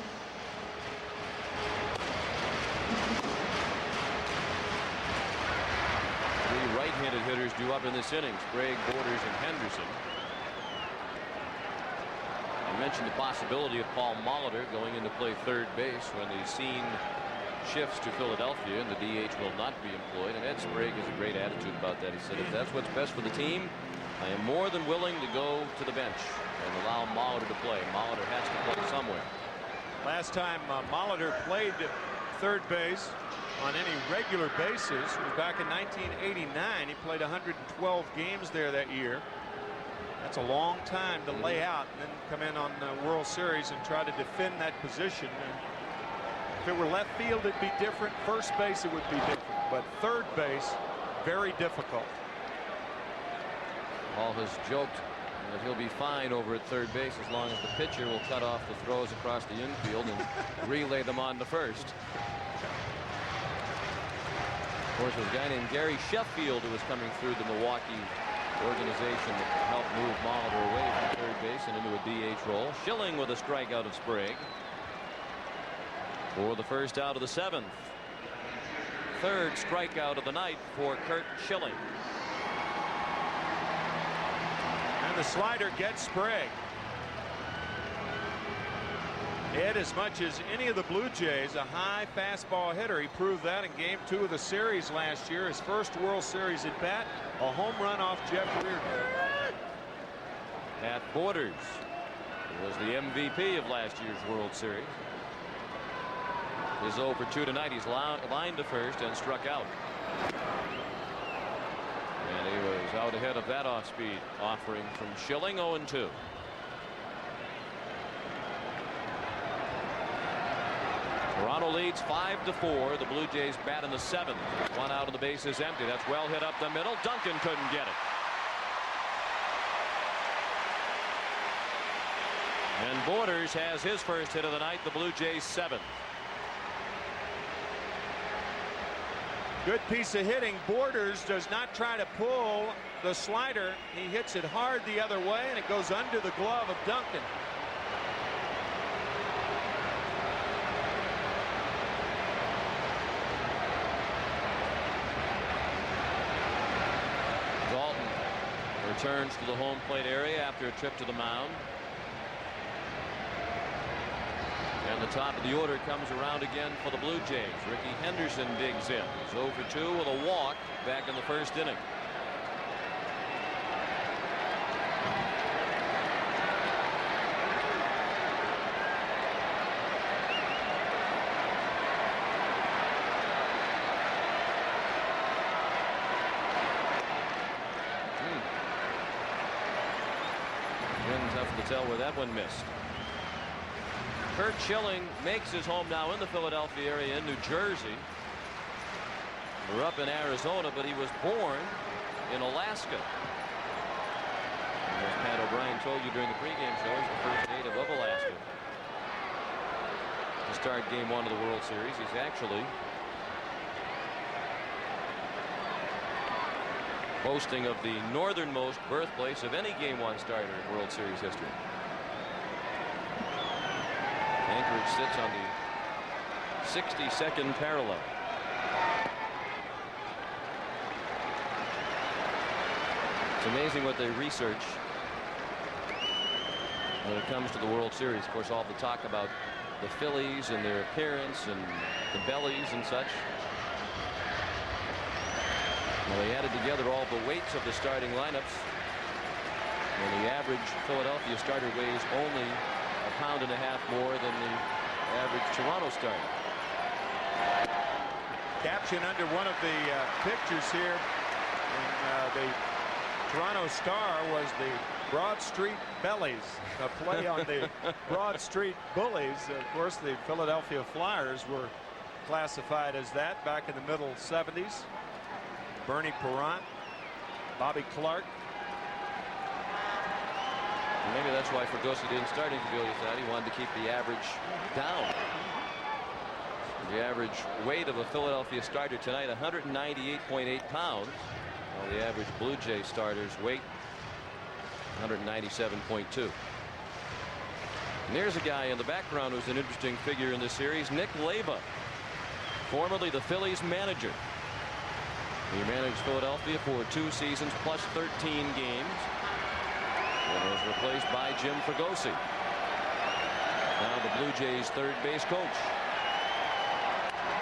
Three right-handed hitters due up in this inning. Sprague, Borders, and Henderson. I mentioned the possibility of Paul Molitor going in to play third base when the scene shifts to Philadelphia and the DH will not be employed. And Ed Sprague has a great attitude about that. He said, if that's what's best for the team, I am more than willing to go to the bench and allow Molitor to play. Molitor has to play somewhere. Last time Molitor played third base on any regular basis was back in 1989. He played 112 games there that year. That's a long time to lay out and then come in on the World Series and try to defend that position. If it were left field, it'd be different. First base, it would be different. But third base, very difficult. Hall has joked that he'll be fine over at third base as long as the pitcher will cut off the throws across the infield and relay them on to first. Of course, there's a guy named Gary Sheffield who was coming through the Milwaukee organization that helped move Molitor away from third base and into a DH role. Schilling with a strikeout of Sprague for the first out of the 7th. Third strikeout of the night for Kurt Schilling. And the slider gets Sprague. Ed, as much as any of the Blue Jays, a high fastball hitter. He proved that in game 2 of the series last year. His first World Series at bat, a home run off Jeff Reardon. Pat Borders was the MVP of last year's World Series. Is 0 for 2 tonight. He's lined to first and struck out. And he was out ahead of that off-speed offering from Schilling. 0-2. Toronto leads 5-4. The Blue Jays bat in the 7th. 1 out of the base is empty. That's well hit up the middle. Duncan couldn't get it. And Borders has his first hit of the night. The Blue Jays 7th. Good piece of hitting. Borders does not try to pull the slider. He hits it hard the other way, and it goes under the glove of Duncan. Dalton returns to the home plate area after a trip to the mound. And the top of the order comes around again for the Blue Jays. Ricky Henderson digs in. He's 0 for 2 with a walk back in the first inning. Again, tough to tell where that one missed. Kurt Schilling makes his home now in the Philadelphia area in New Jersey. We're up in Arizona, but he was born in Alaska. And as Pat O'Brien told you during the pregame show, he's the first native of Alaska to start game 1 of the World Series. He's actually boasting of the northernmost birthplace of any game 1 starter in World Series history. Anchorage sits on the 62nd parallel. It's amazing what they research when it comes to the World Series. Of course, all the talk about the Phillies and their appearance and the bellies and such. Well, they added together all the weights of the starting lineups. And the average Philadelphia starter weighs only 1.5 pounds more than the average Toronto starter. caption under one of the pictures here in the Toronto Star was the Broad Street Bellies, a play on the Broad Street Bullies. Of course, the Philadelphia Flyers were classified as that back in the middle 70s. Bernie Perrant, Bobby Clark. Maybe that's why Fregosi didn't start him, Julius, that he wanted to keep the average down. The average weight of a Philadelphia starter tonight, 198.8 pounds. While the average Blue Jay starter's weight, 197.2. And there's a guy in the background who's an interesting figure in this series, Nick Leyba, formerly the Phillies manager. He managed Philadelphia for 2 seasons plus 13 games and was replaced by Jim Fregosi. Now the Blue Jays third base coach.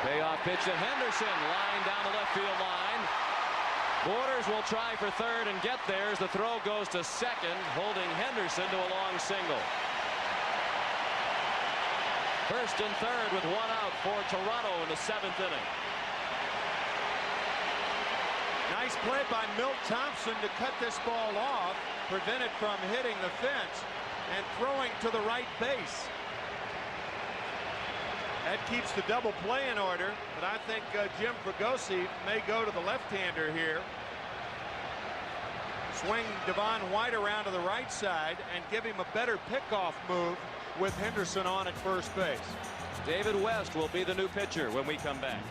Payoff pitch to Henderson, line down the left field line. Borders will try for third and get there as the throw goes to second, holding Henderson to a long single. First and third with 1 out for Toronto in the 7th inning. Nice play by Milt Thompson to cut this ball off, prevent it from hitting the fence, and throwing to the right base. That keeps the double play in order, but I think Jim Fregosi may go to the left-hander here. Swing Devon White around to the right side and give him a better pickoff move with Henderson on at first base. David West will be the new pitcher when we come back.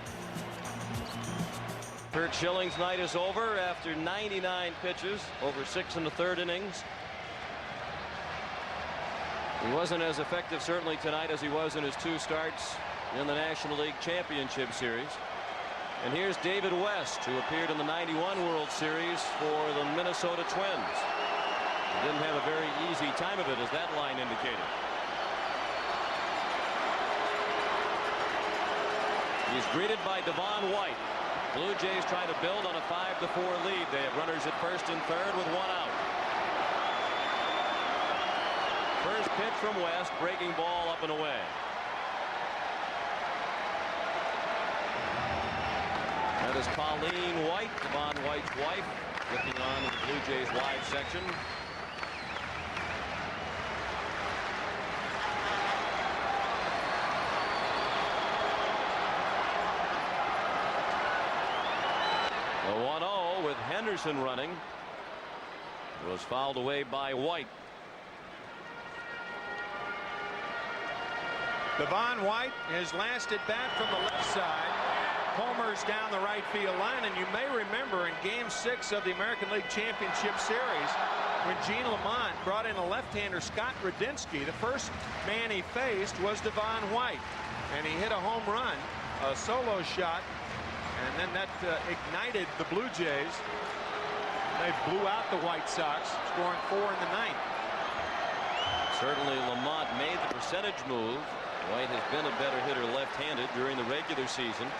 Curt Schilling's night is over after 99 pitches over 6 1/3 innings. He wasn't as effective certainly tonight as he was in his 2 starts in the National League Championship Series. And here's David West, who appeared in the '91 World Series for the Minnesota Twins. He didn't have a very easy time of it, as that line indicated. He's greeted by Devon White. Blue Jays trying to build on a 5-4 lead. They have runners at first and third with 1 out. First pitch from West, breaking ball up and away. That is Pauline White, Devon White's wife, looking on in the Blue Jays live section. The 1-0 with Henderson running was fouled away by White. Devon White, his last at bat from the left side, homers down the right field line. And you may remember in Game 6 of the American League Championship Series, when Gene Lamont brought in a left-hander, Scott Radinsky, the first man he faced was Devon White, and he hit a home run, a solo shot, and then that ignited the Blue Jays. They blew out the White Sox, scoring 4 in the 9th. Certainly Lamont made the percentage move. White has been a better hitter left-handed during the regular season.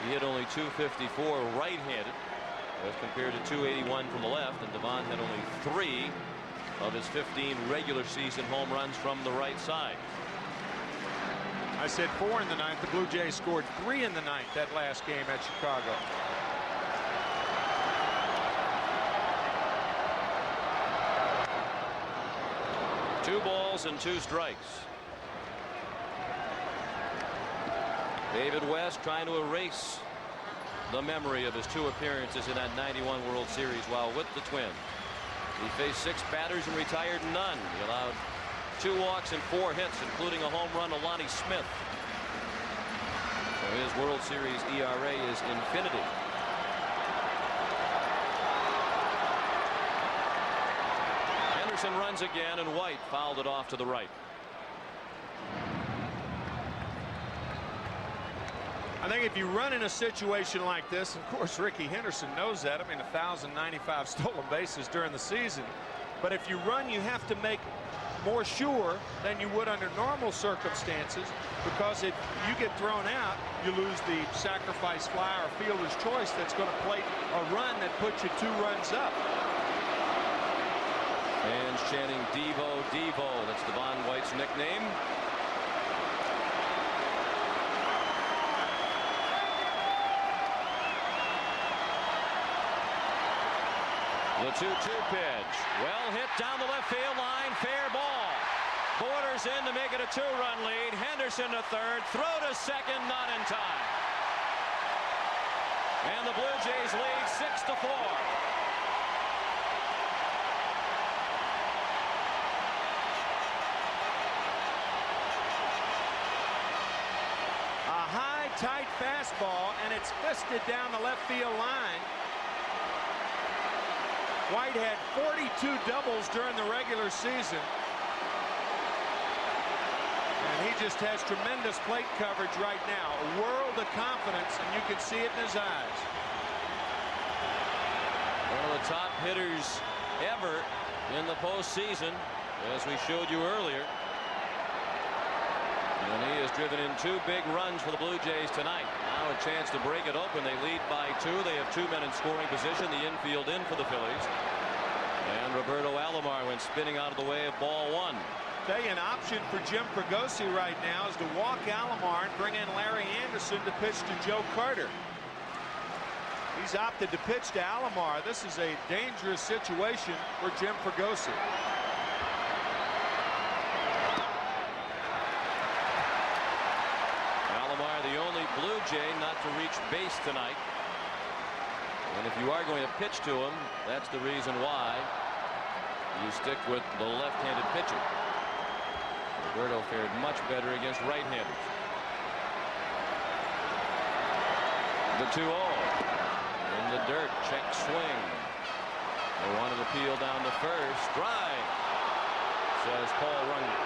He hit only .254 right-handed as compared to .281 from the left, and Devon had only 3 of his 15 regular season home runs from the right side. I said 4 in the 9th. The Blue Jays scored 3 in the 9th that last game at Chicago. Two balls and 2 strikes. David West trying to erase the memory of his 2 appearances in that '91 World Series while with the Twins. He faced 6 batters and retired none. He allowed 2 walks and 4 hits, including a home run to Lonnie Smith. So his World Series ERA is infinity. Henderson runs again, and White fouled it off to the right. I think if you run in a situation like this, of course Ricky Henderson knows that. I mean, 1,095 stolen bases during the season. But if you run, you have to make more sure than you would under normal circumstances, because if you get thrown out, you lose the sacrifice fly or fielder's choice that's going to plate a run that puts you 2 runs up. Fans chanting Devo, Devo. That's Devon White's nickname. The 2-2 pitch. Well hit down the left field line. Fair ball. Borders in to make it a 2-run lead. Henderson to third. Throw to second. Not in time. And the Blue Jays lead 6-4. A high, tight fastball, and it's fisted down the left field line. White had 42 doubles during the regular season. And he just has tremendous plate coverage right now. A world of confidence, and you can see it in his eyes. One of the top hitters ever in the postseason, as we showed you earlier. And he has driven in 2 big runs for the Blue Jays tonight. Now a chance to break it open. They lead by 2. They have 2 men in scoring position. The infield in for the Phillies. And Roberto Alomar went spinning out of the way of ball 1. Tell you, an option for Jim Fregosi right now is to walk Alomar and bring in Larry Anderson to pitch to Joe Carter. He's opted to pitch to Alomar. This is a dangerous situation for Jim Fregosi. The only Blue Jay not to reach base tonight. And if you are going to pitch to him, that's the reason why you stick with the left-handed pitcher. Roberto fared much better against right-handers. The 2-0 in the dirt. Check swing. They wanted to peel down to first. Strike, says Paul Runge.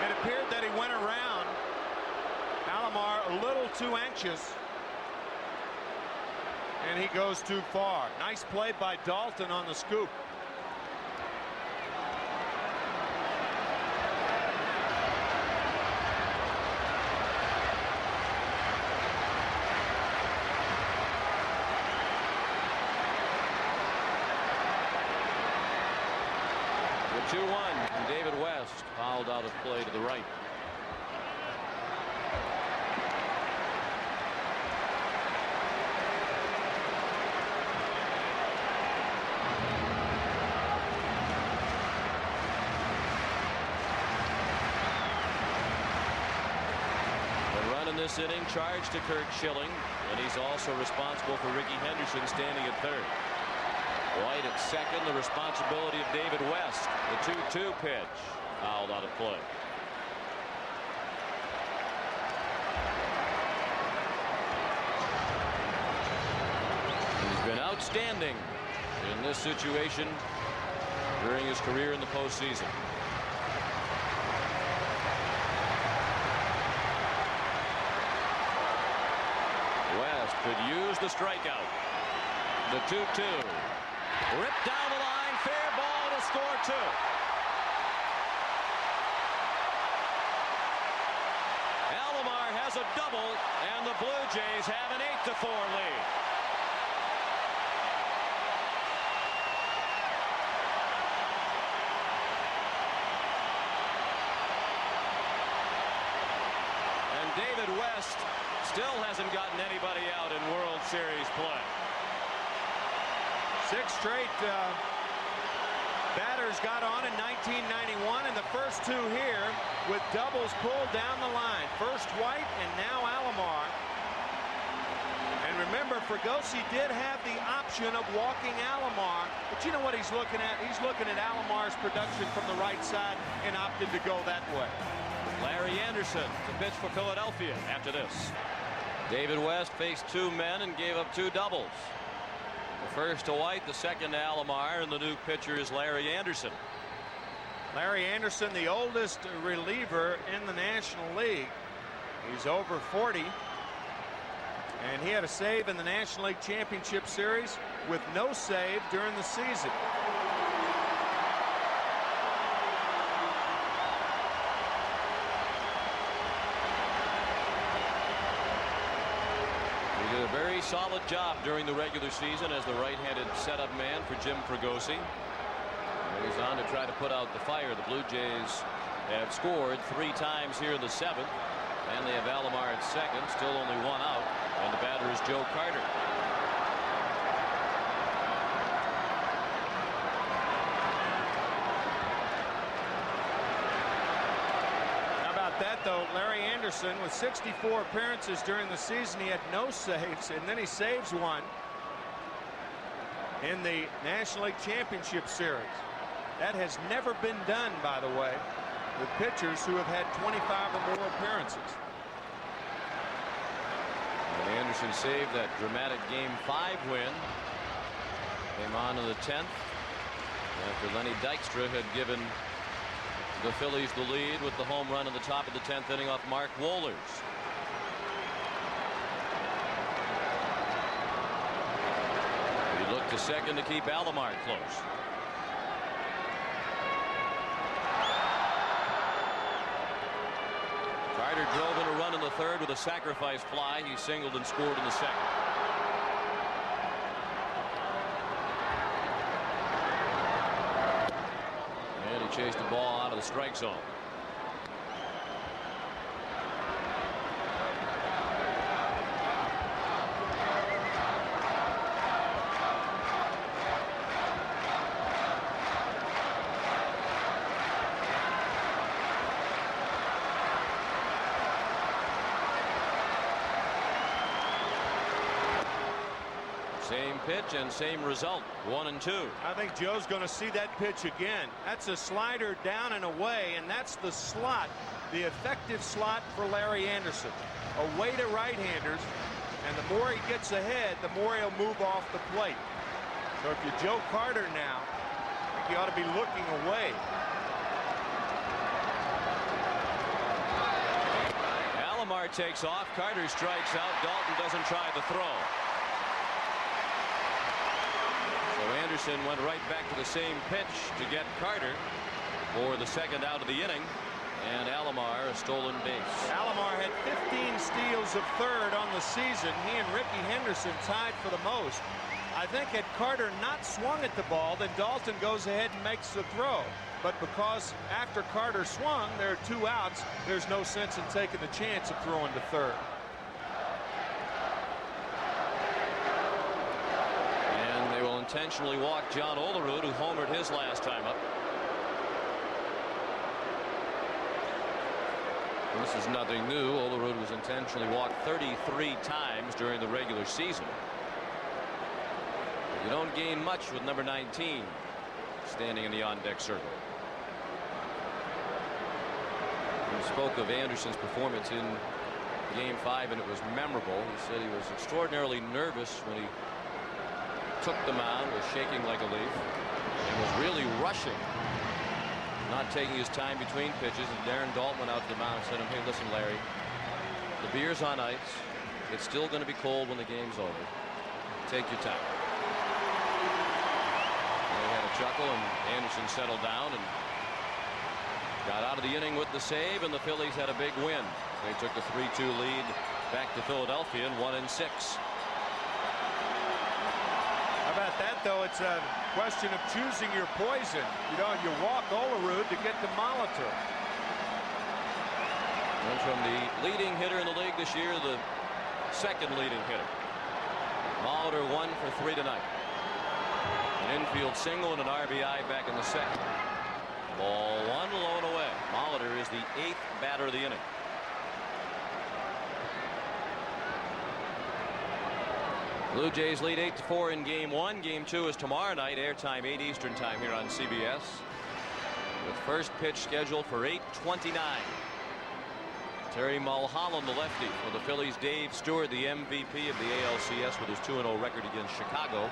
It appeared that he went around Alomar a little too anxious, and he goes too far. Nice play by Dalton on the scoop. The 2-1, David West fouled out of play to the right. This inning charged to Kurt Schilling, and he's also responsible for Ricky Henderson standing at third. White at second, the responsibility of David West. The 2-2 pitch fouled out of play. He's been outstanding in this situation during his career in the postseason. Could use the strikeout. The 2-2. Ripped down the line. Fair ball to score 2. Alomar has a double, and the Blue Jays have an 8-4 lead. And David West still hasn't gotten anybody out in World Series play. 6 straight batters got on in 1991, and the first 2 here with doubles pulled down the line. First White and now Alomar. And remember, Fregosi did have the option of walking Alomar, but you know what he's looking at? He's looking at Alomar's production from the right side and opted to go that way. Larry Anderson to pitch for Philadelphia after this. David West faced 2 men and gave up 2 doubles. The first to White, the second to Alomar, and the new pitcher is Larry Anderson. Larry Anderson, the oldest reliever in the National League. He's over 40, and he had a save in the National League Championship Series with no save during the season. He did a very solid job during the regular season as the right-handed setup man for Jim Fregosi. He's on to try to put out the fire. The Blue Jays have scored 3 times here in the 7th, and they have Alomar at second, still only 1 out, and the batter is Joe Carter. about that, though? Larry Anderson, with 64 appearances during the season, he had no saves, and then he saves one in the National League Championship Series. That has never been done, by the way, with pitchers who have had 25 or more appearances. And Anderson saved that dramatic Game 5 win. Came on in the 10th after Lenny Dykstra had given the Phillies the lead with the home run in the top of the 10th inning off Mark Wohlers. He looked to second to keep Alomar close. Carter drove in a run in the third with a sacrifice fly. He singled and scored in the second. And he chased the ball out of the strike zone. Same pitch and same result, 1-2. I think Joe's going to see that pitch again. That's a slider down and away, and that's the slot, the effective slot for Larry Anderson. Away to right-handers, and the more he gets ahead, the more he'll move off the plate. So if you're Joe Carter now, I think you ought to be looking away. Alomar takes off. Carter strikes out. Dalton doesn't try the throw. So Anderson went right back to the same pitch to get Carter for the second out of the inning, and Alomar a stolen base. Alomar had 15 steals of third on the season. He and Ricky Henderson tied for the most. I think had Carter not swung at the ball, then Dalton goes ahead and makes the throw. But because after Carter swung, there are 2 outs, there's no sense in taking the chance of throwing to third. Intentionally walked John Olerud, who homered his last time up. And this is nothing new. Olerud was intentionally walked 33 times during the regular season. But you don't gain much with number 19 standing in the on-deck circle. We spoke of Anderson's performance in Game 5, and it was memorable. He said he was extraordinarily nervous when he took the mound, was shaking like a leaf, and was really rushing, not taking his time between pitches. And Darren Dalton went out to the mound and said to him, "Hey, listen, Larry, the beer's on ice. It's still going to be cold when the game's over. Take your time." And they had a chuckle, and Anderson settled down and got out of the inning with the save, and the Phillies had a big win. They took a 3-2 lead back to Philadelphia in 1-6. How about that, though? It's a question of choosing your poison. You know, you walk Olerud to get to Molitor. And from the leading hitter in the league this year, the second leading hitter. Molitor 1 for 3 tonight. An infield single and an RBI back in the second. Ball 1, low and away. Molitor is the 8th batter of the inning. Blue Jays lead 8-4 in Game 1. Game 2 is tomorrow night, airtime 8 Eastern time here on CBS, with first pitch scheduled for 8:29. Terry Mulholland, the lefty, for the Phillies. Dave Stewart, the MVP of the ALCS with his 2-0 record against Chicago,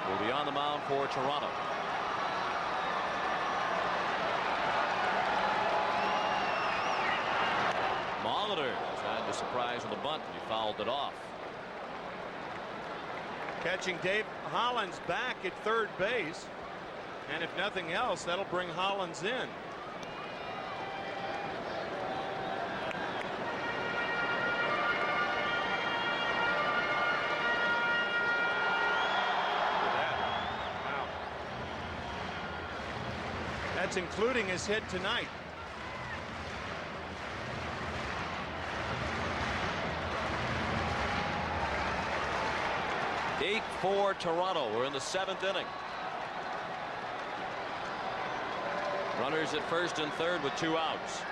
will be on the mound for Toronto. Molitor has had the surprise on the bunt, and he fouled it off. Catching Dave Hollins back at third base, and if nothing else, that'll bring Hollins in. Wow. That's including his hit tonight. For Toronto. We're in the 7th inning. Runners at first and third with 2 outs.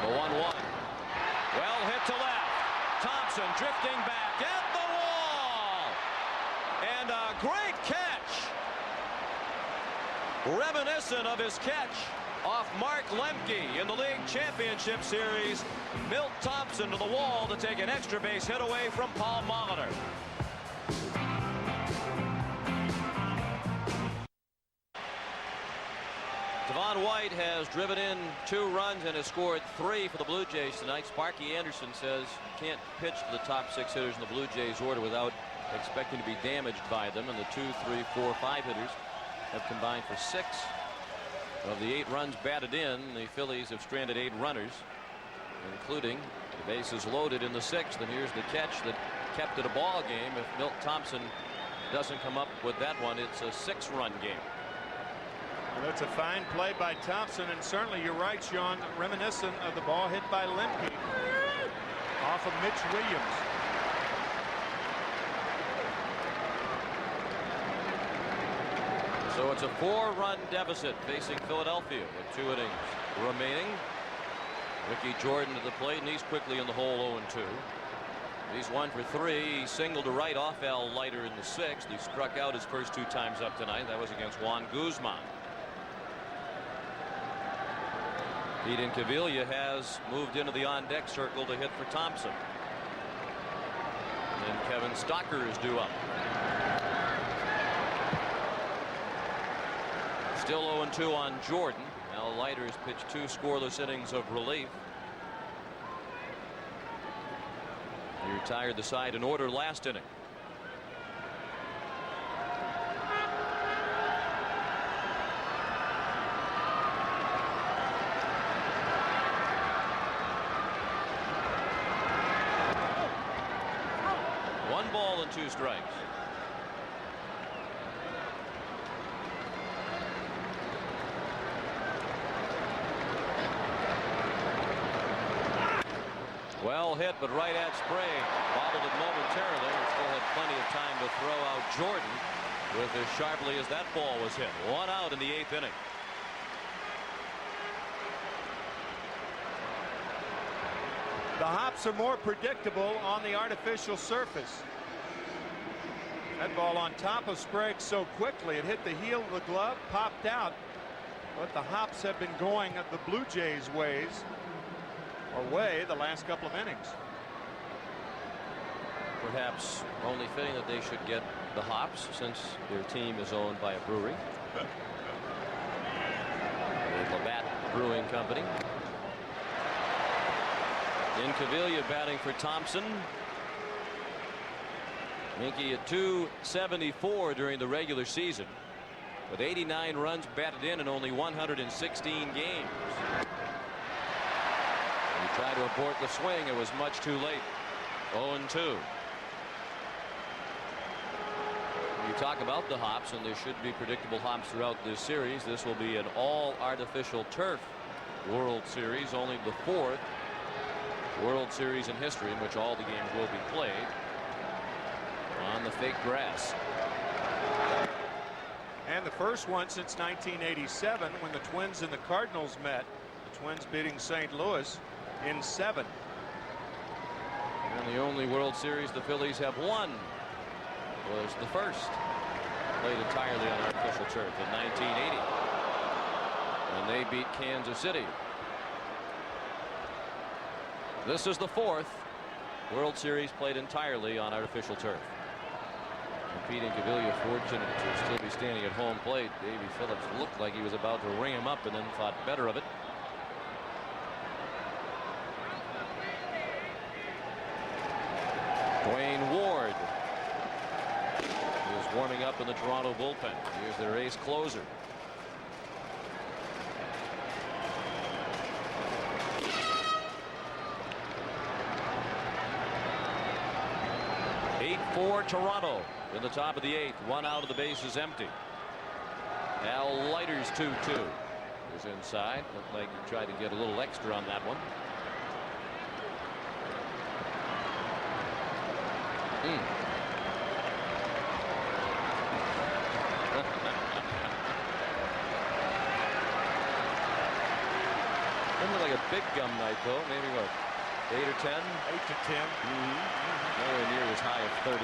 The 1-1. Well hit to left. Thompson drifting back at the wall. And a great catch. Reminiscent of his catch off Mark Lemke in the League Championship Series. Milt Thompson to the wall to take an extra base hit away from Paul Molitor. Devon White has driven in 2 runs and has scored 3 for the Blue Jays tonight. Sparky Anderson says you can't pitch to the top 6 hitters in the Blue Jays order without expecting to be damaged by them. And the 2, 3, 4, 5 hitters have combined for 6 of the 8 runs batted in. The Phillies have stranded 8 runners, including the bases loaded in the 6th. And here's the catch that kept it a ball game. If Milt Thompson doesn't come up with that one, it's a 6-run game. Well, that's a fine play by Thompson, and certainly you're right, Sean, reminiscent of the ball hit by Lemke off of Mitch Williams. So it's a 4-run deficit facing Philadelphia with 2 innings remaining. Ricky Jordan to the plate, and he's quickly in the hole 0-2. He's 1 for 3. He singled to right off Al Leiter in the 6th. He struck out his first 2 times up tonight. That was against Juan Guzman. Pete Incaviglia has moved into the on-deck circle to hit for Thompson. And Kevin Stocker is due up. Still 0-2 on Jordan. Al Leiter has pitched 2 scoreless innings of relief. He retired the side in order last inning. Ball and 2 strikes. Well hit, but right at Sprague. Bobbled it momentarily and still had plenty of time to throw out Jordan with as sharply as that ball was hit. 1 out in the 8th inning. The hops are more predictable on the artificial surface. That ball on top of Sprague so quickly, it hit the heel of the glove, popped out. But the hops have been going at the Blue Jays' way the last couple of innings. Perhaps only fitting that they should get the hops since their team is owned by a brewery. The Labatt Brewing Company. Incaviglia batting for Thompson. Minky at .274 during the regular season, with 89 runs batted in only 116 games. He tried to abort the swing. It was much too late. 0-2. You talk about the hops, and there should be predictable hops throughout this series. This will be an all artificial turf World Series, only the 4th World Series in history in which all the games will be played on the fake grass. And the first one since 1987, when the Twins and the Cardinals met. The Twins beating St. Louis in 7. And the only World Series the Phillies have won was the first, played entirely on artificial turf in 1980 when they beat Kansas City. This is the 4th World Series played entirely on artificial turf. And Pete Incaviglia fortunate to still be standing at home plate. Davey Phillips looked like he was about to ring him up and then thought better of it. Dwayne Ward is warming up in the Toronto bullpen. Here's their ace closer. For Toronto in the top of the 8th. 1 out of the bases empty. Al Leiter's 2-2 is inside. Looked like he tried to get a little extra on that one. Doesn't look like a big gum night, though. Maybe what, 8 or 10? 8 to 10. Nowhere near as high of 30.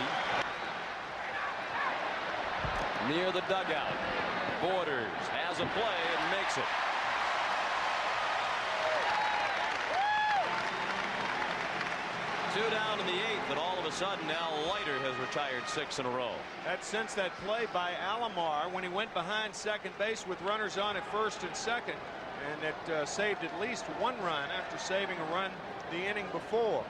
Near the dugout. Borders has a play and makes it. Two down in the 8th, and all of a sudden now Leiter has retired 6 in a row. That's since that play by Alomar when he went behind second base with runners on at first and second, and it saved at least 1 run after saving a run the inning before.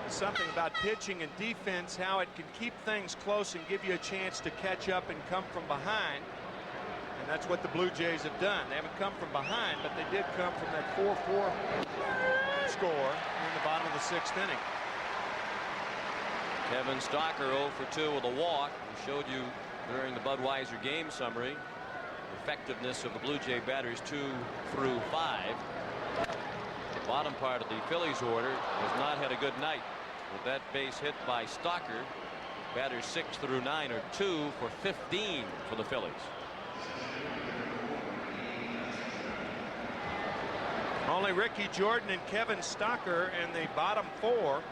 Something about pitching and defense, how it can keep things close and give you a chance to catch up and come from behind. And that's what the Blue Jays have done. They haven't come from behind, but they did come from that 4-4 score in the bottom of the 6th inning. Kevin Stocker 0 for 2 with a walk. We showed you during the Budweiser game summary the effectiveness of the Blue Jay batters 2 through 5. The bottom part of the Phillies order has not had a good night. With that base hit by Stocker, batters 6 through 9 are 2 for 15 for the Phillies. Only Ricky Jordan and Kevin Stocker in the bottom 4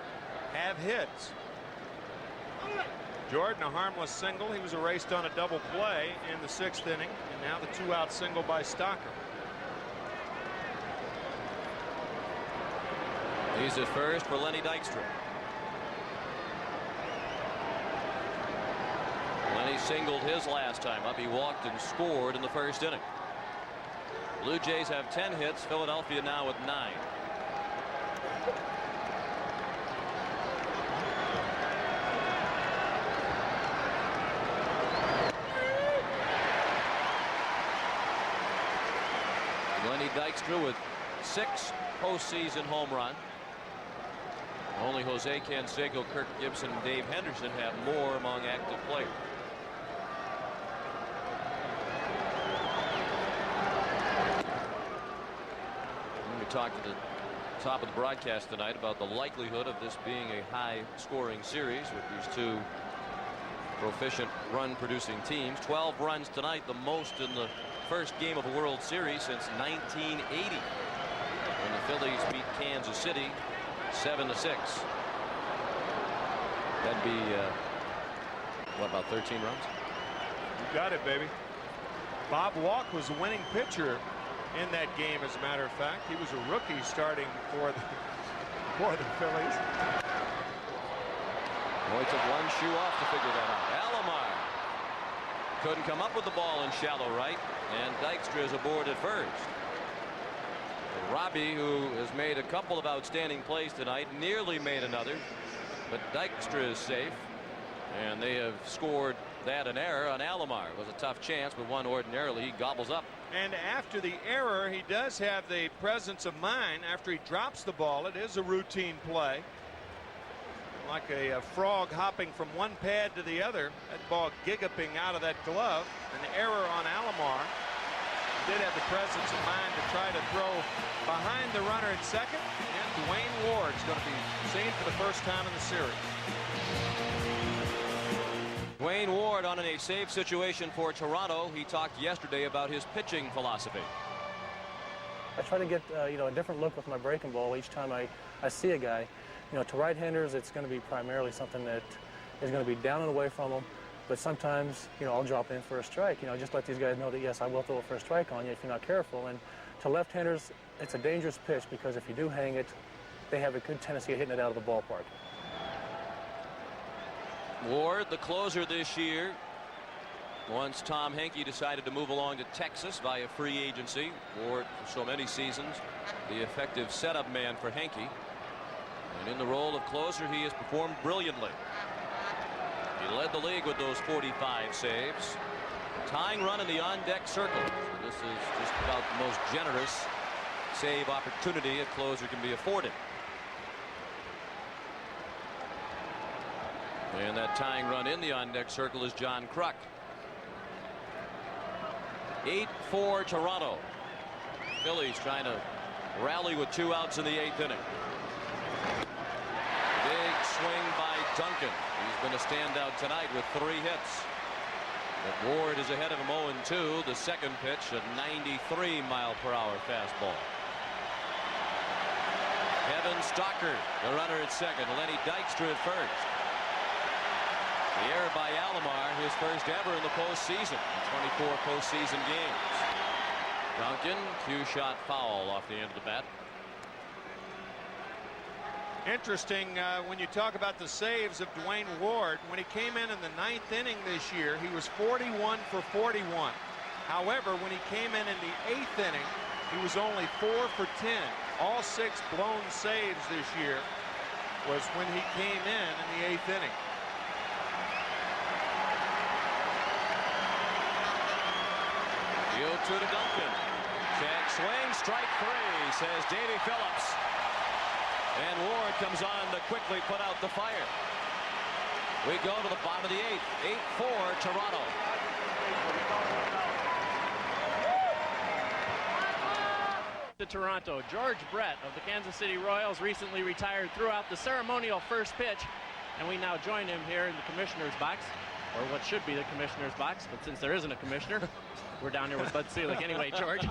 have hits. Jordan a harmless single. He was erased on a double play in the 6th inning, and now the 2-out single by Stocker. He's at first for Lenny Dykstra. Lenny singled his last time up. He walked and scored in the 1st inning. Blue Jays have 10 hits. Philadelphia now with 9. Lenny Dykstra with 6 postseason home runs. Only Jose Canseco, Kirk Gibson, and Dave Henderson have more among active players. We talked at the top of the broadcast tonight about the likelihood of this being a high-scoring series with these 2 proficient run-producing teams. 12 runs tonight, the most in the first game of a World Series since 1980, when the Phillies beat Kansas City 7-6. That'd be what, about 13 runs? You got it, baby. Bob Walk was the winning pitcher in that game. As a matter of fact, he was a rookie starting for the Phillies. Boy, took 1 shoe off to figure that out. Alomar couldn't come up with the ball in shallow right, and Dykstra is aboard at first. Robbie, who has made a couple of outstanding plays tonight, nearly made another, but Dykstra is safe, and they have scored that an error on Alomar. It was a tough chance, but one ordinarily he gobbles up. And after the error, he does have the presence of mind. After he drops the ball, it is a routine play, like a frog hopping from one pad to the other. That ball giggoping out of that glove. An error on Alomar. Did have the presence of mind to try to throw behind the runner at second, and Dwayne Ward's going to be seen for the first time in the series. Dwayne Ward on a safe situation for Toronto. He talked yesterday about his pitching philosophy. I try to get a different look with my breaking ball each time I see a guy. To right-handers, it's going to be primarily something that is going to be down and away from them. But sometimes, I'll drop in for a strike. Just let these guys know that, yes, I will throw it for a strike on you if you're not careful. And to left-handers, it's a dangerous pitch because if you do hang it, they have a good tendency of hitting it out of the ballpark. Ward, the closer this year, once Tom Henke decided to move along to Texas via free agency. Ward, for so many seasons, the effective setup man for Henke. And in the role of closer, he has performed brilliantly. He led the league with those 45 saves. Tying run in the on-deck circle. So this is just about the most generous save opportunity a closer can be afforded. And that tying run in the on-deck circle is John Kruk. 8-4 Toronto. Phillies trying to rally with 2 outs in the 8th inning. Big swing by Duncan. He's been a standout tonight with 3 hits. But Ward is ahead of him 0-2. The second pitch, a 93-mile-per-hour fastball. Kevin Stocker, the runner at second. Lenny Dykstra at first. The error by Alomar, his first ever in the postseason. 24 postseason games. Duncan, two-shot foul off the end of the bat. Interesting when you talk about the saves of Dwayne Ward. When he came in the 9th inning this year, he was 41 for 41. However, when he came in the 8th inning, he was only 4 for 10. All 6 blown saves this year was when he came in the 8th inning. To Duncan. Check swing, strike 3, says Davy Phillips. And Ward comes on to quickly put out the fire. We go to the bottom of the 8th. 8-4 Toronto. To Toronto, George Brett of the Kansas City Royals recently retired, threw out the ceremonial first pitch, and we now join him here in the commissioner's box, or what should be the commissioner's box, but since there isn't a commissioner, we're down here with Bud Selig. Anyway, George,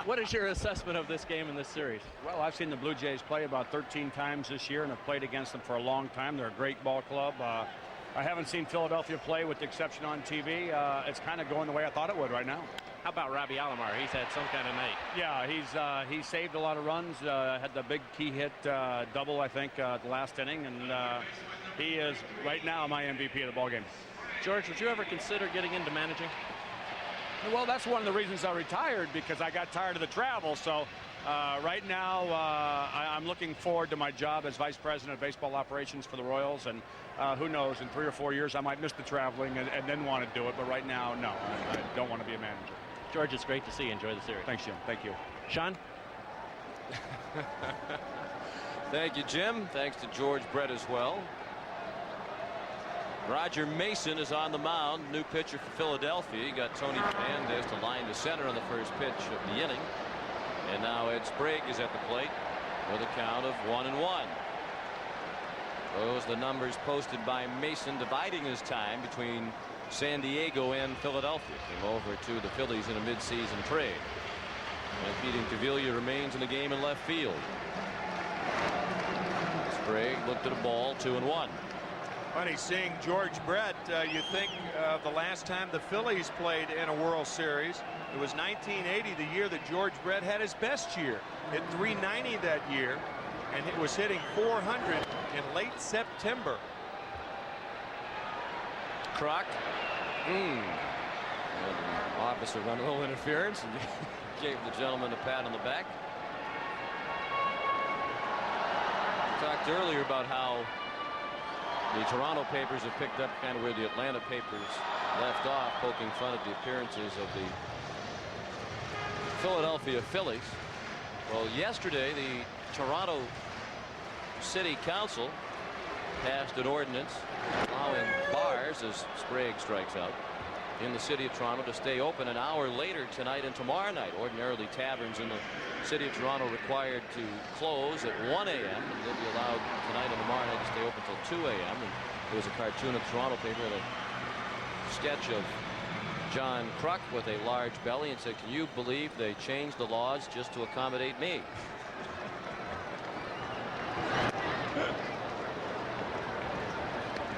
what is your assessment of this game in this series? Well, I've seen the Blue Jays play about 13 times this year and have played against them for a long time. They're a great ball club. I haven't seen Philadelphia play with the exception on TV. It's kind of going the way I thought it would right now. How about Robbie Alomar? He's had some kind of night. Yeah, he saved a lot of runs, had the big key hit double, I think, the last inning, and he is right now my MVP of the ball game. George, would you ever consider getting into managing? Well, that's one of the reasons I retired, because I got tired of the travel. So right now I'm looking forward to my job as vice president of baseball operations for the Royals, and who knows, in 3 or 4 years I might miss the traveling and then want to do it, but right now, no, I don't want to be a manager. George, it's great to see you. Enjoy the series. Thanks, Jim. Thank you. Sean? Thank you, Jim. Thanks to George Brett as well. Roger Mason is on the mound, new pitcher for Philadelphia. He got Tony Fernandez to line to center on the first pitch of the inning. And now Ed Sprague is at the plate with a count of 1-1. Those are the numbers posted by Mason, dividing his time between San Diego and Philadelphia. Came over to the Phillies in a midseason trade. And Pete Incaviglia remains in the game in left field. Sprague looked at a ball, 2-1. Funny seeing George Brett. You think of the last time the Phillies played in a World Series. It was 1980, the year that George Brett had his best year. Hit .390 that year, and it was hitting .400 in late September. Kruk. Officer run a little interference and gave the gentleman a pat on the back. We talked earlier about how the Toronto papers have picked up kind of where the Atlanta papers left off, poking fun at the appearances of the Philadelphia Phillies. Well, yesterday the Toronto City Council passed an ordinance allowing bars, as Sprague strikes out, in the city of Toronto to stay open an hour later tonight and tomorrow night. Ordinarily, taverns in the city of Toronto required to close at 1 a.m. and they'll be allowed tonight and tomorrow night to stay open until 2 a.m. And there was a cartoon of the Toronto paper with a sketch of John Kruk with a large belly and said, "Can you believe they changed the laws just to accommodate me?"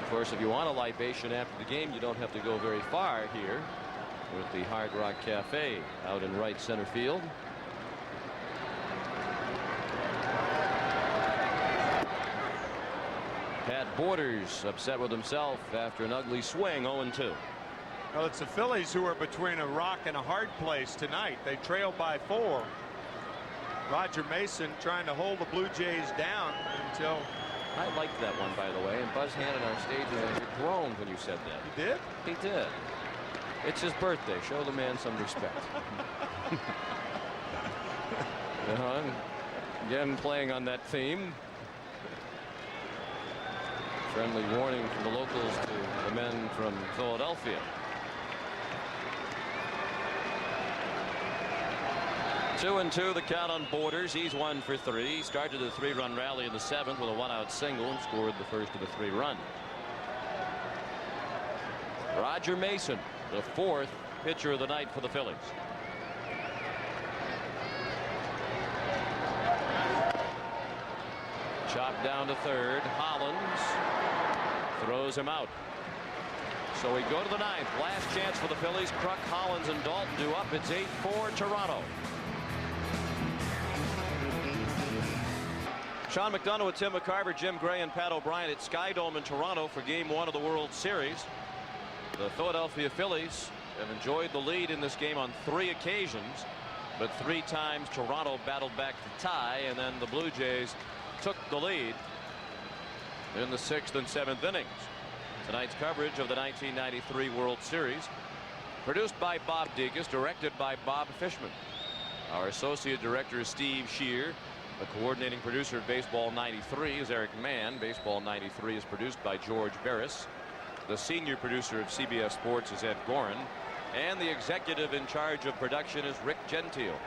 Of course, if you want a libation after the game, you don't have to go very far here with the Hard Rock Cafe out in right center field. Pat Borders upset with himself after an ugly swing, 0-2. Well, it's the Phillies who are between a rock and a hard place tonight. They trail by 4. Roger Mason trying to hold the Blue Jays down until... I liked that one, by the way, and Buzz Hannon, our stage manager, groaned when you said that. He did? He did. It's his birthday. Show the man some respect. Again, playing on that theme. Friendly warning from the locals to the men from Philadelphia. Two and two, the count on Borders. He's 1 for 3. He started a 3-run rally in the 7th with a 1-out single and scored the first of the 3 runs. Roger Mason, the 4th pitcher of the night for the Phillies. Chopped down to third. Hollins throws him out. So we go to the ninth. Last chance for the Phillies. Kruk, Hollins, and Dalton do up. It's 8-4 Toronto. Sean McDonough with Tim McCarver, Jim Gray, and Pat O'Brien at Sky Dome in Toronto for Game 1 of the World Series. The Philadelphia Phillies have enjoyed the lead in this game on 3 occasions, but 3 times Toronto battled back to tie, and then the Blue Jays took the lead in the 6th and 7th innings. Tonight's coverage of the 1993 World Series, produced by Bob Degas, directed by Bob Fishman. Our associate director is Steve Shear. The coordinating producer of Baseball 93 is Eric Mann. Baseball 93 is produced by George Barris. The senior producer of CBS Sports is Ed Gorin. And the executive in charge of production is Rick Gentile.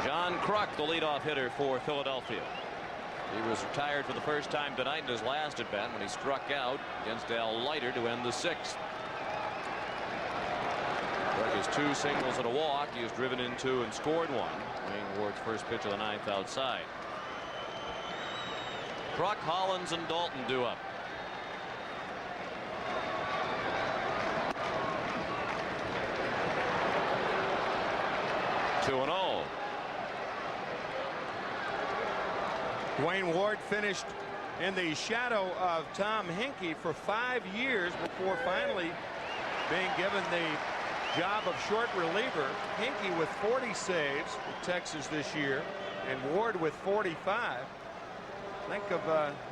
John Kruk, the leadoff hitter for Philadelphia. He was retired for the first time tonight in his last at bat when he struck out against Al Leiter to end the 6th. Kruk has 2 singles and a walk. He has driven in 2 and scored 1. Wayne Ward's first pitch of the 9th outside. Kruk, Hollins, and Dalton do up. Two and 0. Dwayne Ward finished in the shadow of Tom Hinkie for 5 years before finally being given the job of short reliever. Hinkie with 40 saves with Texas this year, and Ward with 45. Think of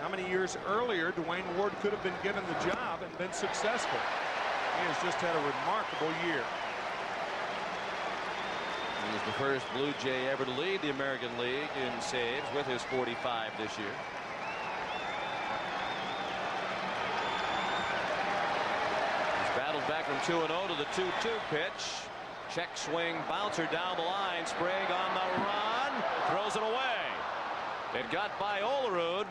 how many years earlier Dwayne Ward could have been given the job and been successful. He has just had a remarkable year. He was the first Blue Jay ever to lead the American League in saves with his 45 this year. He's battled back from 2-0 to the 2-2 pitch. Check swing, bouncer down the line. Sprague on the run, throws it away. It got by Olerud,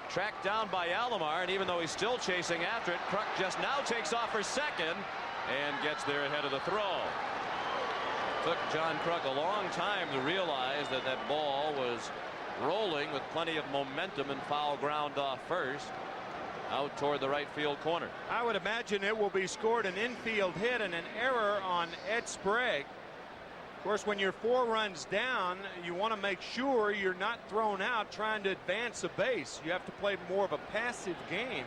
tracked down by Alomar, and even though he's still chasing after it, Kruk just now takes off for second and gets there ahead of the throw. Took John Kruk a long time to realize that that ball was rolling with plenty of momentum and foul ground off first out toward the right field corner. I would imagine it will be scored an infield hit and an error on Ed Sprague. Of course, when you're 4 runs down, you want to make sure you're not thrown out trying to advance a base. You have to play more of a passive game.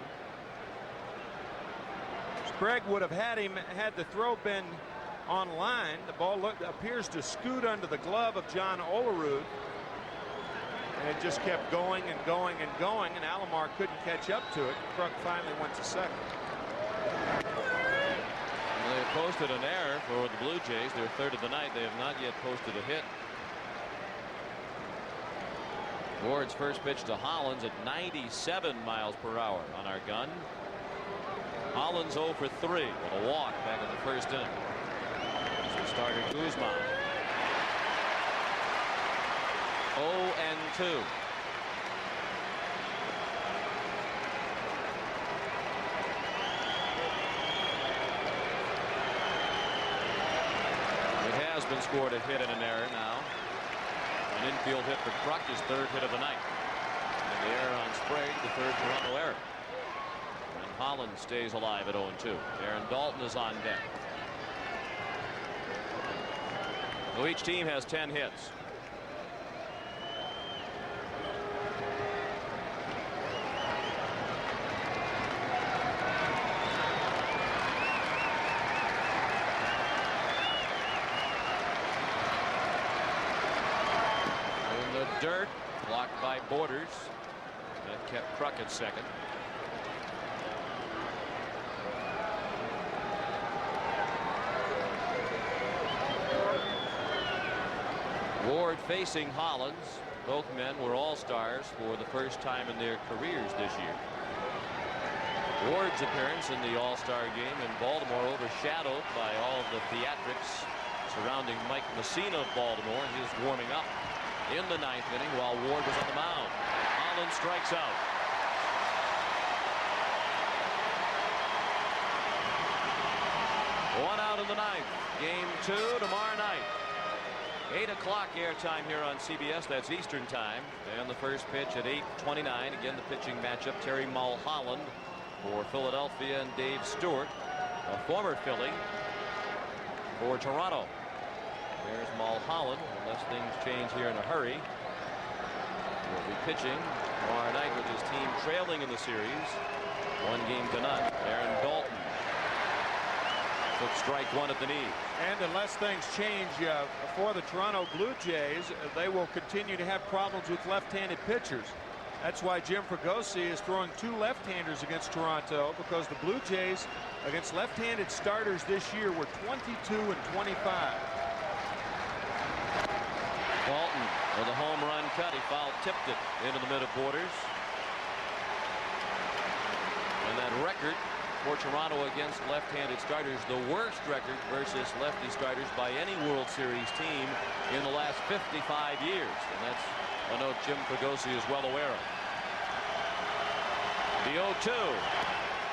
Sprague would have had the throw been on line. The ball appears to scoot under the glove of John Olerud, and it just kept going and going and going, and Alomar couldn't catch up to it. Kruk finally went to second. They have posted an error for the Blue Jays, their 3rd of the night. They have not yet posted a hit. Ward's first pitch to Hollins at 97 miles per hour on our gun. Hollins 0 for 3 with a walk back in the first inning. So starter Guzman 0-2. Has been scored a hit and an error now. An infield hit for Kruk, his 3rd hit of the night. And the error on Sprague, the 3rd Toronto error. And Hollins stays alive at 0-2. Aaron Dalton is on deck. So each team has 10 hits. Dirt blocked by Borders. That kept Kruk at second. Ward facing Hollins. Both men were all-stars for the first time in their careers this year. Ward's appearance in the All-Star game in Baltimore overshadowed by all of the theatrics surrounding Mike Messina of Baltimore. He is warming up in the 9th inning while Ward was on the mound. Hollins strikes out. One out in the 9th. Game 2 tomorrow night. 8 o'clock airtime here on CBS. That's Eastern time. And the first pitch at 8:29. Again, the pitching matchup. Terry Mulholland for Philadelphia and Dave Stewart, a former Philly, for Toronto. There's Mulholland. Unless things change here in a hurry, will be pitching tomorrow night with his team trailing in the series 1-0. Aaron Dalton took strike one at the knee. And unless things change for the Toronto Blue Jays, they will continue to have problems with left-handed pitchers. That's why Jim Fregosi is throwing 2 left-handers against Toronto, because the Blue Jays against left-handed starters this year were 22 and 25. Dalton with a home run cut. He foul-tipped it into the mid-quarters. And that record for Toronto against left-handed starters, the worst record versus lefty starters by any World Series team in the last 55 years. And that's a note Jim Fregosi is well aware of. The 0-2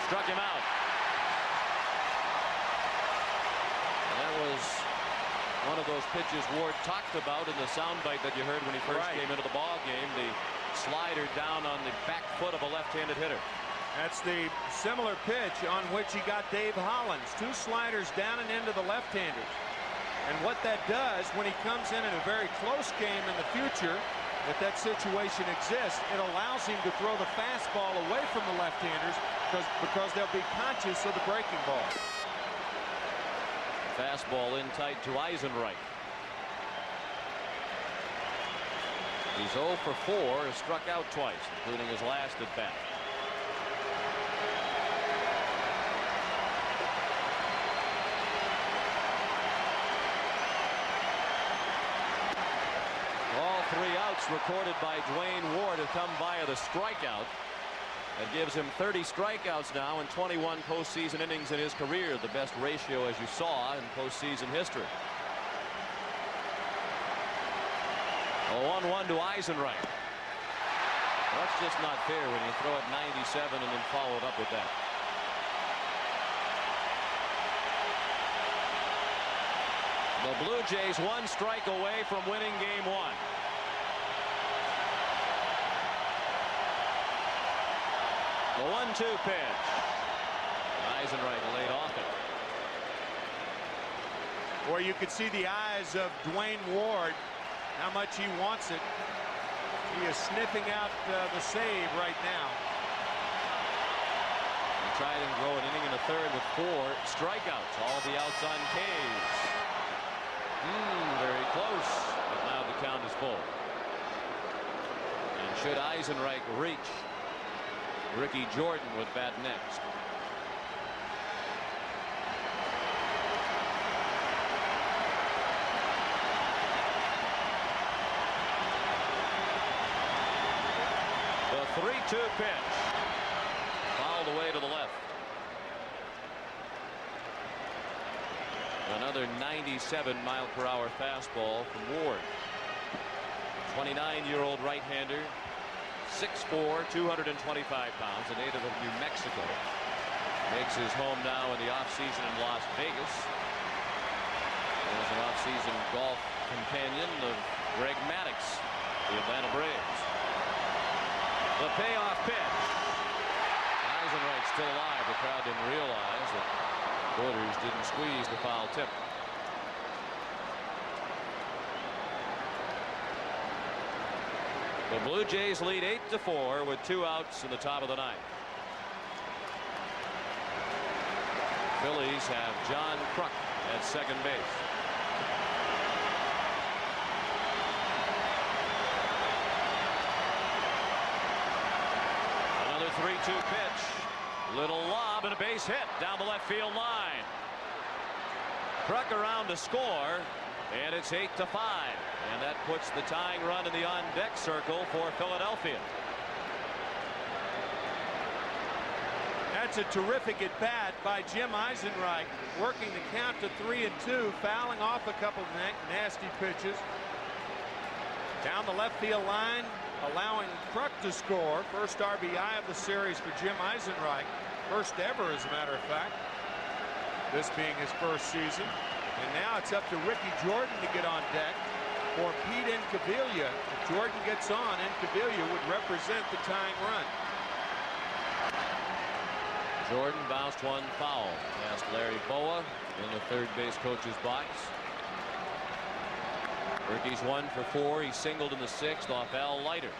struck him out. And that was one of those pitches Ward talked about in the soundbite that you heard when he first came into the ball game. The slider down on the back foot of a left-handed hitter. That's the similar pitch on which he got Dave Hollins. 2 sliders down and into the left-handers. And what that does when he comes in a very close game in the future, if that situation exists, it allows him to throw the fastball away from the left-handers because they'll be conscious of the breaking ball. Fastball in tight to Eisenreich. He's 0 for 4, has struck out twice, including his last at bat. All 3 outs recorded by Dwayne Ward have come via the strikeout. That gives him 30 strikeouts now and 21 postseason innings in his career, the best ratio, as you saw, in postseason history. A 1-1 to Eisenreich. That's just not fair when you throw it 97 and then follow it up with that. The Blue Jays 1 strike away from winning game 1. The 1-2 pitch. Eisenreich laid off it. Or you could see the eyes of Dwayne Ward, how much he wants it. He is sniffing out the save right now. He tried and go an inning in the 3rd with 4 strikeouts. All the outs on K's. Very close, but now the count is full. And should Eisenreich reach, Ricky Jordan would bat next. The 3-2 pitch. Fouled away to the left. Another 97-mile-per-hour fastball from Ward. 29-year-old right-hander, 6'4", 225 pounds, a native of New Mexico. Makes his home now in the offseason in Las Vegas. There's an offseason golf companion of Greg Maddux, the Atlanta Braves. The payoff pitch. Eisenreich still alive. The crowd didn't realize that Borders didn't squeeze the foul tip. The Blue Jays lead 8-4 with 2 outs in the top of the 9th. Phillies have John Kruk at second base. Another 3-2 pitch. Little lob and a base hit down the left field line. Kruk around to score, and it's 8-5. And that puts the tying run in the on-deck circle for Philadelphia. That's a terrific at-bat by Jim Eisenreich, working the count to 3-2, fouling off a couple of nasty pitches. Down the left field line, allowing Kruk to score. First RBI of the series for Jim Eisenreich. First ever, as a matter of fact. This being his first season. And now it's up to Ricky Jordan to get on deck. for Pete Incaviglia. If Jordan gets on, Incaviglia would represent the tying run. Jordan bounced one foul past Larry Boa in the third base coach's box. Ricky's 1 for 4. He singled in the 6th off Al Leiter.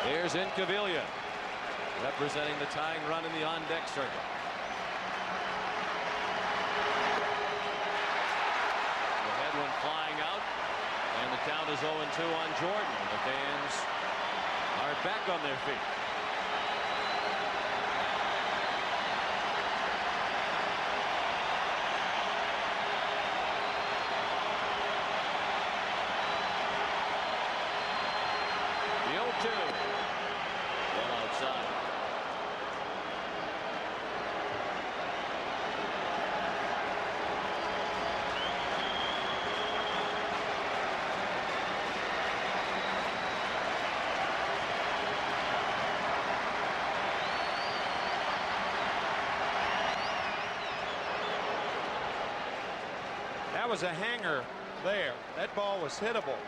Here's Incaviglia representing the tying run in the on-deck circle. The head one flying out, and the count is 0-2 on Jordan. The fans are back on their feet. The 0-2. Well outside. That was a hanger there. That ball was hittable.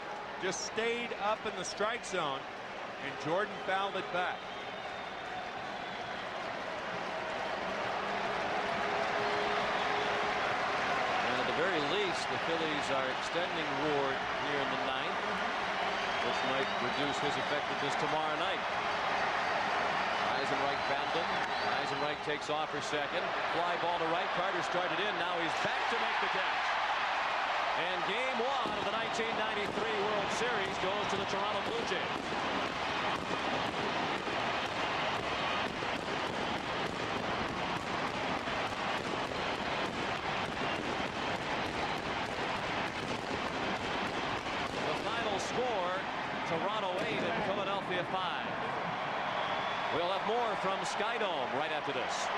Just stayed up in the strike zone, and Jordan fouled it back. And at the very least, the Phillies are extending Ward here in the 9th, which might reduce his effectiveness tomorrow night. Eisenreich battled him. Eisenreich takes off for second. Fly ball to right. Carter started in. Now he's back to make the catch. And game 1 of the 1993 World Series goes to the Toronto Blue Jays. The final score, Toronto 8 and Philadelphia 5. We'll have more from Skydome right after this.